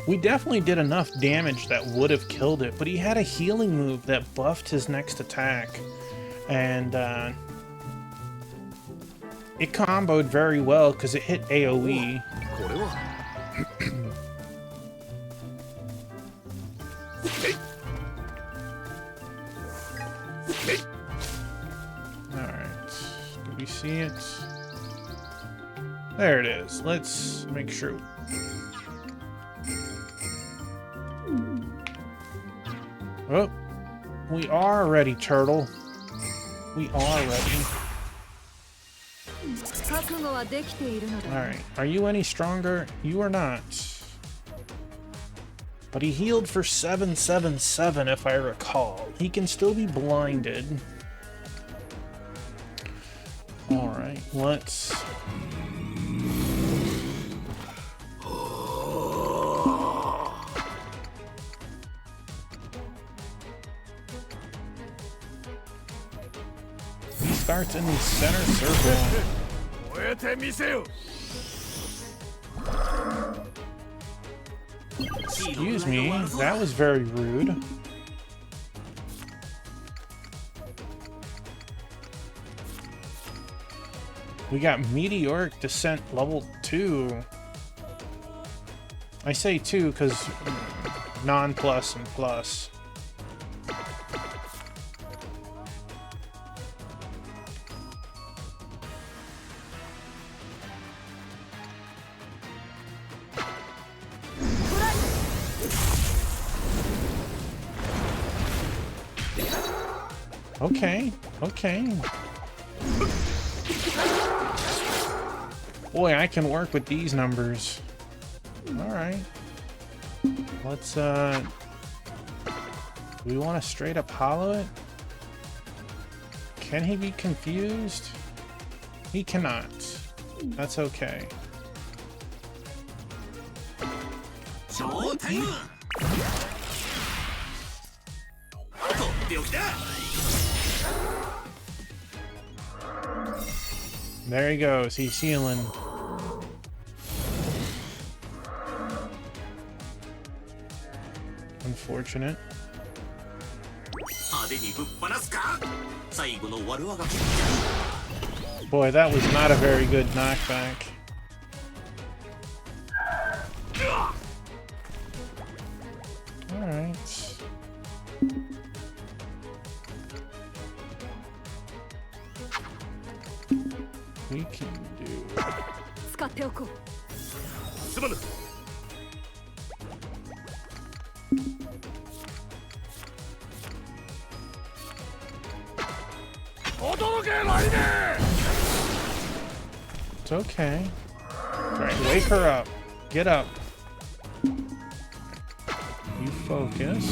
We definitely did enough damage that would have killed it, but he had a healing move that buffed his next attack. And, it comboed very well because it hit AoE. Alright. Do we see it? There it is. Let's make sure. Oh, we are ready, Turtle. We are ready. Alright, are you any stronger? You are not. But he healed for 777 if I recall. He can still be blinded. Alright, let's... He starts in the center circle. Excuse me, that was very rude. We got Meteoric Descent level 2. I say 2 because non-plus and plus. Okay, okay. Boy, I can work with these numbers. Alright. Let's, do we want to straight up hollow it? Can he be confused? He cannot. That's okay. There he goes, he's healing. Unfortunate. Boy, that was not a very good knockback. Alright. We can do... It's okay. Alright, wake her up. Get up. You focus.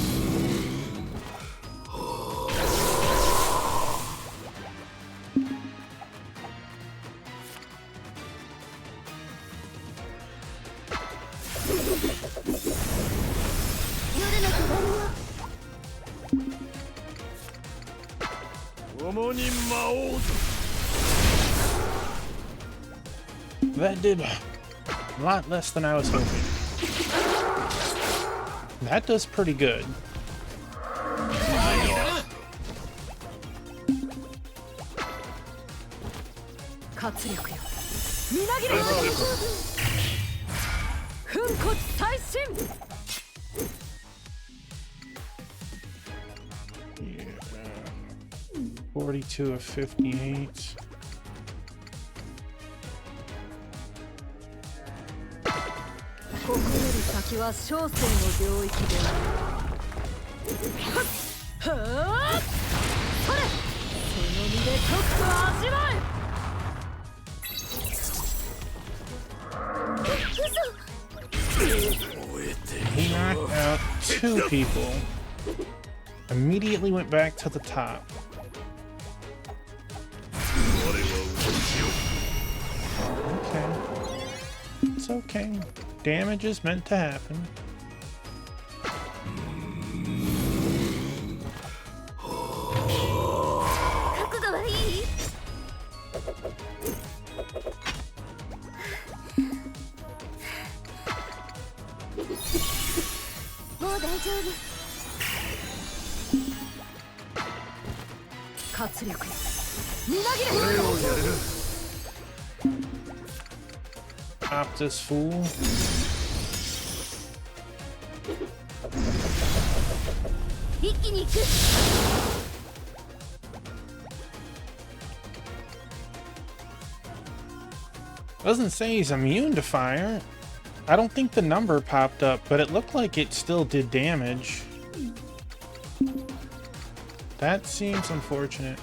That did a lot less than I was hoping. That does pretty good. Yeah. 42 of 58. ここより先は小生の領域である。はっ、それ、その身でとくと味わえ。 He knocked out 2 people. Immediately went back to the top. Okay. It's okay. Damage is meant to happen. 角度はいい？もう大丈夫。活力、みなぎれ。 Optus fool. Doesn't say he's immune to fire. I don't think the number popped up, but it looked like it still did damage. That seems unfortunate.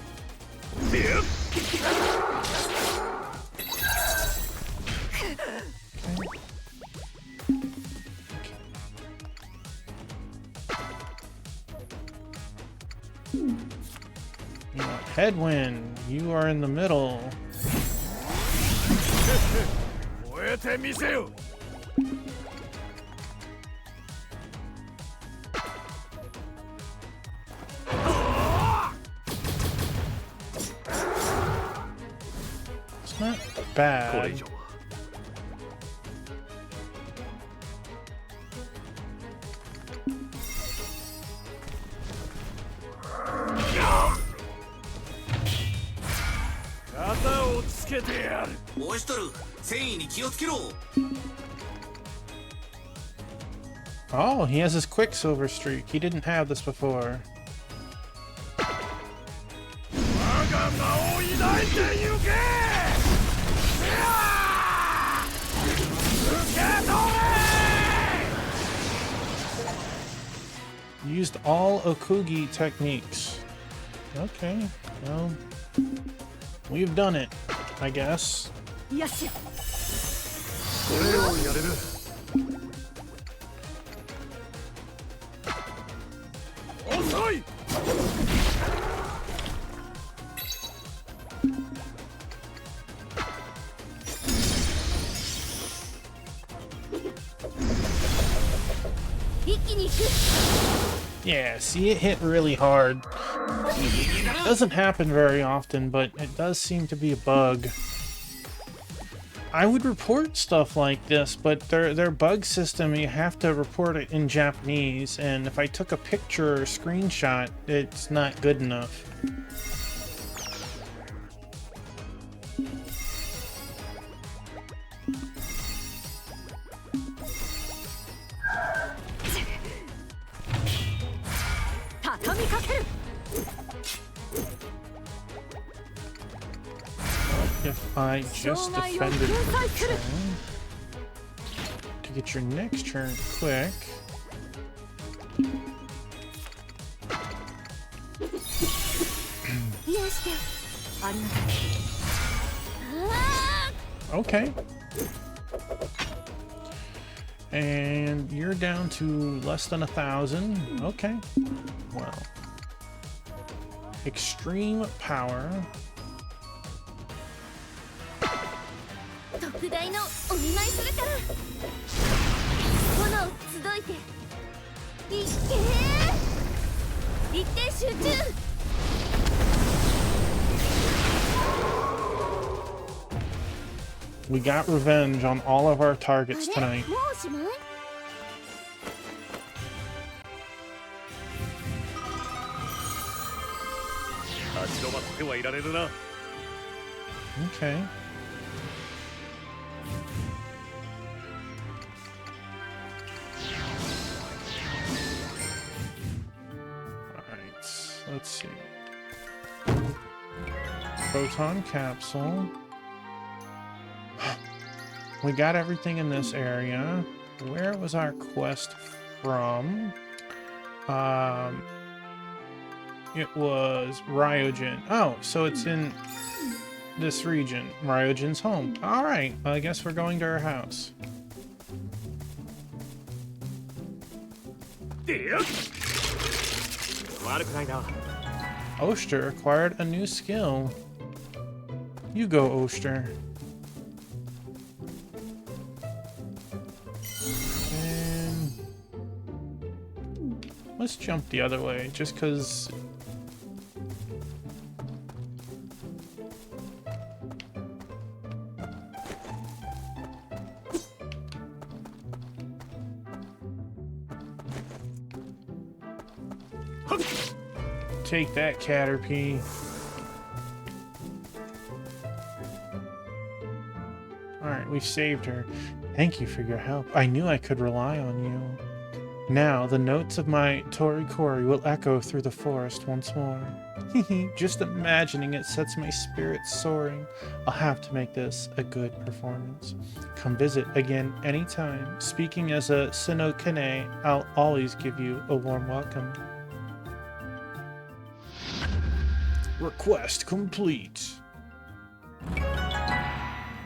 Headwind, you are in the middle. 燃えてみせよ。 It's not bad. これ以上は 肩をつけてやる。モイストル、繊維に気をつけろ。 Oh, he has his Quicksilver streak. He didn't have this before. 我が名を抱いてゆけ。受け取れ。 Used all Okugi techniques. Okay, well, we've done it, I guess. よし。 これをやれる。 遅い。 Yeah, see, it hit really hard. It doesn't happen very often, but it does seem to be a bug. I would report stuff like this, but their bug system, you have to report it in Japanese, and if I took a picture or screenshot, it's not good enough. If I just defended for the turn to get your next turn quick. Okay. And you're down to less than 1,000. Okay. Well. Extreme power. 特大のお見舞いするから。炎集いて。一点集中。 We got revenge on all of our targets tonight. もうおしまい？ 立ち止まってはいられるな。 Okay. Alright, let's see. Proton capsule. We got everything in this area. where was our quest from? It was Ryojin. Oh, so it's in this region. Ryojin's home. Alright, I guess we're going to her house. Oster acquired a new skill. You go, Oster. And let's jump the other way, just because. Take that, Caterpie. Alright, we saved her. Thank you for your help. I knew I could rely on you. Now, the notes of my Torikori will echo through the forest once more. Just imagining it sets my spirits soaring. I'll have to make this a good performance. Come visit again anytime. Speaking as a Sinokane, I'll always give you a warm welcome. Request complete.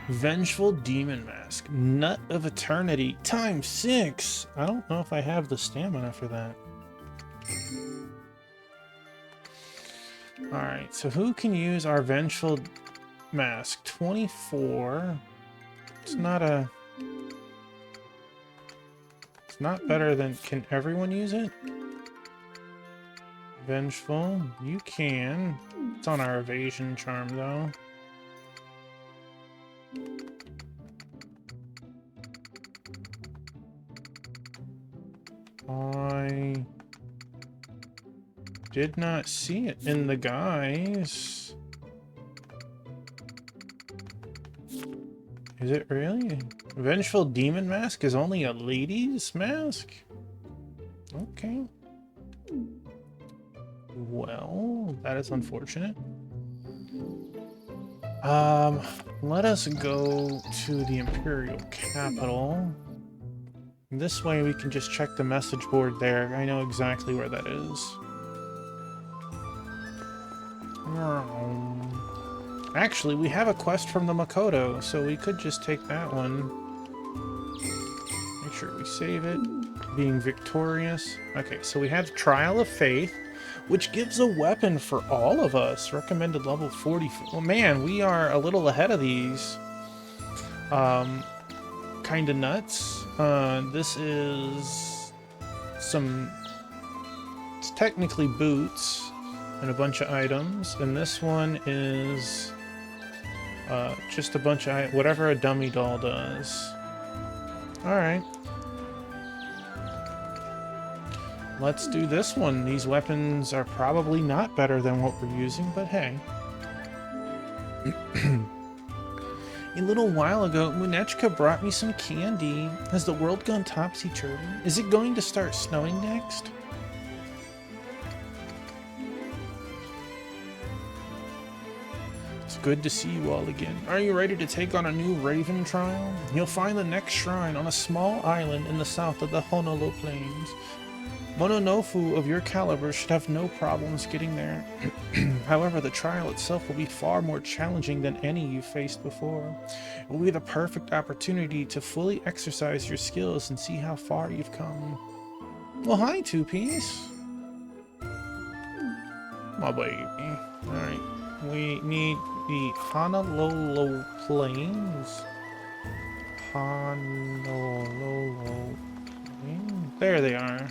Vengeful Demon Mask. Nut of Eternity. Times 6. I don't know if I have the stamina for that. Alright, so who can use our Vengeful Mask? 24. It's not better than... Can everyone use it? Vengeful. You can. It's on our evasion charm, though. I did not see it in the guys. Is it really? Vengeful Demon Mask is only a lady's mask? Okay. Well, that is unfortunate. Let us go to the Imperial Capital. This way we can just check the message board there. I know exactly where that is. Actually, we have a quest from the Makoto, so we could just take that one. Make sure we save it. Being victorious. Okay, so we have Trial of Faith, which gives a weapon for all of us. Recommended level 40. Well, man, we are a little ahead of these. Kind of nuts. This is some... It's technically boots and a bunch of items. And this one is just a bunch of... whatever a dummy doll does. Alright. Let's do this one. These weapons are probably not better than what we're using, but hey. A little while ago, Munechka brought me some candy. Has the world gone topsy-turvy? Is it going to start snowing next? It's good to see you all again. Are you ready to take on a new Raven trial? You'll find the next shrine on a small island in the south of the Honolo Plains. Mononofu of your caliber should have no problems getting there. However, the trial itself will be far more challenging than any you've faced before. It will be the perfect opportunity to fully exercise your skills and see how far you've come. Well, hi, Two-Piece. My baby. Alright, we need the Honolulu Plains. Honolulu Plains. There they are.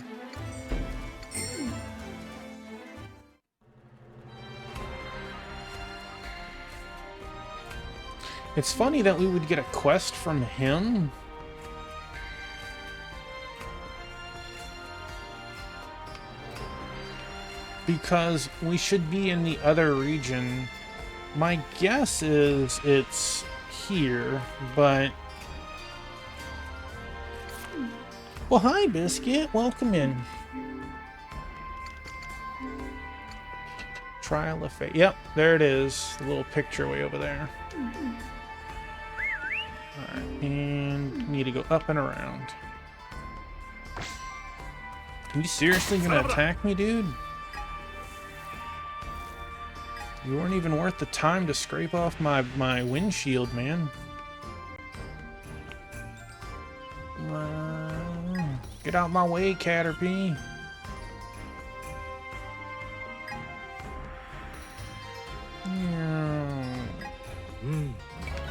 It's funny that we would get a quest from him. Because we should be in the other region. My guess is it's here, but... Well, hi, Biscuit. Welcome in. Trial of Fate. Yep, there it is. The little picture way over there. Alright, and need to go up and around. You seriously gonna attack me, dude? You weren't even worth the time to scrape off my windshield, man. Get out my way, Caterpie.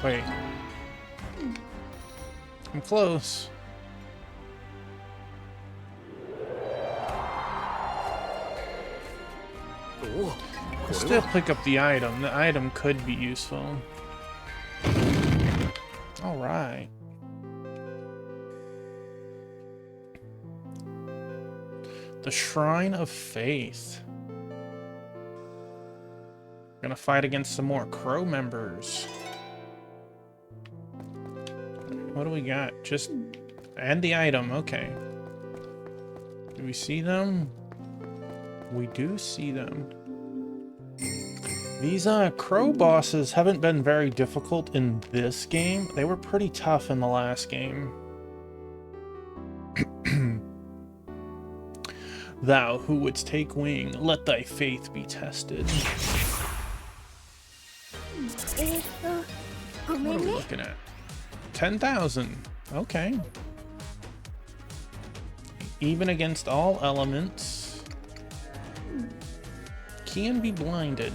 Wait. I'm close. Still pick up the item. The item could be useful. Alright. The Shrine of Faith. Gonna fight against some more Crow members. What do we got? Just... and the item, okay. Do we see them? We do see them. These Crow bosses haven't been very difficult in this game. They were pretty tough in the last game. Thou who wouldst take wing, let thy faith be tested. What are we looking at? 10,000. Okay. Even against all elements. Can be blinded.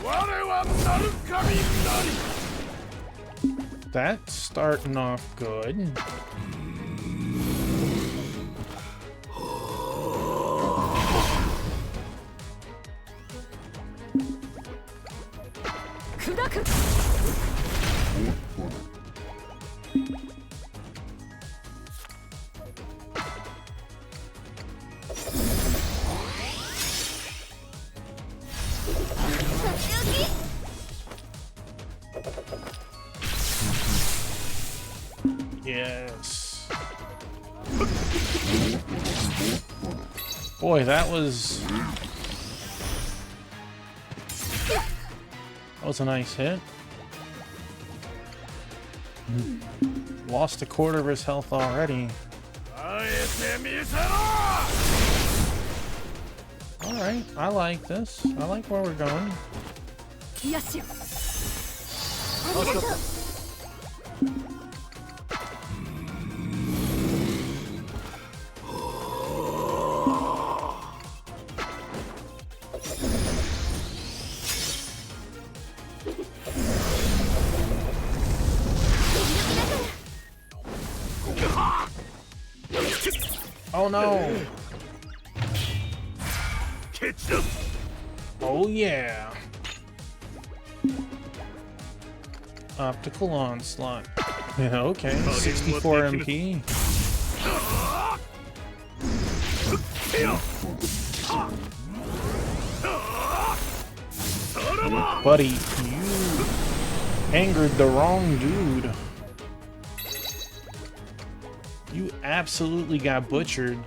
Well. That's starting off good. Yes. Boy, that was a nice hit. Lost a quarter of his health already. Alright, I like this. I like where we're going. Oh no! Oh yeah! Optical onslaught. Yeah, okay. 64 MP. Buddy, you angered the wrong dude. You absolutely got butchered.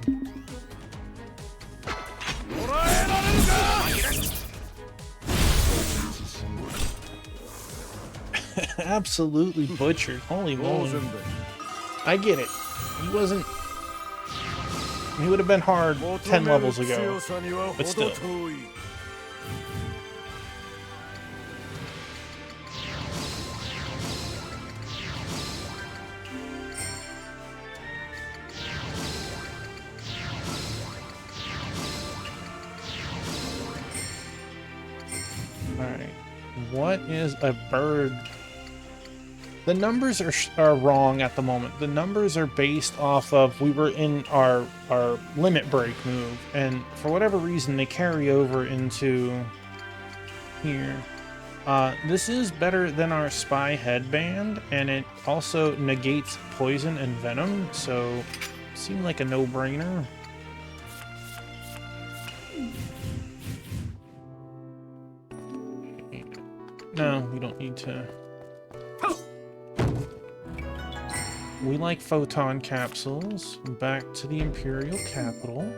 Absolutely butchered. Holy moly. I get it. He wasn't... He would have been hard 10 levels ago. But still. Alright. What is a bird? The numbers are wrong at the moment. The numbers are based off of we were in our limit break move, and for whatever reason they carry over into here. This is better than our spy headband, and it also negates poison and venom, so it seemed like a no-brainer. No, we don't need to. We like photon capsules. Back to the Imperial capital.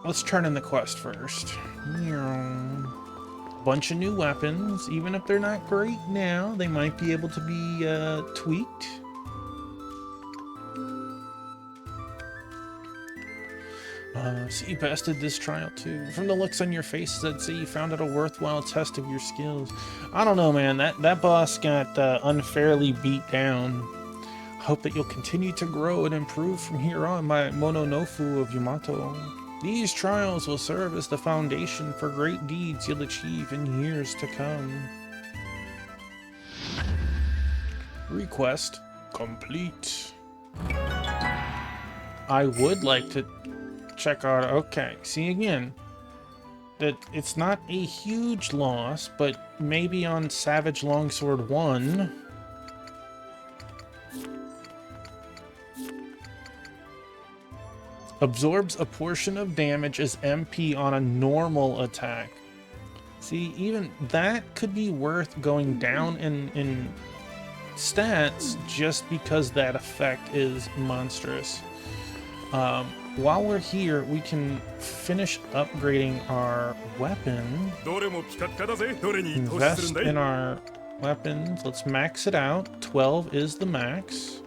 Let's turn in the quest first. bunch of new weapons. Even if they're not great now, they might be able to be tweaked. So you bested this trial too. From the looks on your faces, I'd say you found it a worthwhile test of your skills. I don't know, man. That boss got unfairly beat down. Hope that you'll continue to grow and improve from here on, my Mononofu of Yamato. These trials will serve as the foundation for great deeds you'll achieve in years to come. Request complete. I would like to check out. Okay, see again, that it's not a huge loss, but maybe on Savage Longsword 1. Absorbs a portion of damage as MP on a normal attack. See, even that could be worth going down in stats just because that effect is monstrous. While we're here, we can finish upgrading our weapon. Invest in our weapons. Let's max it out. 12 is the max.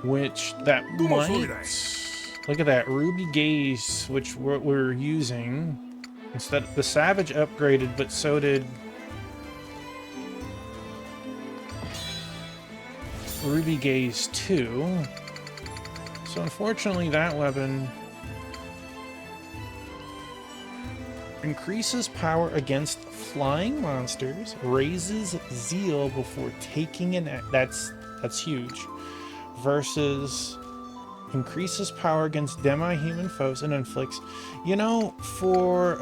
Which that might... Look at that, Ruby Gaze, which we're using. Instead, the Savage upgraded, but so did Ruby Gaze 2. So unfortunately, that weapon increases power against flying monsters, raises zeal before taking an that's huge, versus increases power against demi-human foes and inflicts, you know, for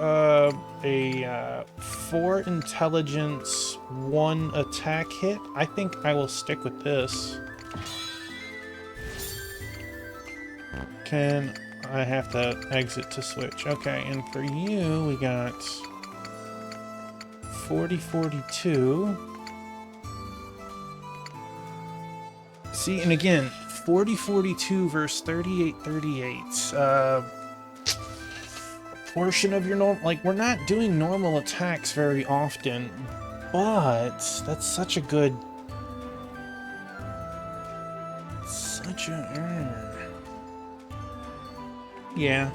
a 4 intelligence 1 attack hit, I think I will stick with this. Can I have to exit to switch? Okay, and for you we got 40-42. See, and again, 40-42 versus 38-38. A portion of your normal... Like, we're not doing normal attacks very often, but that's such a good... Such a... Yeah.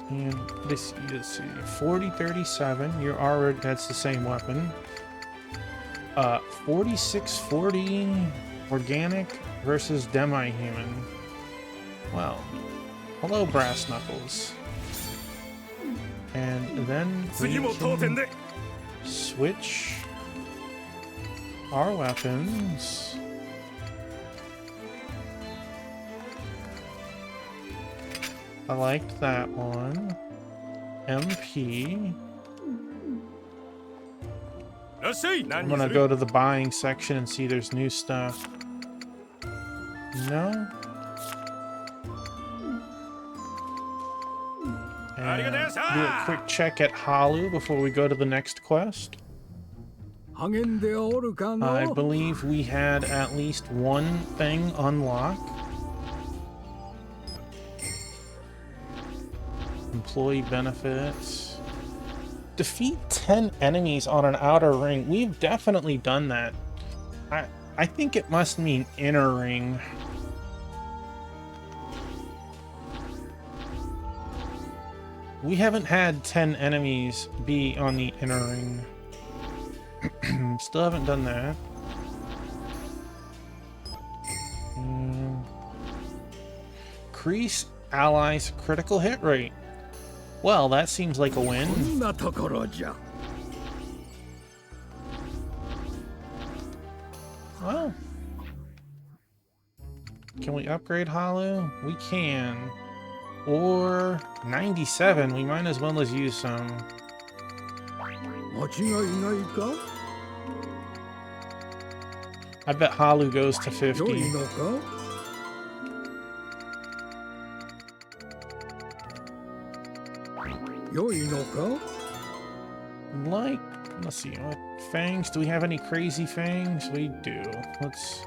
And let's see. 40-37, you're already... That's the same weapon. 46-40 organic versus demi-human. Well, hello, Brass Knuckles. And then we can switch our weapons. I liked that one. MP. I'm gonna go to the buying section and see there's new stuff. No? And do a quick check at Halu before we go to the next quest. I believe we had at least one thing unlocked. Employee benefits. Defeat 10 enemies on an outer ring. We've definitely done that. I think it must mean inner ring. We haven't had 10 enemies be on the inner ring. Still haven't done that. Increase allies' critical hit rate. Well, that seems like a win. Well, can we upgrade Halu? We can. Or 97, we might as well as use some. I bet Halu goes to 50. Like, Let's see. Fangs. Do we have any crazy fangs? We do. Let's.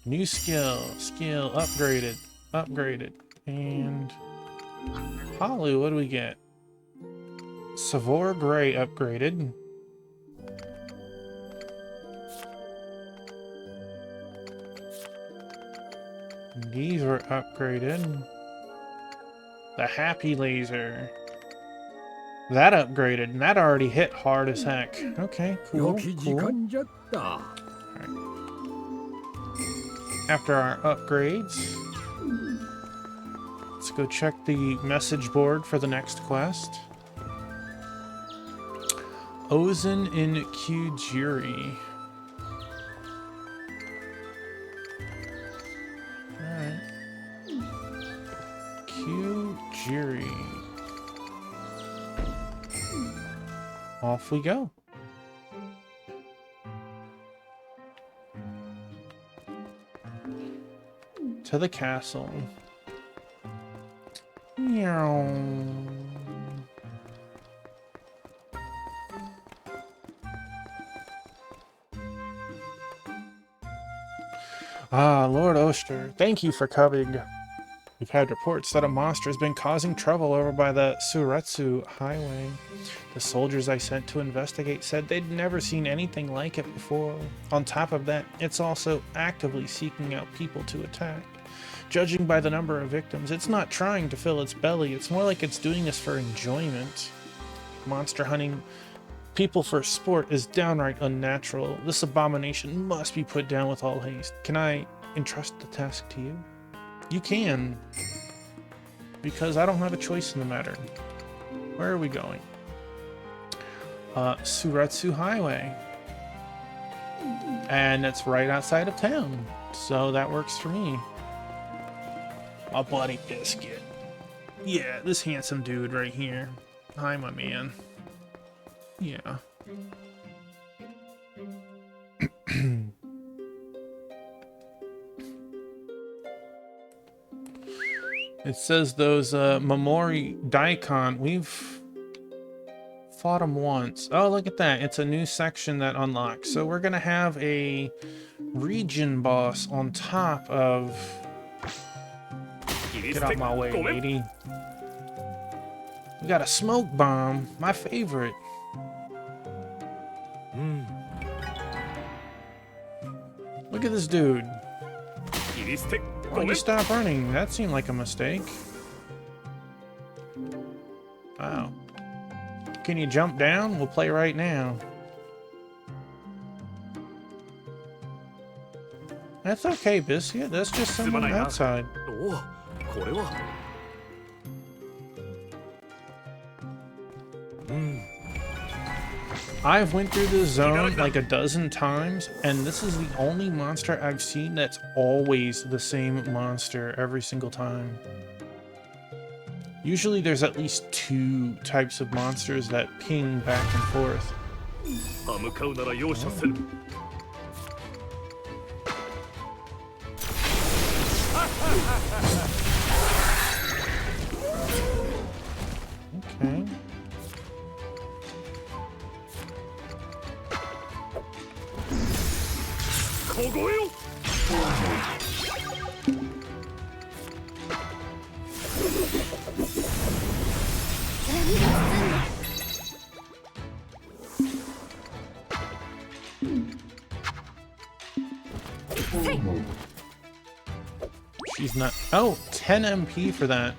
New skill. Skill upgraded. Upgraded. And Halu, what do we get? Savor Gray upgraded. These were upgraded. The Happy Laser. That upgraded, and that already hit hard as heck. Okay, cool, cool. Alright. After our upgrades, let's go check the message board for the next quest. Ozen in Kyujiri. Alright. Kyujiri. Off we go. To the castle. Meow. Ah, Lord Oster, thank you for coming. We've had reports that a monster has been causing trouble over by the Suretsu Highway. The soldiers I sent to investigate said they'd never seen anything like it before. On top of that, it's also actively seeking out people to attack. Judging by the number of victims, it's not trying to fill its belly, it's more like it's doing this for enjoyment. Monster hunting people for sport is downright unnatural. This abomination must be put down with all haste. Can I entrust the task to you? You can, because I don't have a choice in the matter. Where are we going? Suretsu Highway. And it's right outside of town, so that works for me. My buddy Biscuit. Yeah, this handsome dude right here. Hi, my man. Yeah. It says those Momori Daikon, we've fought them once. Oh, look at that. It's a new section that unlocks. So we're going to have a region boss on top of... Get out my way, lady. We got a smoke bomb. My favorite. Look at this dude. Why'd you stop running? That seemed like a mistake. Wow. Can you jump down? We'll play right now. That's okay, Biscuit. That's just someone outside. I've went through this zone like a dozen times, and this is the only monster I've seen that's always the same monster every single time. Usually there's at least 2 types of monsters that ping back and forth. Okay. She's not. Oh, 10 MP for that.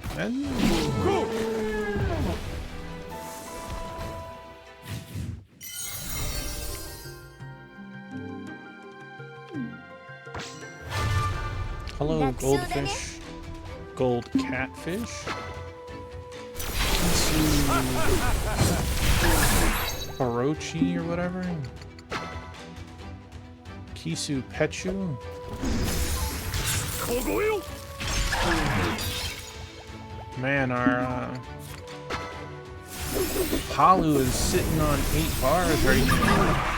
Hello, goldfish. Gold catfish. Orochi or whatever. Kisu Pechu. Man, our Halu is sitting on 8 bars right now.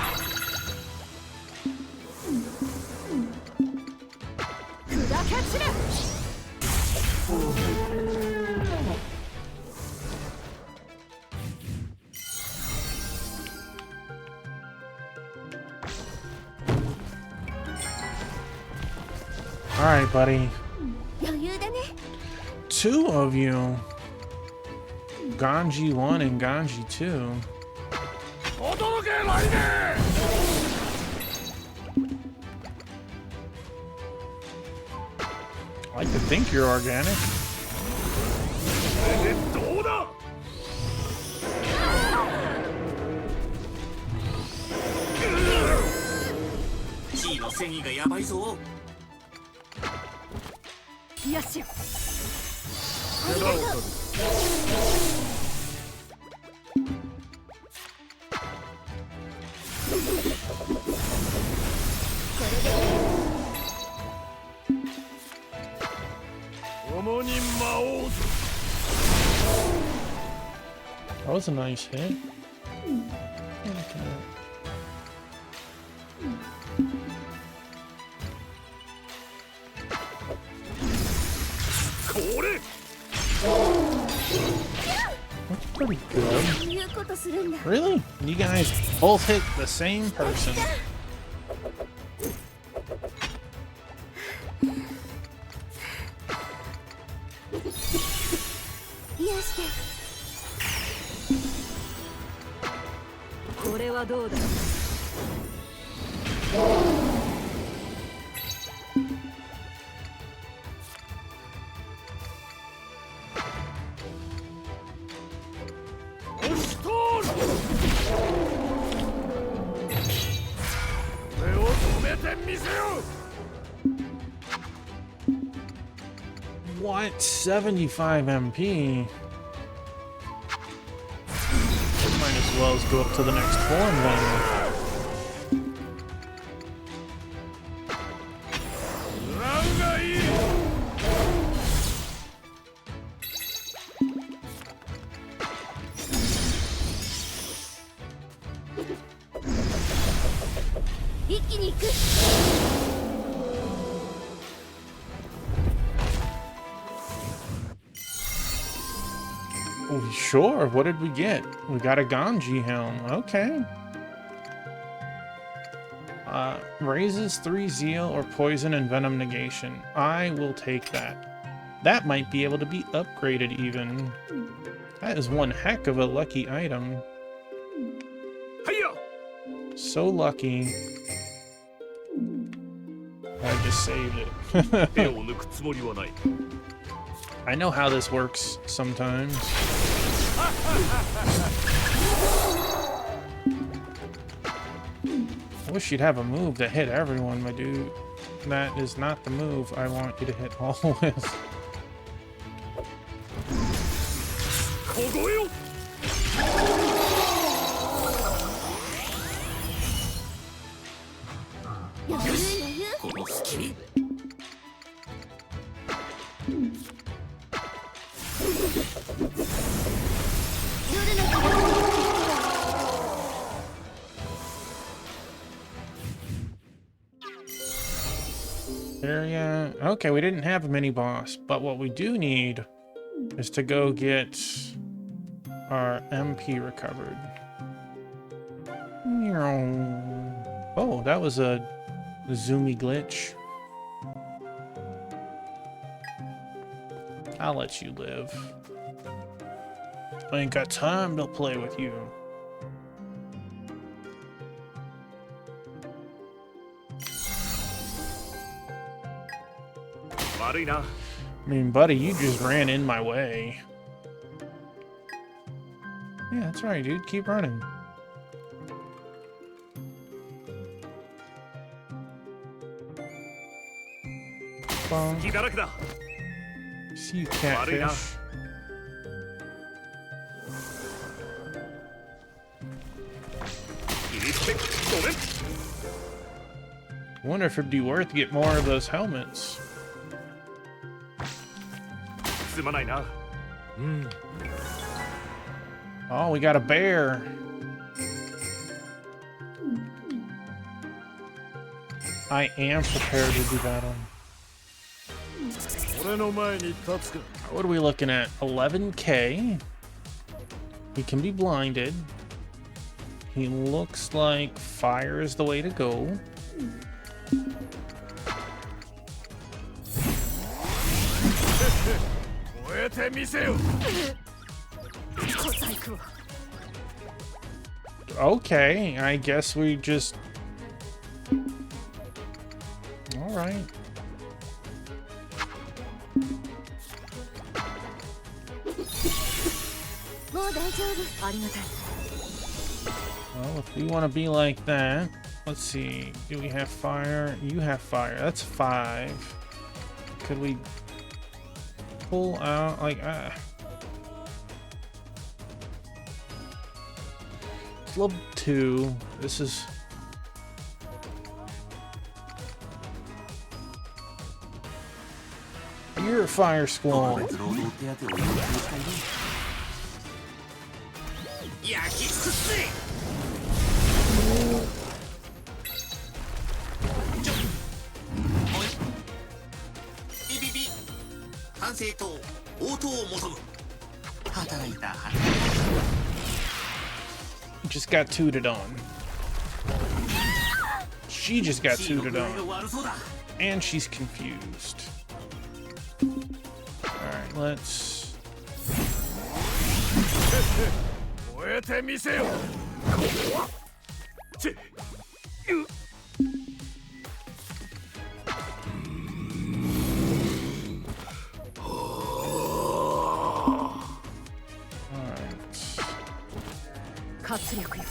Alright, buddy. 余裕だね。 Two of you. Ganji 1 and Ganji 2. 驚けライネ I like to think you're organic. どうだ G の戦意がやばいぞ。よし 共に魔王ぞ That was a nice hit. That's pretty good. そういうことするんだ。 Really? You guys both hit the same person. 癒して。これはどうだ 押し通る俺を止めてみせよ What? 75 MP? Might as well as go up to the next form then. ランがいい 一気に行く。 Oh, sure. What did we get? We got a Ganji helm. Okay. Raises 3 zeal or poison and venom negation. I will take that. That might be able to be upgraded even. That is one heck of a lucky item. So lucky. I just saved it. 手を抜くつもりはない I know how this works sometimes. I wish you'd have a move that hit everyone, my dude. That is not the move I want you to hit all with. 凍えよ 余裕余裕。この隙に。 夜の風。 Area. Okay, we didn't have a mini boss, but what we do need is to go get our MP recovered. Oh, that was a zoomy glitch. I'll let you live. I ain't got time to play with you. I mean, buddy, you just ran in my way. Yeah, that's right, dude. Keep running. Bonk. See you, catfish. Wonder if it'd be worth to get more of those helmets. Oh, we got a bear. I am prepared to do battle. 俺の前に立つか What are we looking at? 11k. He can be blinded. He looks like fire is the way to go. えてみせよ。 小細工を Okay, I guess we just... Alright. もう大丈夫。ありがたい Well, if we want to be like that, let's see. Do we have fire? You have fire. That's 5. Could we pull out like it's level 2. This is you're a fire 特 squall. 別労働手当を要求したいね。焼き尽くすぜ。おい。ビビビ。反省と応答を求む。働いた働い Just got tooted on. She just た。 got 地位の tooted 具合が on. 悪そうだ。 And she's confused. Alright, let's... 燃えてみせよ。ちっ。 Alright. 活力よ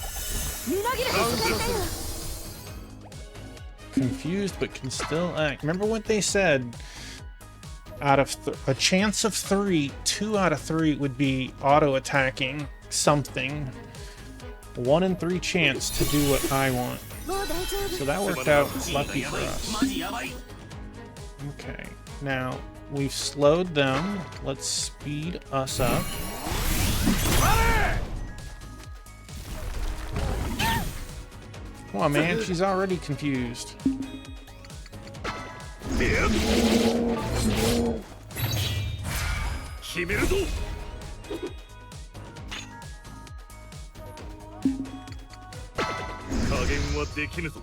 みなぎれ助かったよ Confused but can still act. Remember what they said? Out of a chance of 3, 2 out of 3 would be auto attacking something. 1 in 3 chance to do what I want. もう大丈夫。 So that worked out 地位が lucky や for ばい。 us. マジやばい。 Okay, now we've slowed them. Let's speed us up. Come on, man, she's already confused. 決めるぞ。加減はできぬぞ。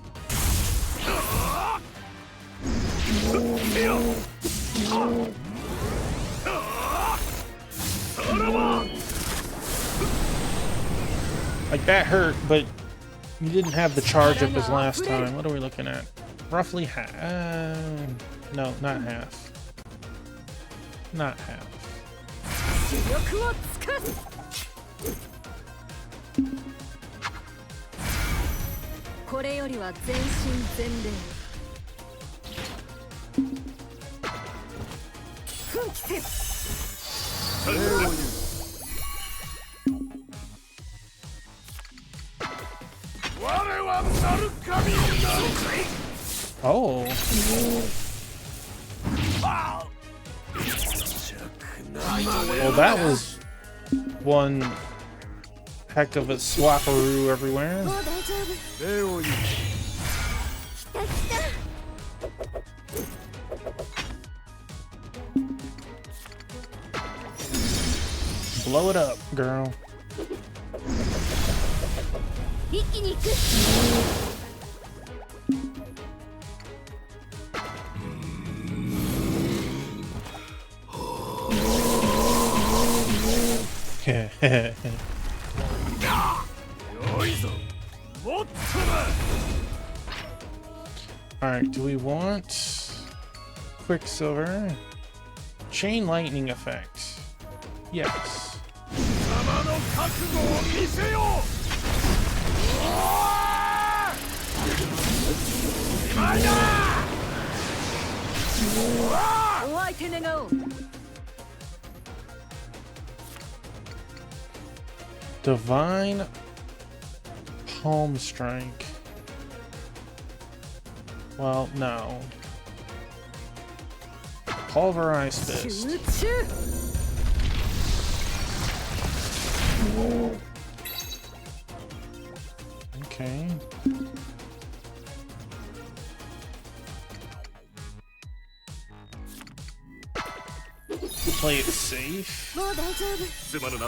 さらば。 Like, that hurt, but you didn't have the charge up as last time. What are we looking at? Roughly half. No, not half. Not half. 力を尽くすこれよりは全身全霊奮起せよ我はなる神になる。 Oh. Well, that was one heck of a swapperoo everywhere. もう大丈夫。礼を言う。来た来た。 Blow it up, girl. 一気に行く。 よいぞ。もっとだ。 Alright, do we want Quicksilver? Chain lightning effect. Yes. 様の覚悟を見せよう。今だ。お相手願おう Divine Palm Strike. Well, no. Pulverized Fist. 集中 Okay. Play it safe. もう大丈夫。すまぬな。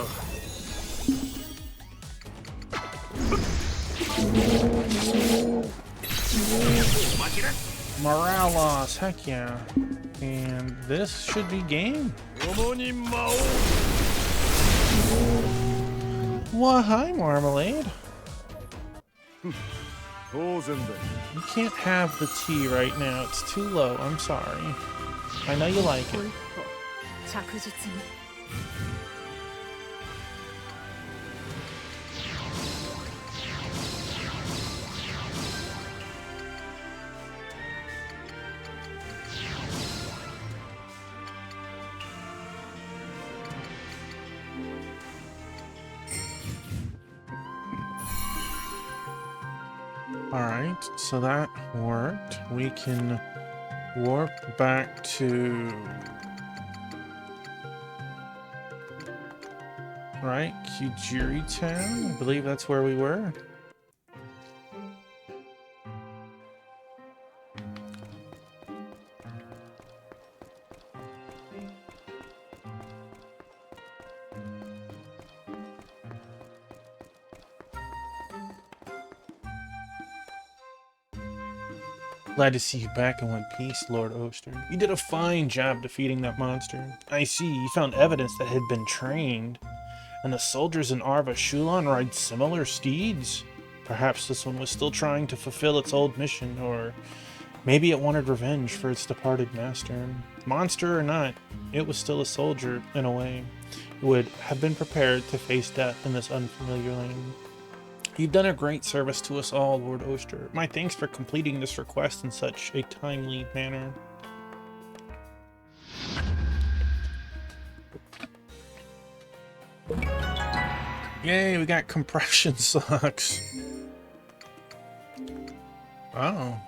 Morale loss, heck yeah. And this should be game. 共に魔王。 Well, hi, Marmalade. 当然だ。 You can't have the tea right now. It's too low. I'm sorry. I know you like 一歩 it. 一歩着実に。 Alright, so that worked. We can warp back to... Right, Kujiri Town? I believe that's where we were. Glad to see you back in one piece, Lord Oster. You did a fine job defeating that monster. I see, you found evidence that had been trained. And the soldiers in Arva Shulan ride similar steeds? Perhaps this one was still trying to fulfill its old mission, or maybe it wanted revenge for its departed master. Monster or not, it was still a soldier, in a way. It would have been prepared to face death in this unfamiliar land. You've done a great service to us all, Lord Oster. My thanks for completing this request in such a timely manner. Yay, we got compression socks. Oh.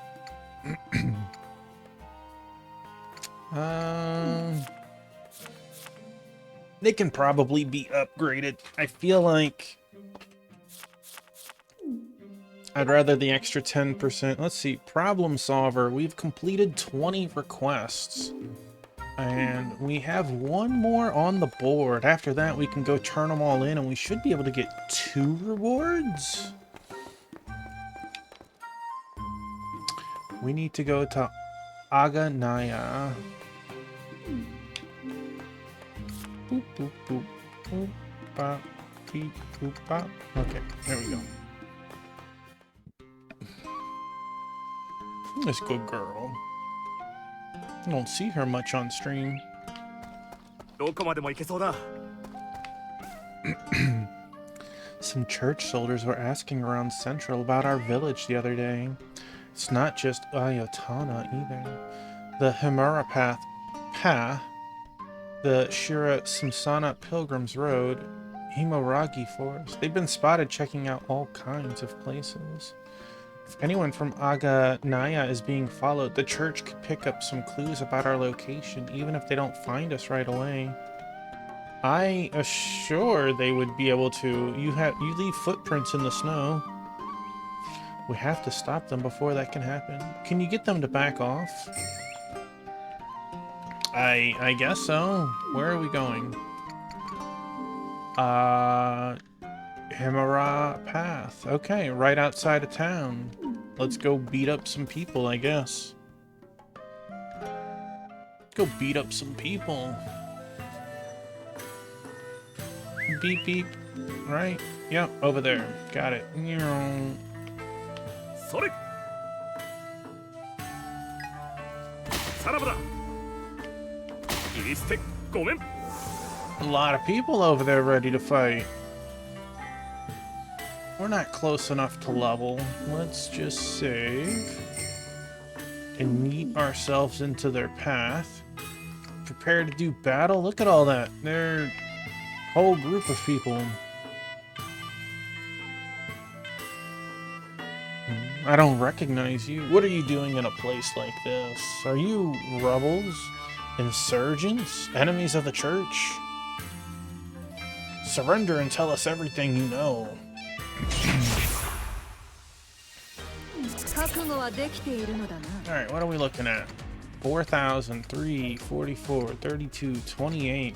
They can probably be upgraded. I feel like I'd rather the extra 10%. Let's see, problem solver. We've completed 20 requests. And we have one more on the board. After that, we can go turn them all in, and we should be able to get 2 rewards. We need to go to Aganaya. Boop, boop, boop. Boop, bop, beep, boop, bop. Okay, there we go. This good girl. I don't see her much on stream. どこまでも行けそうだ。 Some church soldiers were asking around Central about our village the other day. It's not just Ayotana either. The Himura path, the Shira Samsana Pilgrims Road, Himoragi Forest. They've been spotted checking out all kinds of places. If anyone from Aganaya is being followed, the church could pick up some clues about our location, even if they don't find us right away. I assure they would be able to. You leave footprints in the snow. We have to stop them before that can happen. Can you get them to back off? I guess so. Where are we going? Himura Path. Okay, right outside of town. Let's go beat up some people, I guess. Go beat up some people. Beep beep. Right? Yep, over there. Got it. それ。さらばだ。切り捨てごめん。 A lot of people over there ready to fight. We're not close enough to level. Let's just save and meet ourselves into their path. Prepare to do battle. Look at all that. They're a whole group of people. I don't recognize you. What are you doing in a place like this? Are you rebels? Insurgents? Enemies of the church? Surrender and tell us everything you know. Alright, what are we looking at? 4,000, 3, 44, 32, 28.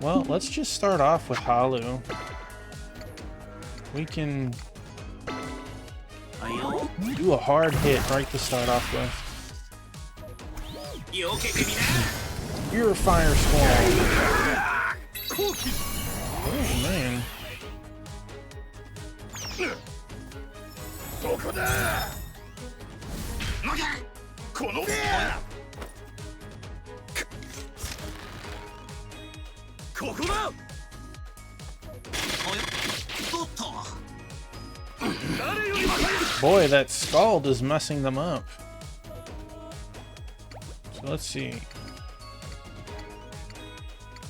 Well, let's just start off with Halu. We can do a hard hit right to start off with. You're a fire squall. Oh, man. Boy, that scald is messing them up. So let's see.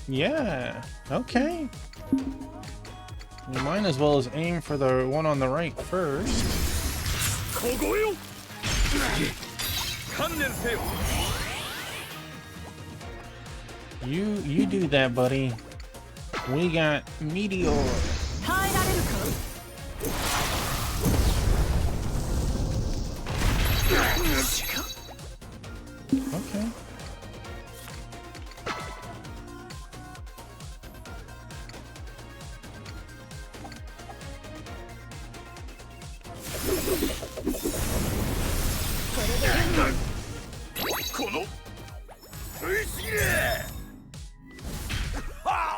Yeah, okay. You might as well as aim for the one on the right first. You do that, buddy. We got Meteor. Okay.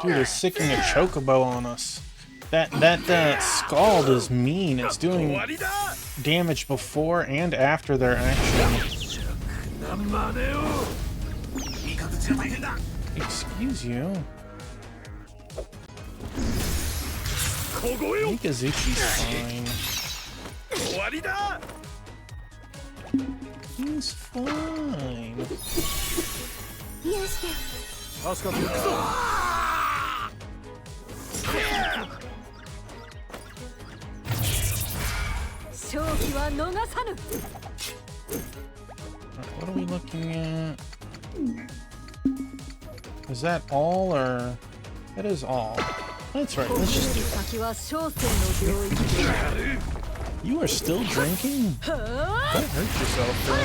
Dude is sicking a chocobo on us. That scald is mean. It's doing damage before and after their action. Excuse you. Mikazuchi's fine. He's fine. What are we looking at? Is that all, or that is all? That's right. Let's just do it. You are still drinking? Don't hurt yourself, bro.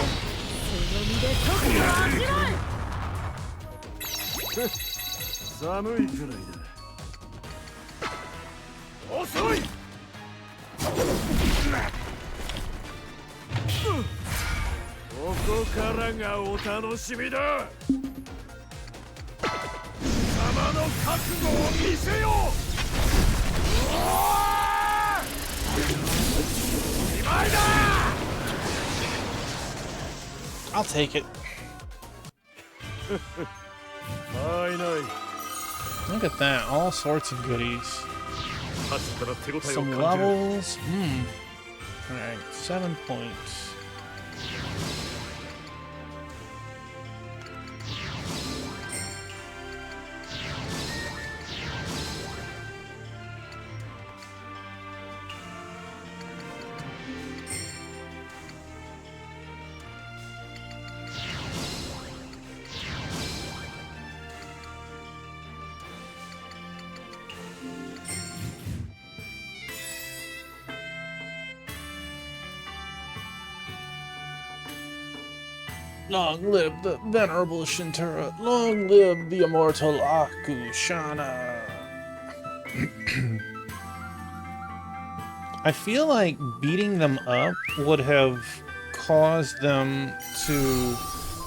I'll take it. Look at that, all sorts of goodies. Some levels. Alright, 7 points. Long live the venerable Shintura. Long live the immortal Akushana. I feel like beating them up would have caused them to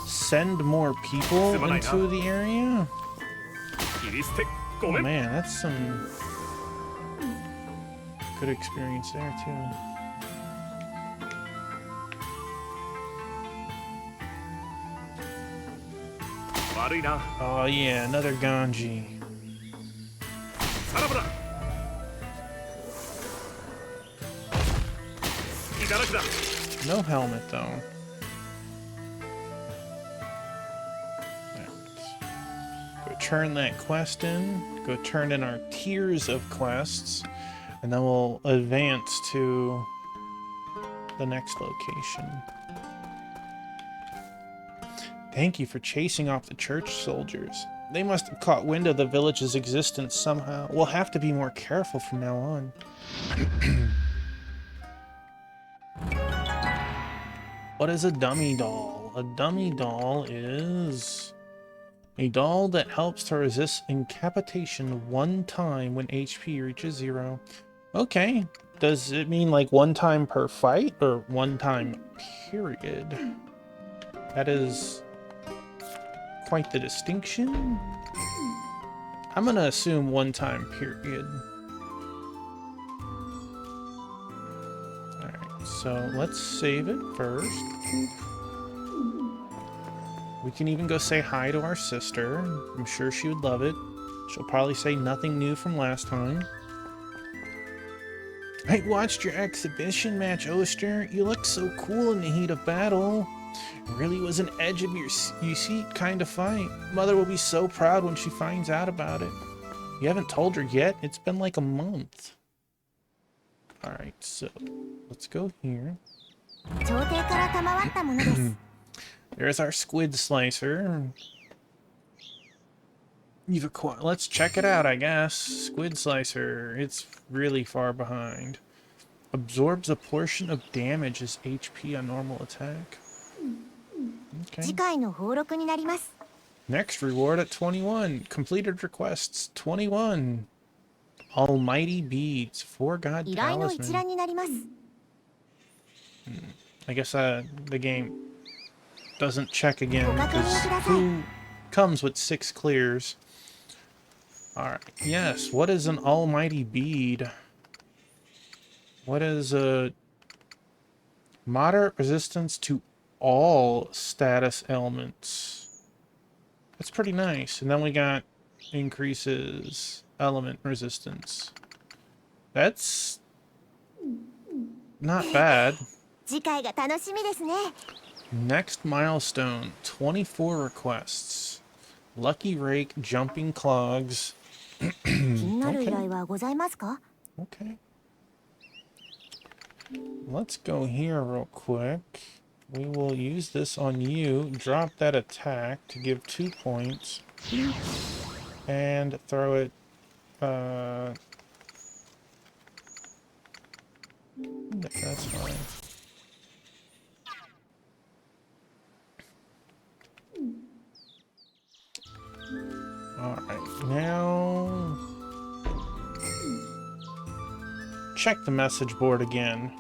send more people into the area. Oh man, that's some good experience there too. Oh yeah, another Ganji. No helmet though. Go turn that quest in. Go turn in our tiers of quests. And then we'll advance to the next location. Thank you for chasing off the church soldiers. They must have caught wind of the village's existence somehow. We'll have to be more careful from now on. What is a dummy doll? A dummy doll is a doll that helps to resist incapacitation 1 time when HP reaches 0. Okay. Does it mean like 1 time per fight or 1 time period? That is quite the distinction. I'm gonna assume one time period. Alright, so let's save it first. We can even go say hi to our sister. I'm sure she would love it. She'll probably say nothing new from last time. I watched your exhibition match, Oster. You looked so cool in the heat of battle. It really was an edge of your seat kind of fight. Mother will be so proud when she finds out about it. You haven't told her yet? It's been like a month. Alright, so let's go here. There's our squid slicer. Let's check it out, I guess. Squid slicer. It's really far behind. Absorbs a portion of damage as HP on normal attack. Okay. Next reward at 21. Completed requests 21. Almighty beads. 4 god talisman. I guess the game doesn't check again because who comes with 6 clears? Alright, yes, what is an almighty bead? What is a moderate resistance to all status elements? That's pretty nice. And then we got increases element resistance. That's not bad. Next milestone, 24 requests. Lucky Rake, Jumping Clogs. Okay. Okay. Let's go here real quick. We will use this on you. Drop that attack to give 2 points. And throw it... that's fine. Alright, now... check the message board again,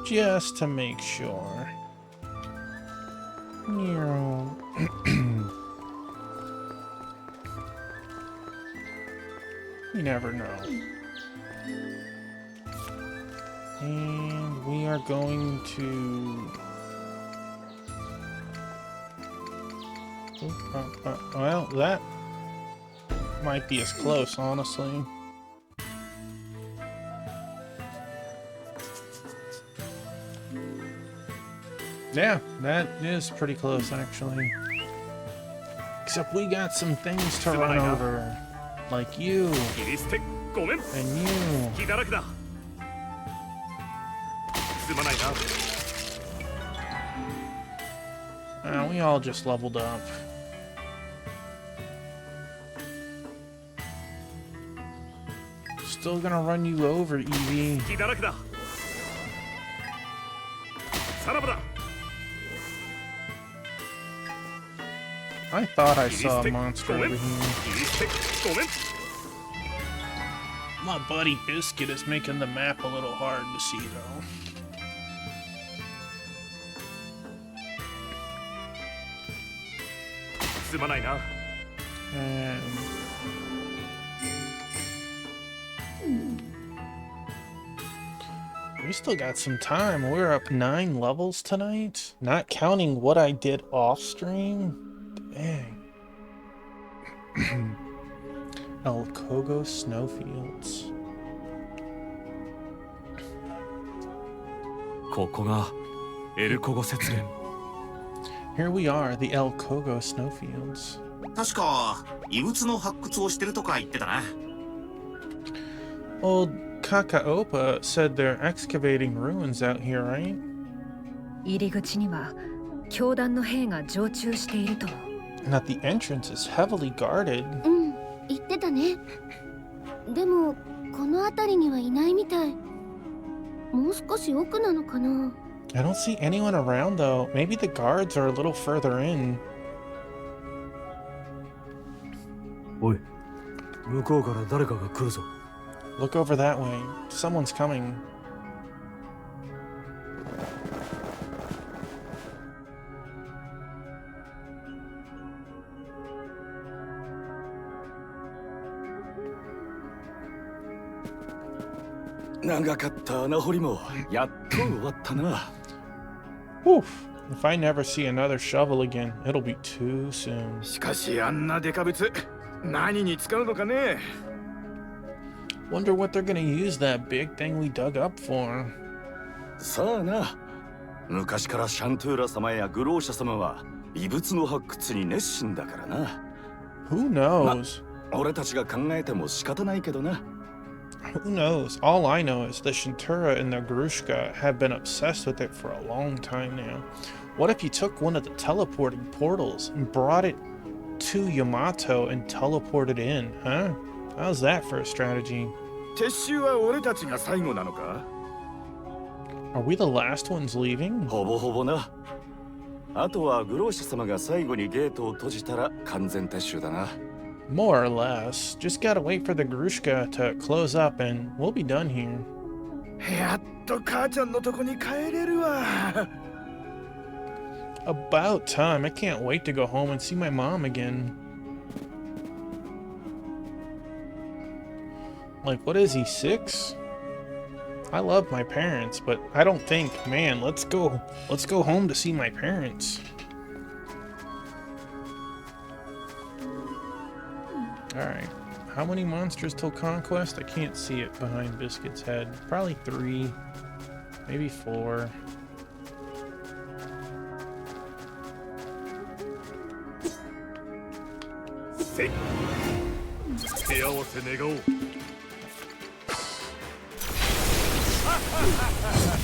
just to make sure. You never know. And we are going to... well, that might be as close, honestly. Yeah, that is pretty close, actually. Except we got some things to run over. Like you. And you. We all just leveled up. Still gonna run you over, Evie. I thought I saw a monster over here. My buddy Biscuit is making the map a little hard to see, though. And... we still got some time. We're up 9 levels tonight. Not counting what I did off stream. Dang. El Kogo Snowfields. Here we are, the El Kogo Snowfields. 確か遺物の発掘をしてるとか言ってたな。 Old Kakaopa said they're excavating ruins out here, right? 入り口には教団の兵が常駐していると。 And that the entrance is heavily guarded. 言ってたね。でもこの辺りにはいないみたい。もう少し奥なのかな。 I don't see anyone around though. Maybe the guards are a little further in. おい、向こうから誰かが来るぞ。 Look over that way. Someone's coming. 長かった穴掘りもやっと終わったな。 Whew. If I never see another shovel again, it'll be too soon. しかしあんなデカブツ何に使うのかね。 Wonder what they're gonna use that big thing we dug up for. さあな。昔からシャントゥーラ様やグローシャ様は遺物の発掘に熱心だからな。 Who knows? 俺たちが考えても仕方ないけどな。 Who knows? All I know is the Shintura and the Grushka have been obsessed with it for a long time now. What if you took one of the teleporting portals and brought it to Yamato and teleported in, huh? How's that for a strategy? 撤収は俺たちが最後なのか。 Are we the last ones leaving? ほぼほぼな。あとはグローシャ様が最後にゲートを閉じたら完全撤収だな。 More or less. Just gotta wait for the Grushka to close up and we'll be done here. やっと母ちゃんのとこに帰れるわ。 About time. I can't wait to go home and see my mom again. Like, what is he, 6? I love my parents, but I don't think, man, let's go home to see my parents. Alright. How many monsters till conquest? I can't see it behind Biscuit's head. Probably 3. Maybe 4.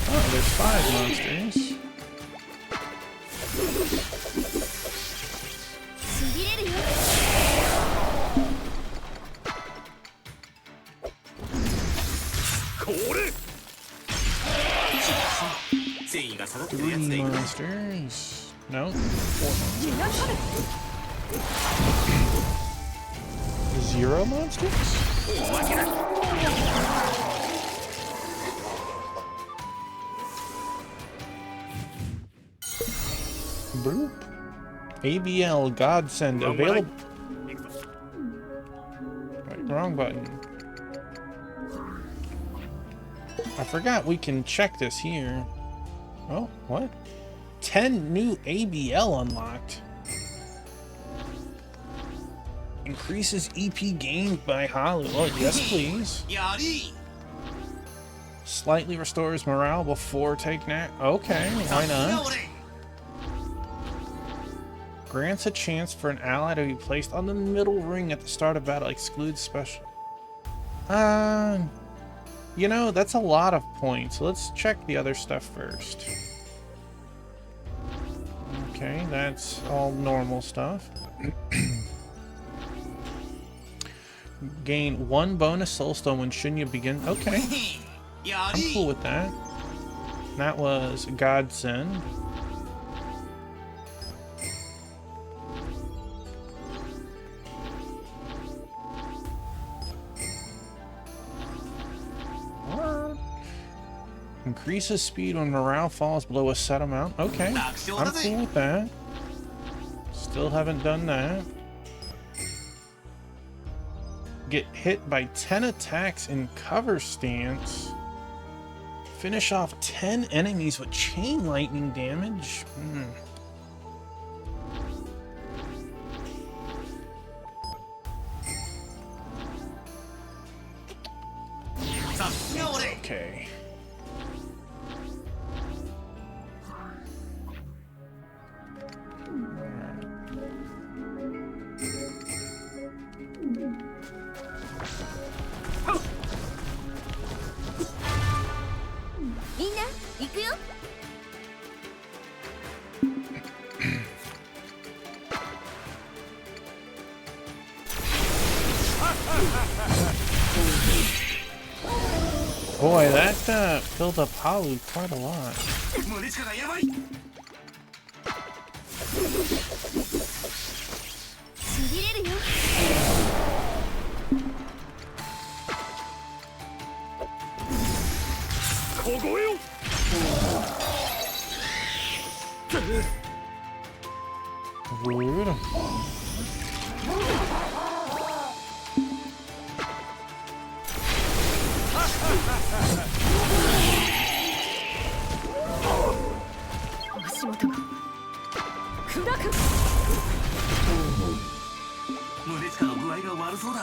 Oh, there's 5 monsters. しびれるよ。戦意が下がってるやつ 3 でいく。 monsters. No, 4 monsters. 0 monsters? おまけだ。 Boop. ABL Godsend available. Wait, wrong button. I forgot we can check this here. Oh, what? 10 new ABL unlocked. Increases EP gained by Halu. Oh, yes, please. やり。 Slightly restores morale before taking it. Okay, why さすが not? 俺。 Grants a chance for an ally to be placed on the middle ring at the start of battle. Excludes special. You know, that's a lot of points. Let's check the other stuff first. Okay, that's all normal stuff. Gain 1 bonus soulstone when Shunya begins. Okay, や I'm り。 cool with that. That was Godsend. Increases speed when morale falls below a set amount. Okay, I'm cool with that. Still haven't done that. Get hit by 10 attacks in cover stance. Finish off 10 enemies with chain lightning damage. Okay. Boy, that filled up Halu quite a lot. 胸力やばい。しびれるよ。ここよ。 Rude. 足元が砕く。胸近の具合が悪そうだ。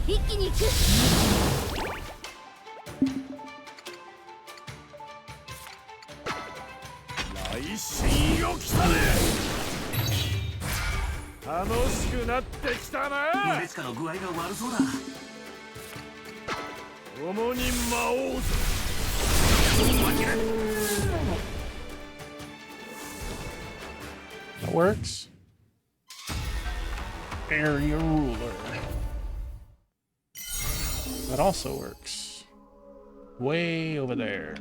一気に行く。来神よ来たね。楽しくなってきたな。胸近の具合が悪そうだ。共に舞おうぜ。That works. Area ruler. That also works. Way over there.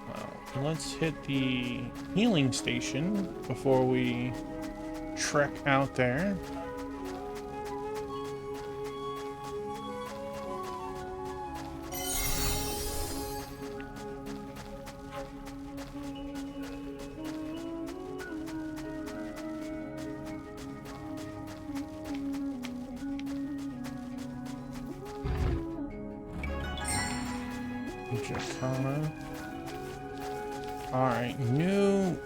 Well, let's hit the healing station before we trek out there. Alright, new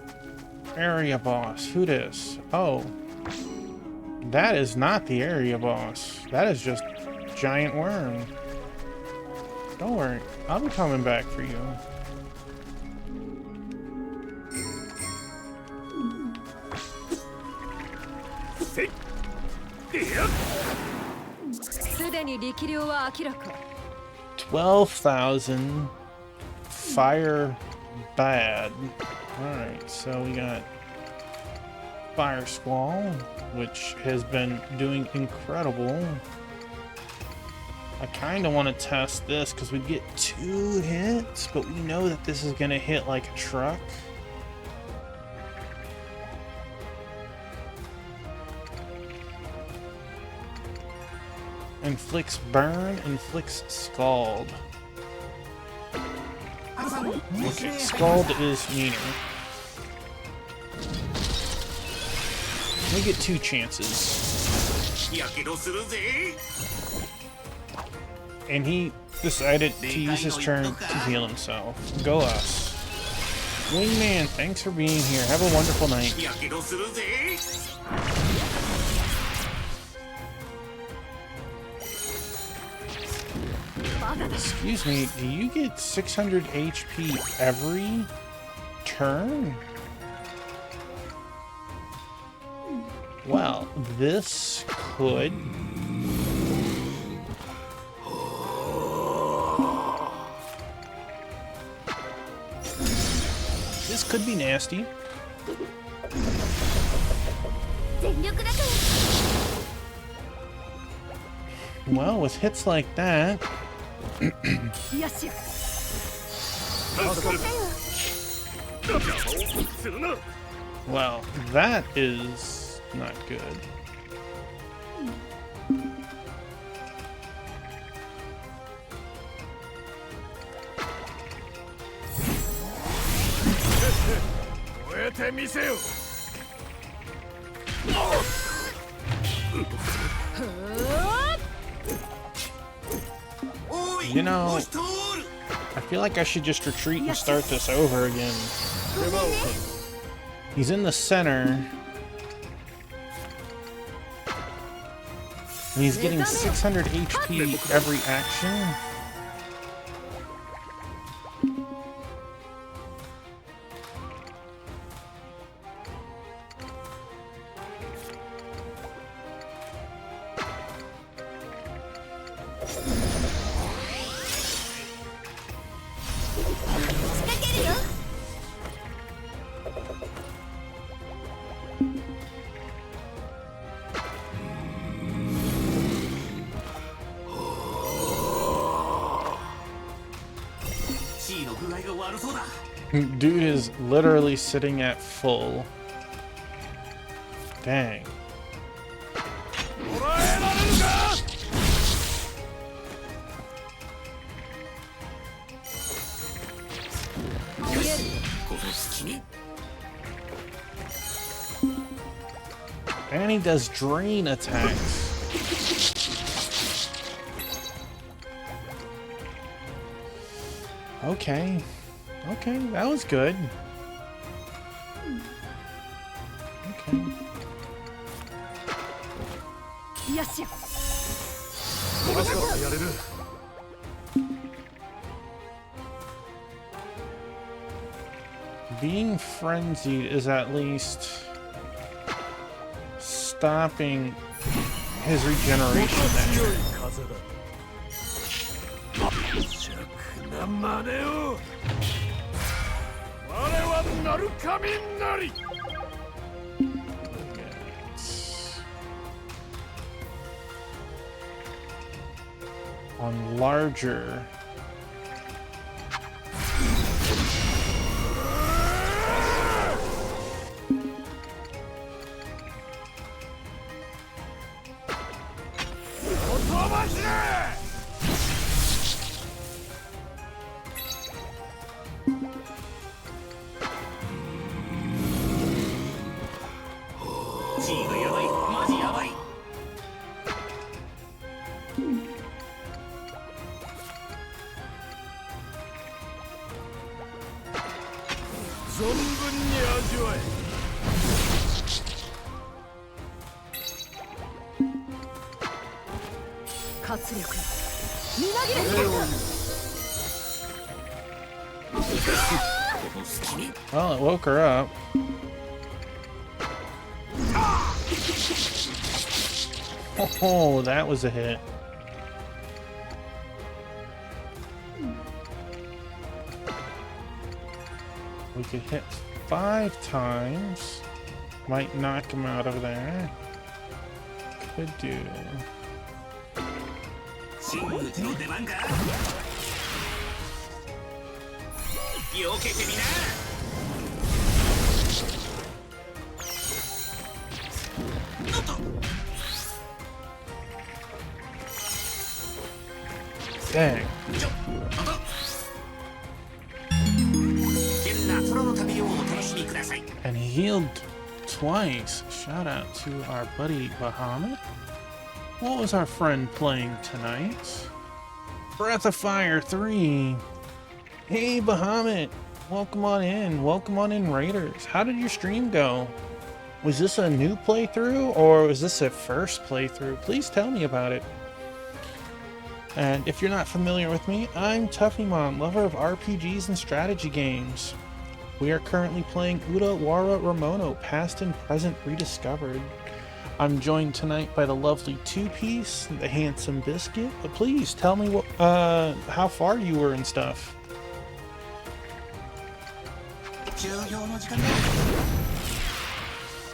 area boss. Who this? Oh. That is not the area boss. That is just giant worm. Don't worry, I'll be coming back for you. すでに力量は明らか。 12,000 fire bad. Alright, so we got Fire Squall, which has been doing incredible. I kind of want to test this because we get 2 hits, but we know that this is going to hit like a truck. Inflicts burn, inflicts scald. Okay, scald is meaner. We get 2 chances. And he decided to use his turn to heal himself. Go us. Wingman, thanks for being here. Have a wonderful night. Excuse me, do you get 600 HP every turn? Well, this could... This could be nasty. Well, with hits like that... Well, that is not good. You know, I feel like I should just retreat and start this over again. He's in the center. And he's getting 600 HP every action. Dude is literally sitting at full. Dang. この隙に And he does drain attacks. Okay. Okay, that was good. Okay. よし。 Being frenzied is at least stopping his regeneration there. なまねを我はなる神なり On larger. G がやばいマジやばい 存分に味わえ 活力みなぎれ この隙に Well, it woke her up. Oh, that was a hit. We could hit 5 times. Might knock him out of there. Could do. 真打ちの出番か避けてみな Dang. 危険な空の旅をお楽しみください And healed twice. Shout out to our buddy Bahamut. What was our friend playing tonight? Breath of Fire 3. Hey Bahamut. Welcome on in. Welcome on in, Raiders. How did your stream go? Was this a new playthrough or was this a first playthrough? Please tell me about it. And if you're not familiar with me, I'm Tuffymon, lover of RPGs and strategy games. We are currently playing Utawarerumono, past and present rediscovered. I'm joined tonight by the lovely Two-Piece, the handsome Biscuit. But please tell me what, how far you were and stuff. 終業の時間だ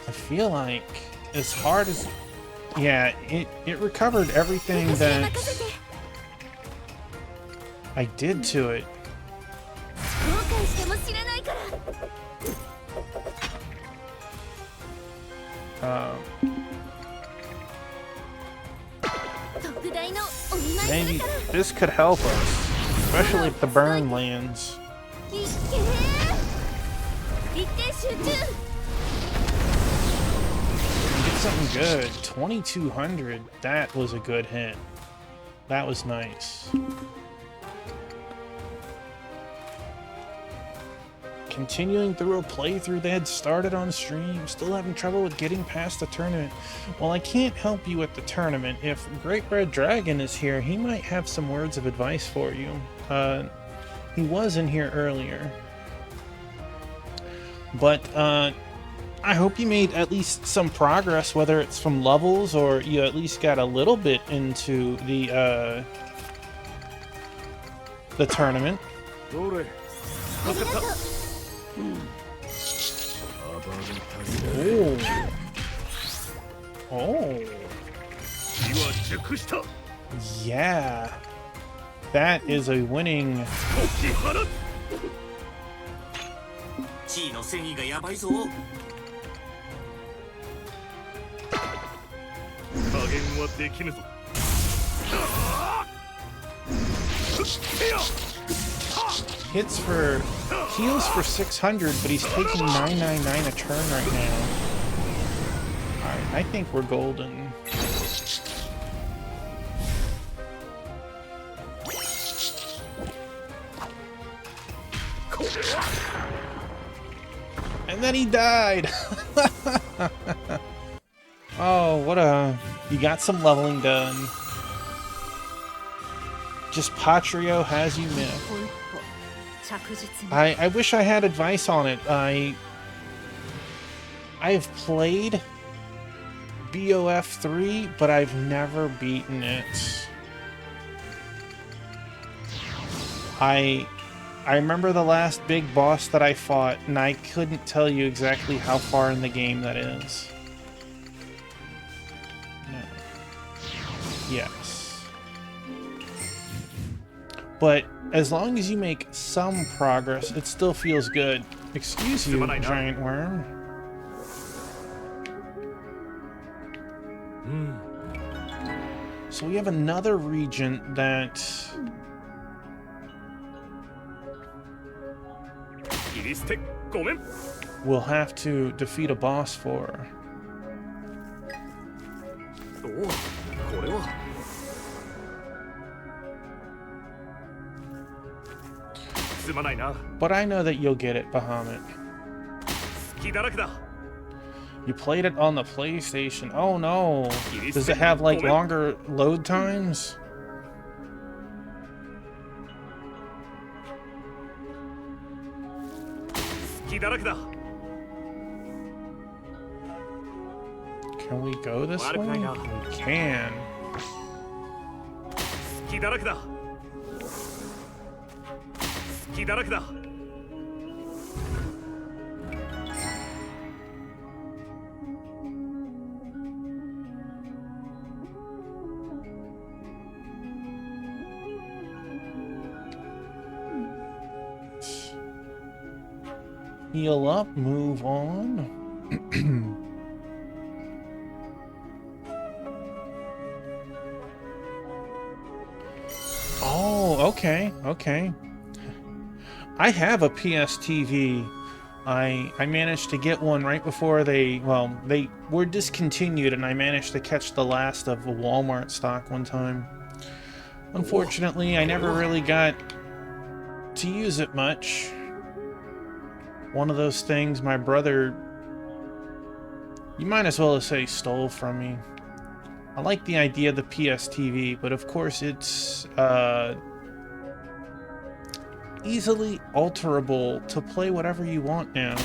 I feel like as hard as, yeah, it recovered everything that I did to it. 後悔しても知らないから 特大のお見舞いす Maybe るから this could help us, especially if the burn lands. いっけー一点集中 Get something good. 2200. That was a good hit. That was nice. Continuing through a playthrough they had started on stream. Still having trouble with getting past the tournament. Well, I can't help you at the tournament. If Great Red Dragon is here, he might have some words of advice for you. He was in here earlier. But, I hope you made at least some progress, whether it's from levels or you at least got a little bit into the tournament. どれ Oh. Oh. 火は熟した Yeah. That is a winning. 解き放つ G の戦意がやばいぞ加減はできぬぞ Hits for heals for 600, but he's taking 999 a turn right now. Alright, I think we're golden. And then he died! Oh, what a... You got some leveling done. Just Patrio has you missed. I wish I had advice on it. I have played BOF 3, but I've never beaten it. I remember the last big boss that I fought, and I couldn't tell you exactly how far in the game that is. No. Yes. But as long as you make some progress, it still feels good. Excuse you, giant worm. So we have another region that... we'll have to defeat a boss for. But I know that you'll get it, Bahamut. You played it on the PlayStation. Oh no! Does it have like longer load times? Can we go this way? We can. Heal up, move on. Oh, okay, okay. I have a PS TV. I managed to get one right before they were discontinued, and I managed to catch the last of the Walmart stock one time. Unfortunately, I never really got to use it much. One of those things my brother, you might as well say, stole from me. I like the idea of the PS TV, but of course it's easily alterable to play whatever you want now.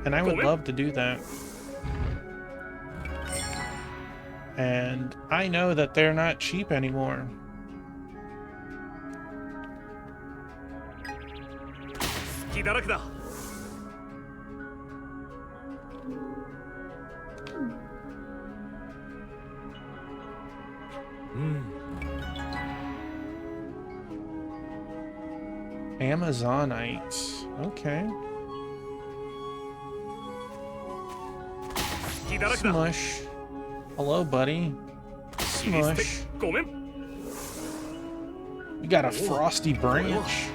And I would love to do that. And I know that they're not cheap anymore. Amazonites. Okay. Smush. Hello, buddy. Smush. We got a frosty branch.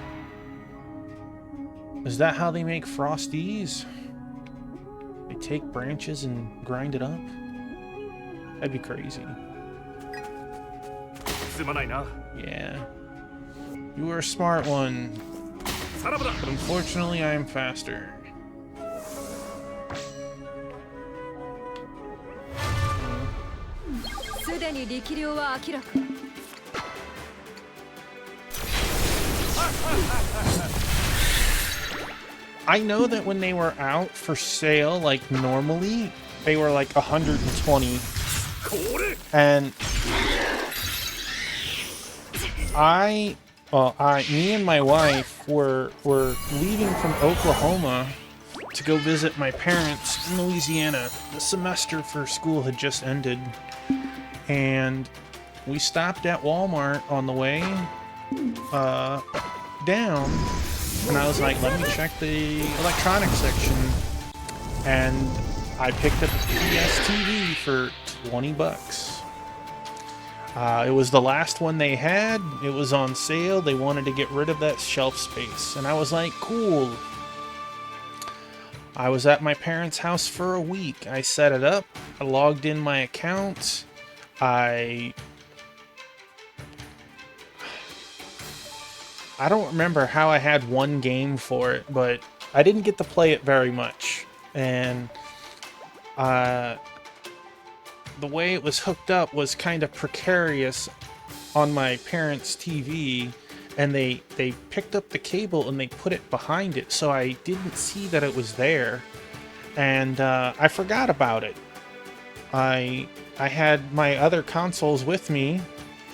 Is that how they make frosties? They take branches and grind it up? That'd be crazy. Yeah. You were a smart one. But unfortunately, I am faster. I know that when they were out for sale, like normally, they were like 120. And me and my wife were leaving from Oklahoma to go visit my parents in Louisiana. The semester for school had just ended, and we stopped at Walmart on the way down, and I was like, let me check the electronics section, and I picked up a PS TV for 20 bucks. It was the last one they had. It was on sale. They wanted to get rid of that shelf space. And I was like, cool. I was at my parents' house for a week. I set it up. I logged in my account. I don't remember how I had one game for it, but I didn't get to play it very much. And the way it was hooked up was kind of precarious on my parents' TV, and they picked up the cable and they put it behind it, so I didn't see that it was there, and I forgot about it. I had my other consoles with me,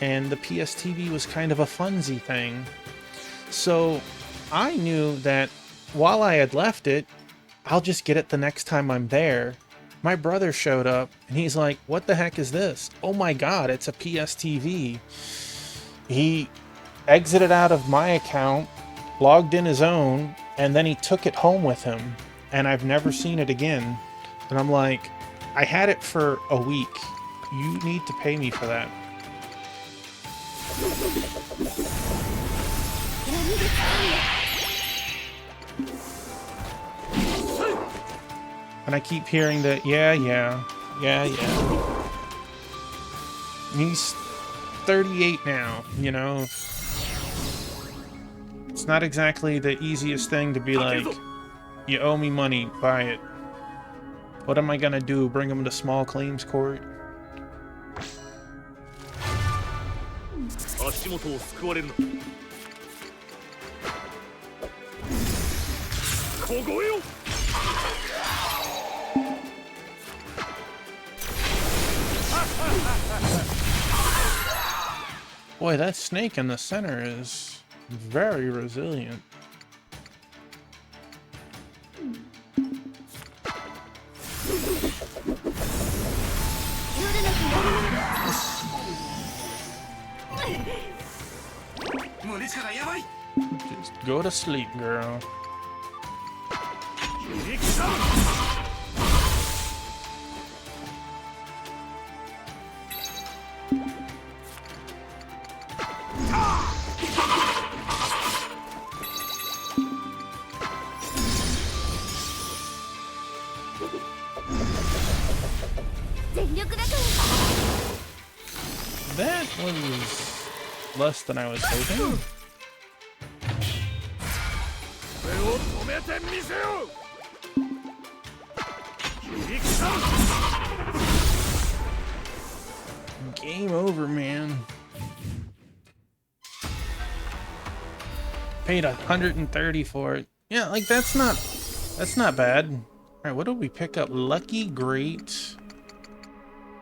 and the PS TV was kind of a funsy thing. So I knew that while I had left it, I'll just get it the next time I'm there. My brother showed up and he's like, "What the heck is this? Oh my god, it's a PS TV." He exited out of my account, logged in his own, and then he took it home with him, and I've never seen it again. And I'm like, I had it for a week. You need to pay me for that. And I keep hearing that, yeah. He's 38 now, you know. It's not exactly the easiest thing to be like, you owe me money, buy it. What am I gonna do? Bring him to small claims court? 足元を救われるな。凍えよ。Boy, that snake in the center is very resilient. Just go to sleep, girl. That was less than I was hoping. Game over, man. Paid 130 for it. Yeah, like that's not bad. All right, what did we pick up? Lucky Great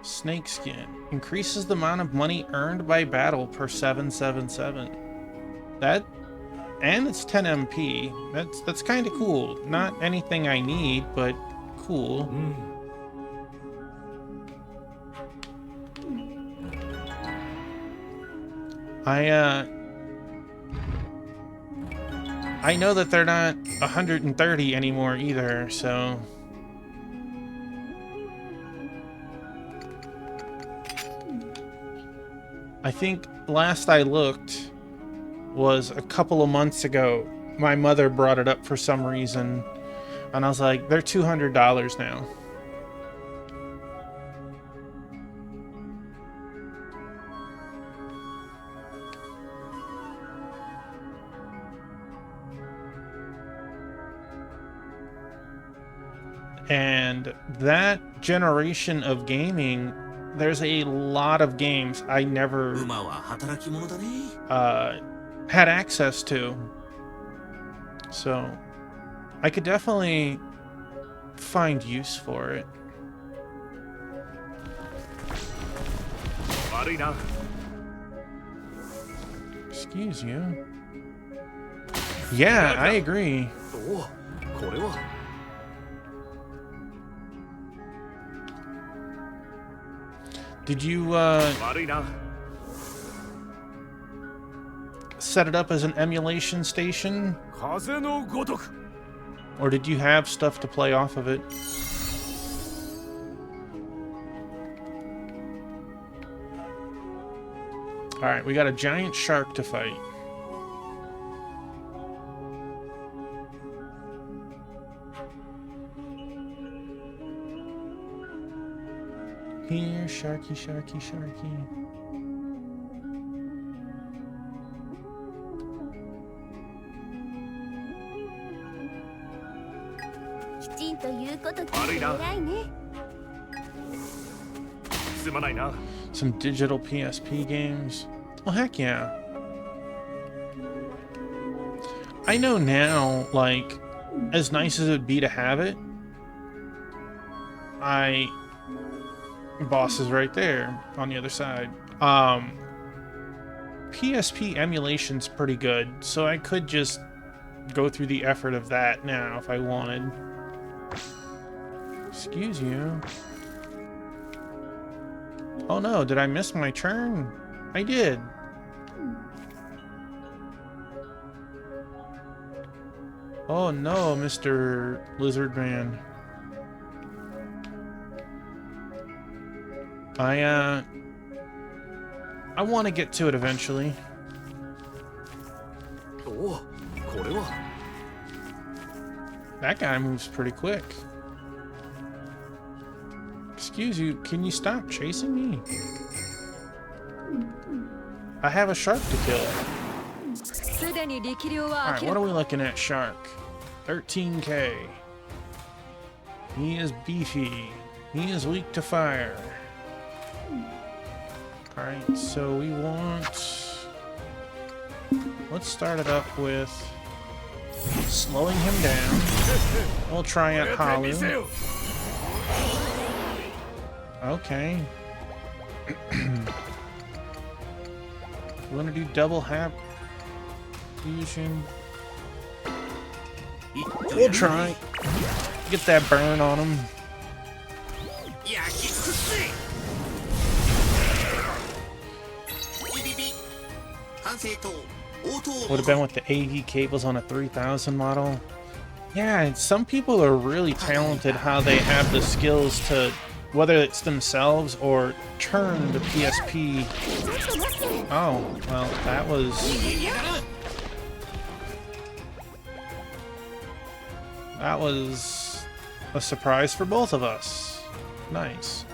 Snake Skin increases the amount of money earned by battle per 777. That, and it's 10 MP. That's kind of cool. Not anything I need, but cool. I know that they're not 130 anymore either, so I think last I looked was a couple of months ago. My mother brought it up for some reason, and I was like, they're $200 now. And that generation of gaming, there's a lot of games I never had access to. So I could definitely find use for it. Excuse you. Yeah, I agree. Did you set it up as an emulation station? Or did you have stuff to play off of it? Alright, we got a giant shark to fight. Here, Sharky, Sharky, Sharky. Some digital PSP games. Oh, heck yeah. I know now, like, as nice as it would be to have it, boss is right there on the other side. PSP emulation's pretty good, so I could just go through the effort of that now if I wanted. Excuse you. Oh no, did I miss my turn? I did. Oh no, Mr. Lizard Man. I want to get to it eventually. That guy moves pretty quick. Excuse you, can you stop chasing me? I have a shark to kill. Alright, what are we looking at, Shark? 13k. He is beefy. He is weak to fire. Alright, so we want... Let's start it up with slowing him down. We'll try out Halu. Okay. We're gonna do double hap fusion. We'll try. Get that burn on him. Would have been with the AV cables on a 3000 model. Yeah, some people are really talented how they have the skills to, whether it's themselves or turn the PSP. Oh, well, that was a surprise for both of us. Nice.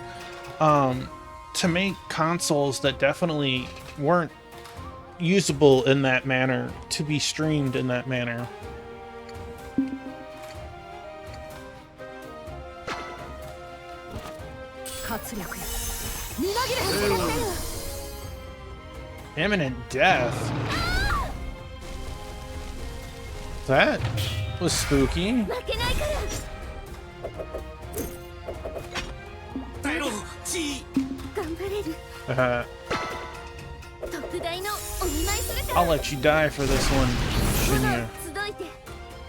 To make consoles that definitely weren't usable in that manner, to be streamed in that manner. Imminent death. That was spooky. I'll let you die for this one, Shinya.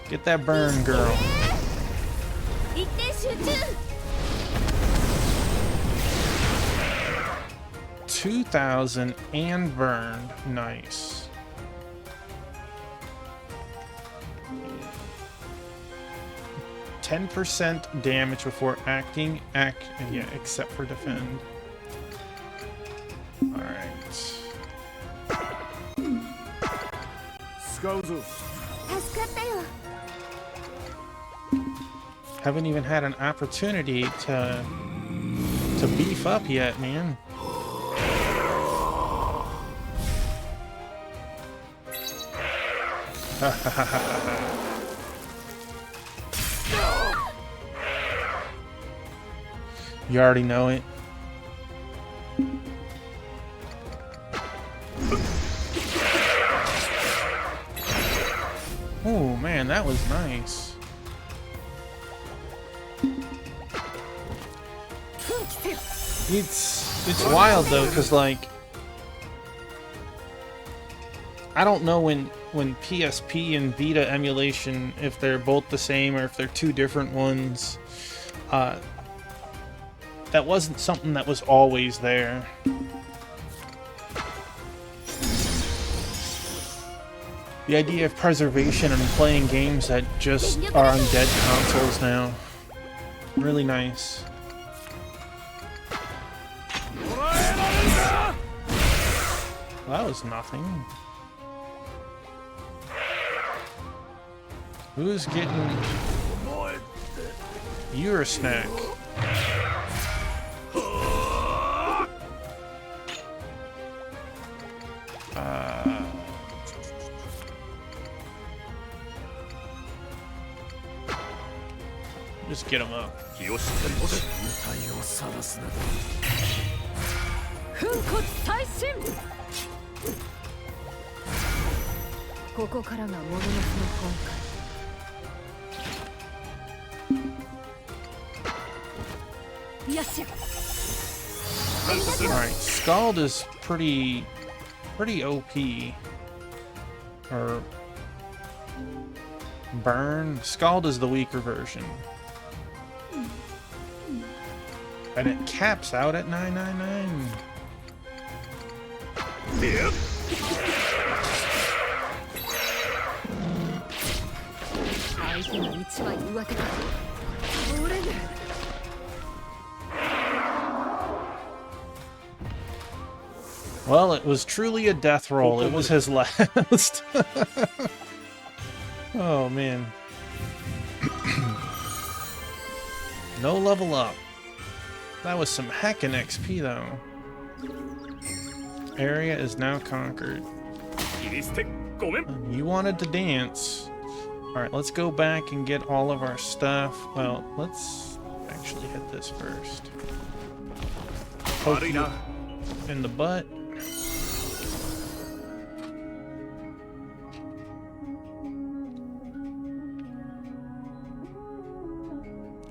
Get that burn, girl. 2,000 and burned. Nice. %10 damage before acting. Yeah, except for defend. Alright. Haven't even had an opportunity to beef up yet, man. You already know it. Oh man, that was nice. It's wild though, cause like I don't know when PSP and Vita emulation, if they're both the same or if they're two different ones. That wasn't something that was always there. The idea of preservation and playing games that just are on dead consoles now. Really nice. Well, that was nothing. Who's getting... You're a snack. Just get him up. 気をしっかり持て。体を晒すなど。粉骨最新。ここからがモノノフの本会。よっしゃ。Alright, Scald is pretty OP. Or Burn. Scald is the weaker version. And it caps out at 999. 相手が一枚上手か。折れねえ。Well, it was truly a death roll. It was his last. Oh, man. No level up. That was some heckin' XP, though. Area is now conquered. You wanted to dance. Alright, let's go back and get all of our stuff. Well, let's actually hit this first. Poke you in the butt.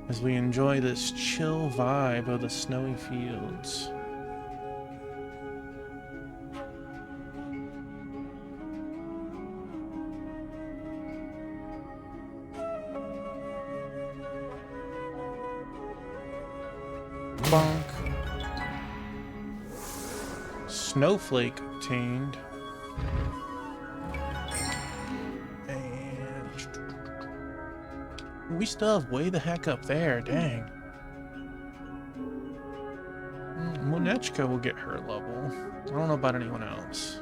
As we enjoy this chill vibe of the snowy fields. Bonk. Snowflake obtained. We still have way the heck up there, dang. Monechka will get her level. I don't know about anyone else.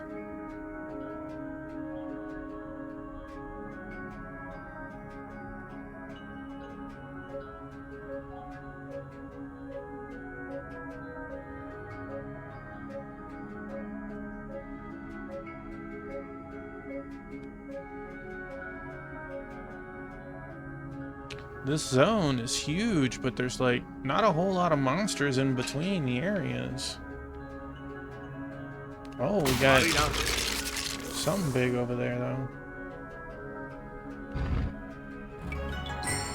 This zone is huge, but there's like not a whole lot of monsters in between the areas. Oh, we got something big over there though.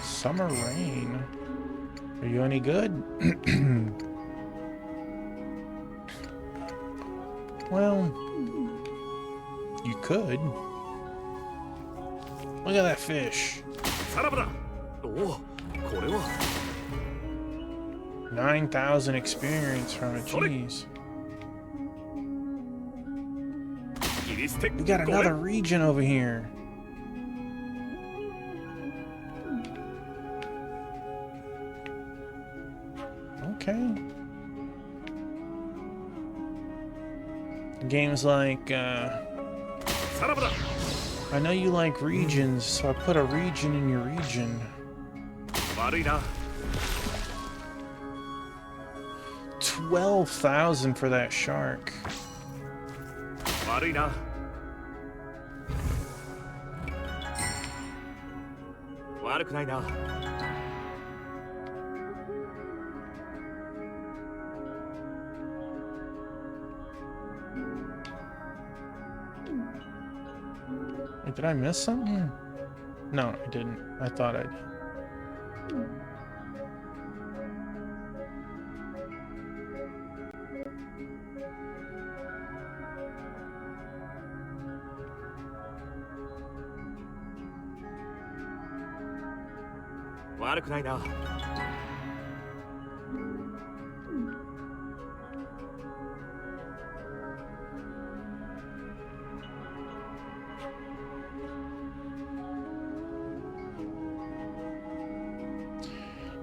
Summer rain. Are you any good? Well, you could. Look at that fish. 9,000 experience from it, jeez. We got another region over here. Okay. Games like, I know you like regions, so I put a region in your region. 12,000 for that shark. 悪いな。悪くないな。Wait, did I miss something? No, I didn't. I thought I did.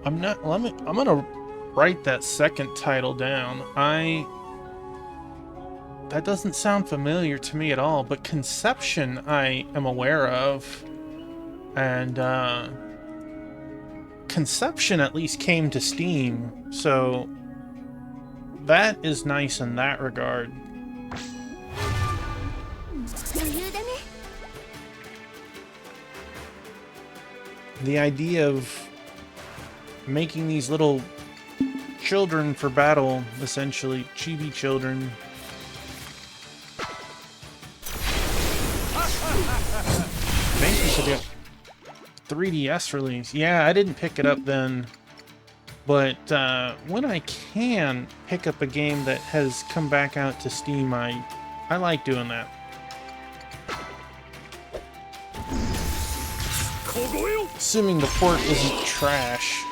I'm gonna write that second title down. That doesn't sound familiar to me at all, but Conception I am aware of. And Conception at least came to Steam, so that is nice in that regard. The idea of making these little children for battle, essentially chibi children. Thank you for the 3DS release. Yeah, I didn't pick it up then, but when I can pick up a game that has come back out to Steam, I like doing that. Assuming the port isn't trash.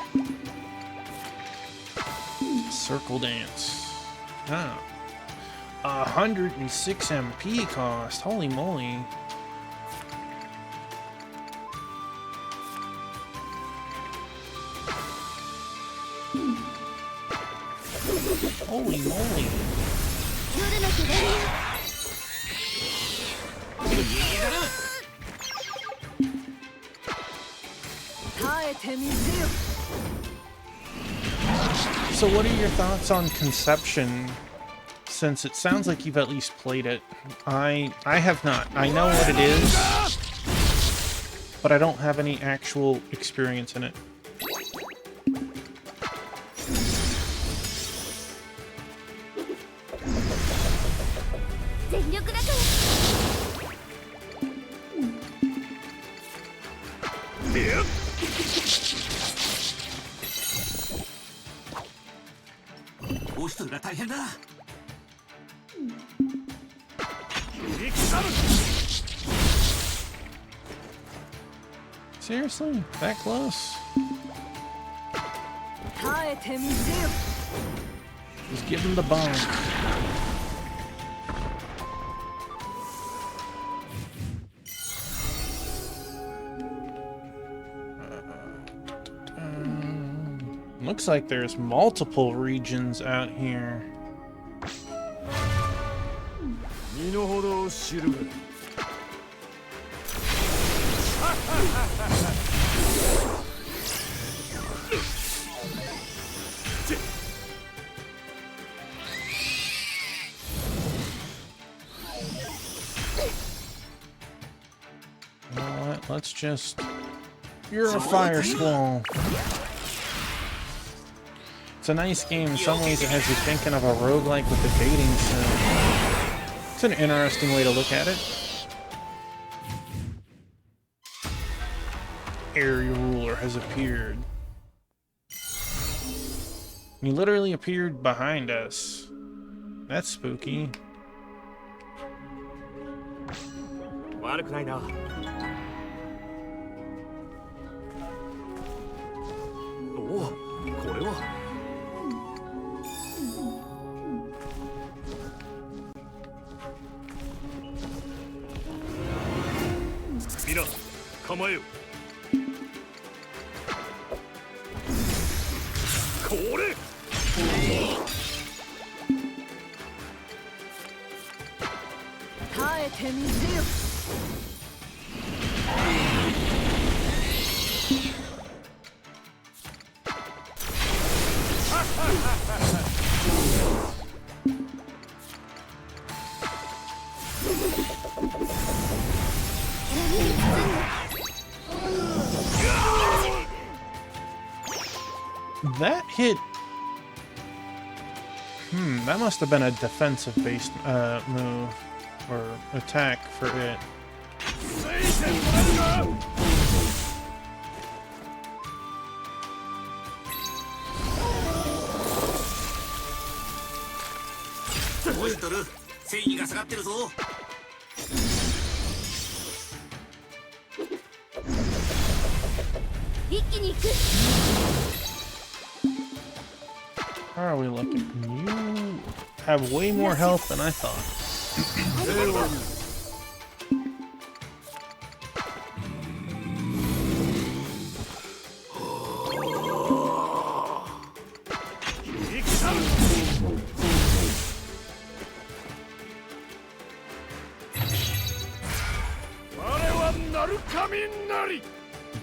Circle dance. Ah. 106 MP cost. Holy moly. Holy moly. So what are your thoughts on Conception, since it sounds like you've at least played it? I have not. I know what it is, but I don't have any actual experience in it. Seriously? That close? Just give him the bomb. Looks like there's multiple regions out here. You know what? Let's just... You're a fire squall. It's a nice game. In some ways it has you thinking of a roguelike with the dating sim. It's an interesting way to look at it. Area ruler has appeared. He literally appeared behind us. That's spooky. That hit... that must have been a defensive-based move, or attack for it. How are we looking? You have way more health than I thought.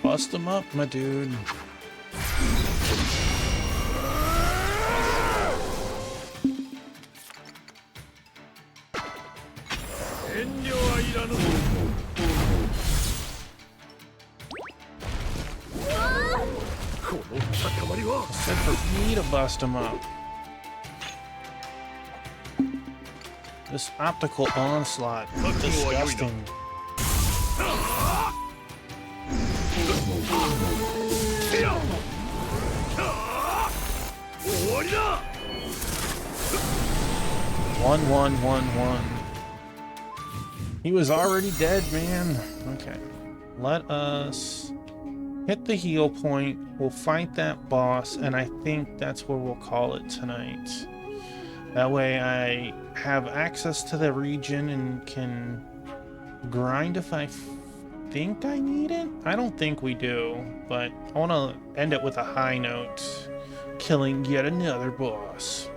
Bust him up, my dude. Good for me to bust him up. This optical onslaught. Disgusting. One. He was already dead, man. Okay. Let us hit the heal point. We'll fight that boss, and I think that's where we'll call it tonight. That way I have access to the region and can grind if I think I need it. I don't think we do, but I want to end it with a high note. Killing yet another boss.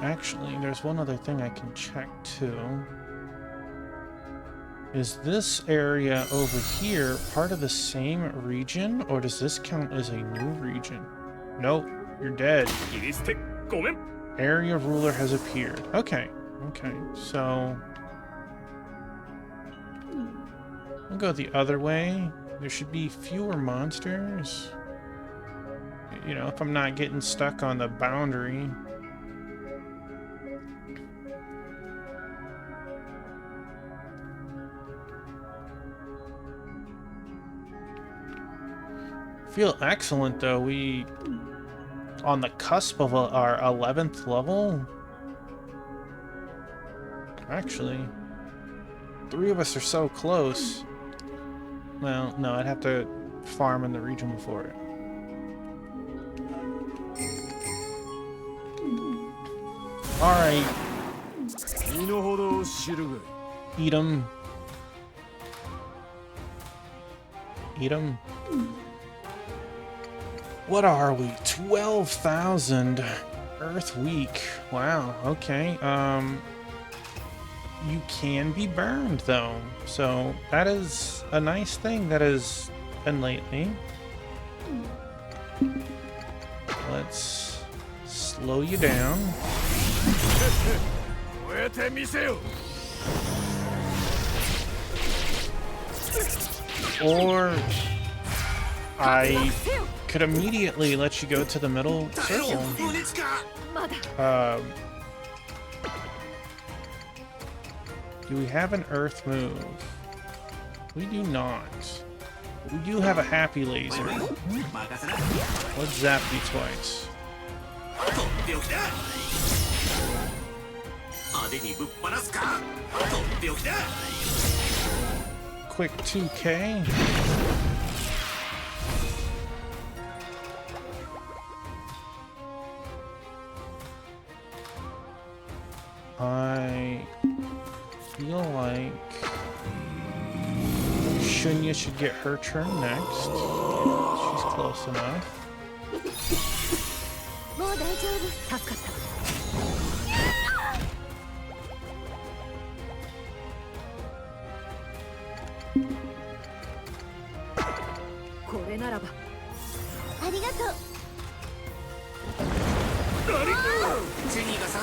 Actually, there's one other thing I can check too. Is this area over here part of the same region, or does this count as a new region? Nope, you're dead. Area ruler has appeared. Okay, so I'll go the other way. There should be fewer monsters. You know, if I'm not getting stuck on the boundary. Feel excellent though. We on the cusp of our 11th level. Actually, 3 of us are so close. Well, no, I'd have to farm in the region before it. Alright. Eat 'em. Eat 'em. What are we? 12,000 Earth Week. Wow, okay. You can be burned though. So that is a nice thing that has been lately. Let's slow you down. Or I could immediately let you go to the middle circle. Do we have an earth move? We do not. We do have a happy laser. Let's zap you twice. Quick 2K. I feel like Shunya should get her turn next. She's close enough.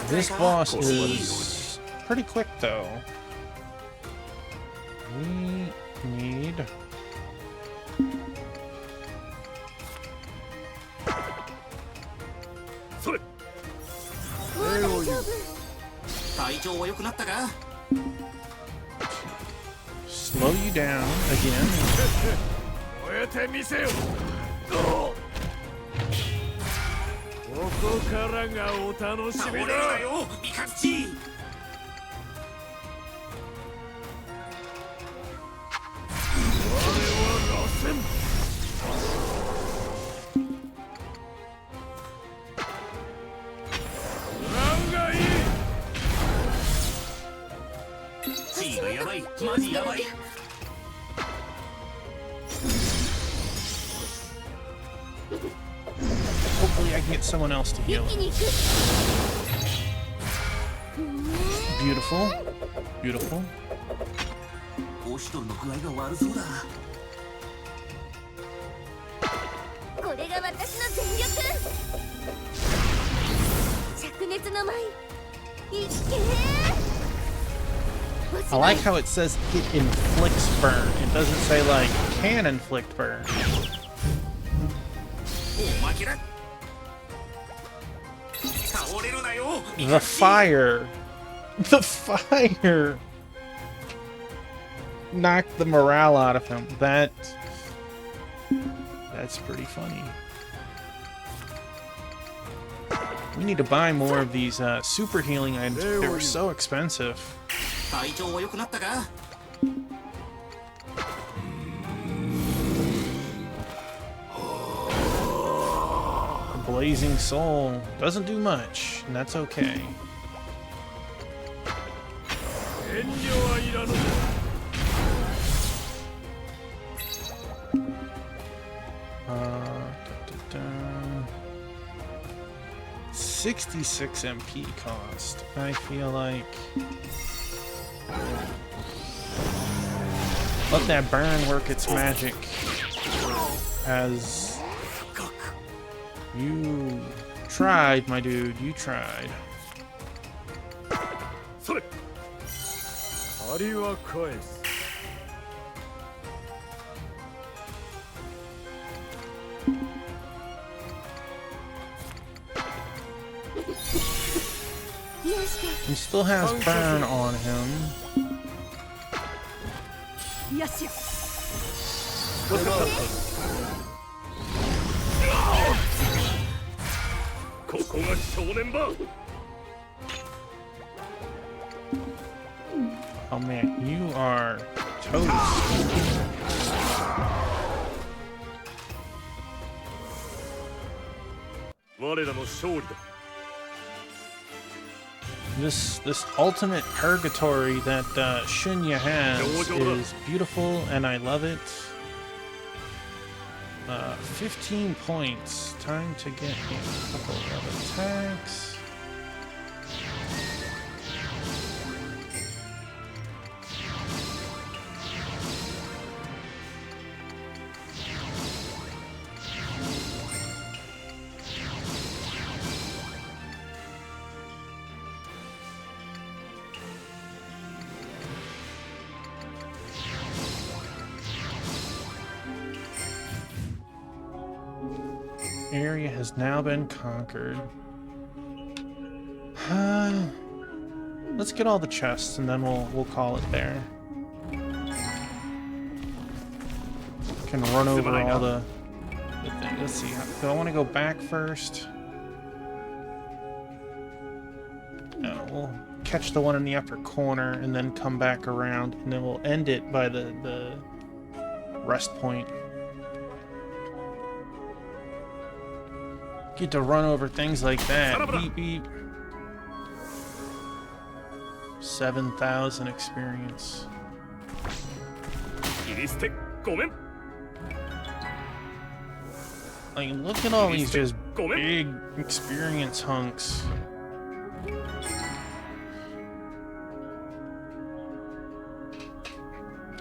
This boss is pretty quick though. We need slow you down again. Hopefully I can get someone else to heal. Beautiful. Beautiful. I like how it says it inflicts burn. It doesn't say like can inflict burn. おまけだ。倒れるなよ。 The fire. The fire knocked the morale out of him. That's pretty funny. We need to buy more of these super healing items. They were so expensive. 体調は良くなったか？ The blazing soul doesn't do much, and that's okay. 遠慮はいらぬ。 66 MP cost. I feel like let that burn work its magic as you tried, my dude. You tried. それ。借りは返す。 He still has burn on him. よし。ここが正念場。 Oh man, you are toast. 我らの勝利だ。 This ultimate purgatory that Shunya has is beautiful, and I love it. 15 points. Time to get a couple of attacks. Area has now been conquered. Let's get all the chests and then we'll call it there. Can run over all the things. Let's see. Do I want to go back first? No, we'll catch the one in the upper corner and then come back around, and then we'll end it by the rest point. Get to run over things like that. Beep beep. 7,000 experience. 切り捨てごめん。 Like, look at all these just big experience hunks.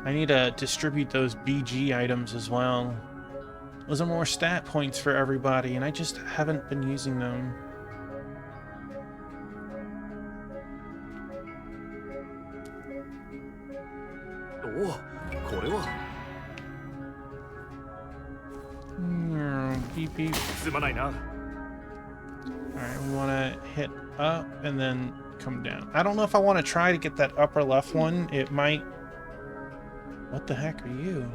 I need to distribute those BG items as well. Those are more stat points for everybody, and I just haven't been using them. Oh, これは。 Beep beep. すまないな。 Alright, we want to hit up and then come down. I don't know if I want to try to get that upper left one. It might... What the heck are you?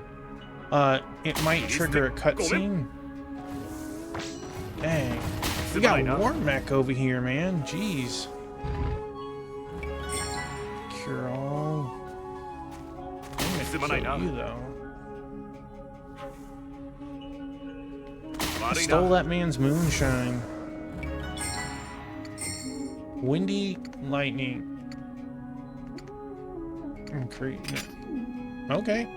It might trigger a cutscene. Dang. We got War Mech over here, man. Jeez. Cure all. I'm gonna kill you, though. Stole that man's moonshine. Windy lightning. Okay.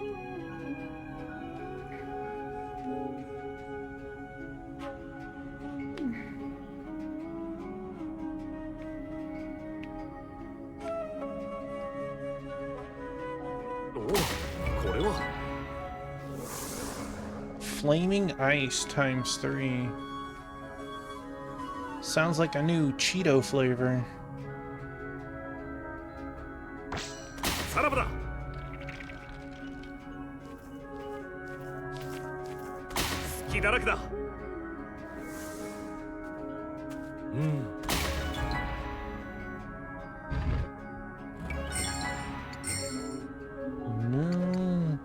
Flaming ice times 3. Sounds like a new Cheeto flavor. さらばだ。隙だらけだ。No.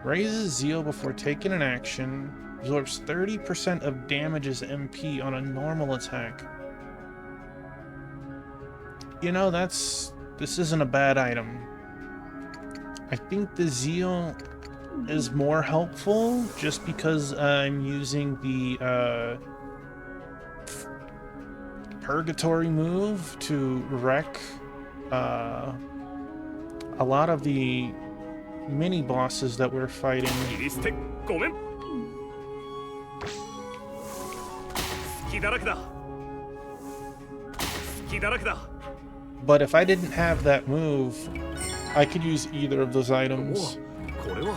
Raises zeal before taking an action. Absorbs 30% of damage as MP on a normal attack. You know, this isn't a bad item. I think the zeal is more helpful just because I'm using the purgatory move to wreck a lot of the mini bosses that we're fighting. 切り捨てごめん。隙だらけだ。隙だらけだ。 But if I didn't have that move, I could use either of those items. これは。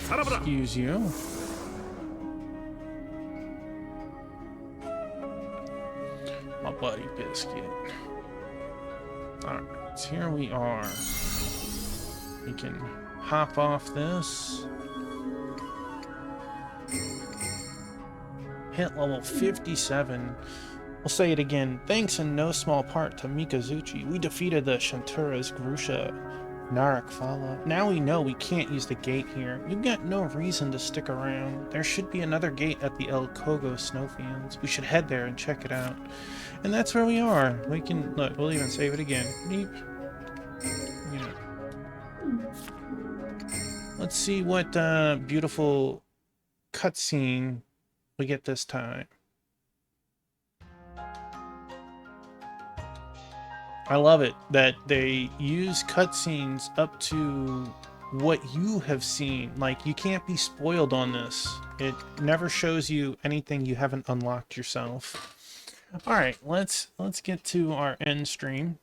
さらばだ。 Excuse you. My buddy Biscuit. Alright, so here we are. We can hop off this. Hit level 57. We'll say it again. Thanks in no small part to Mikazuchi, we defeated the Shantura's Grusha Narakfala. Now we know we can't use the gate here. You've got no reason to stick around. There should be another gate at the El Kogo snowfields. We should head there and check it out. And that's where we are. We can, look, we'll even save it again. Beep. Yeah. Let's see what beautiful cutscene we get this time. I love it that they use cutscenes up to what you have seen. Like, you can't be spoiled on this. It never shows you anything you haven't unlocked yourself. All right, let's get to our end stream.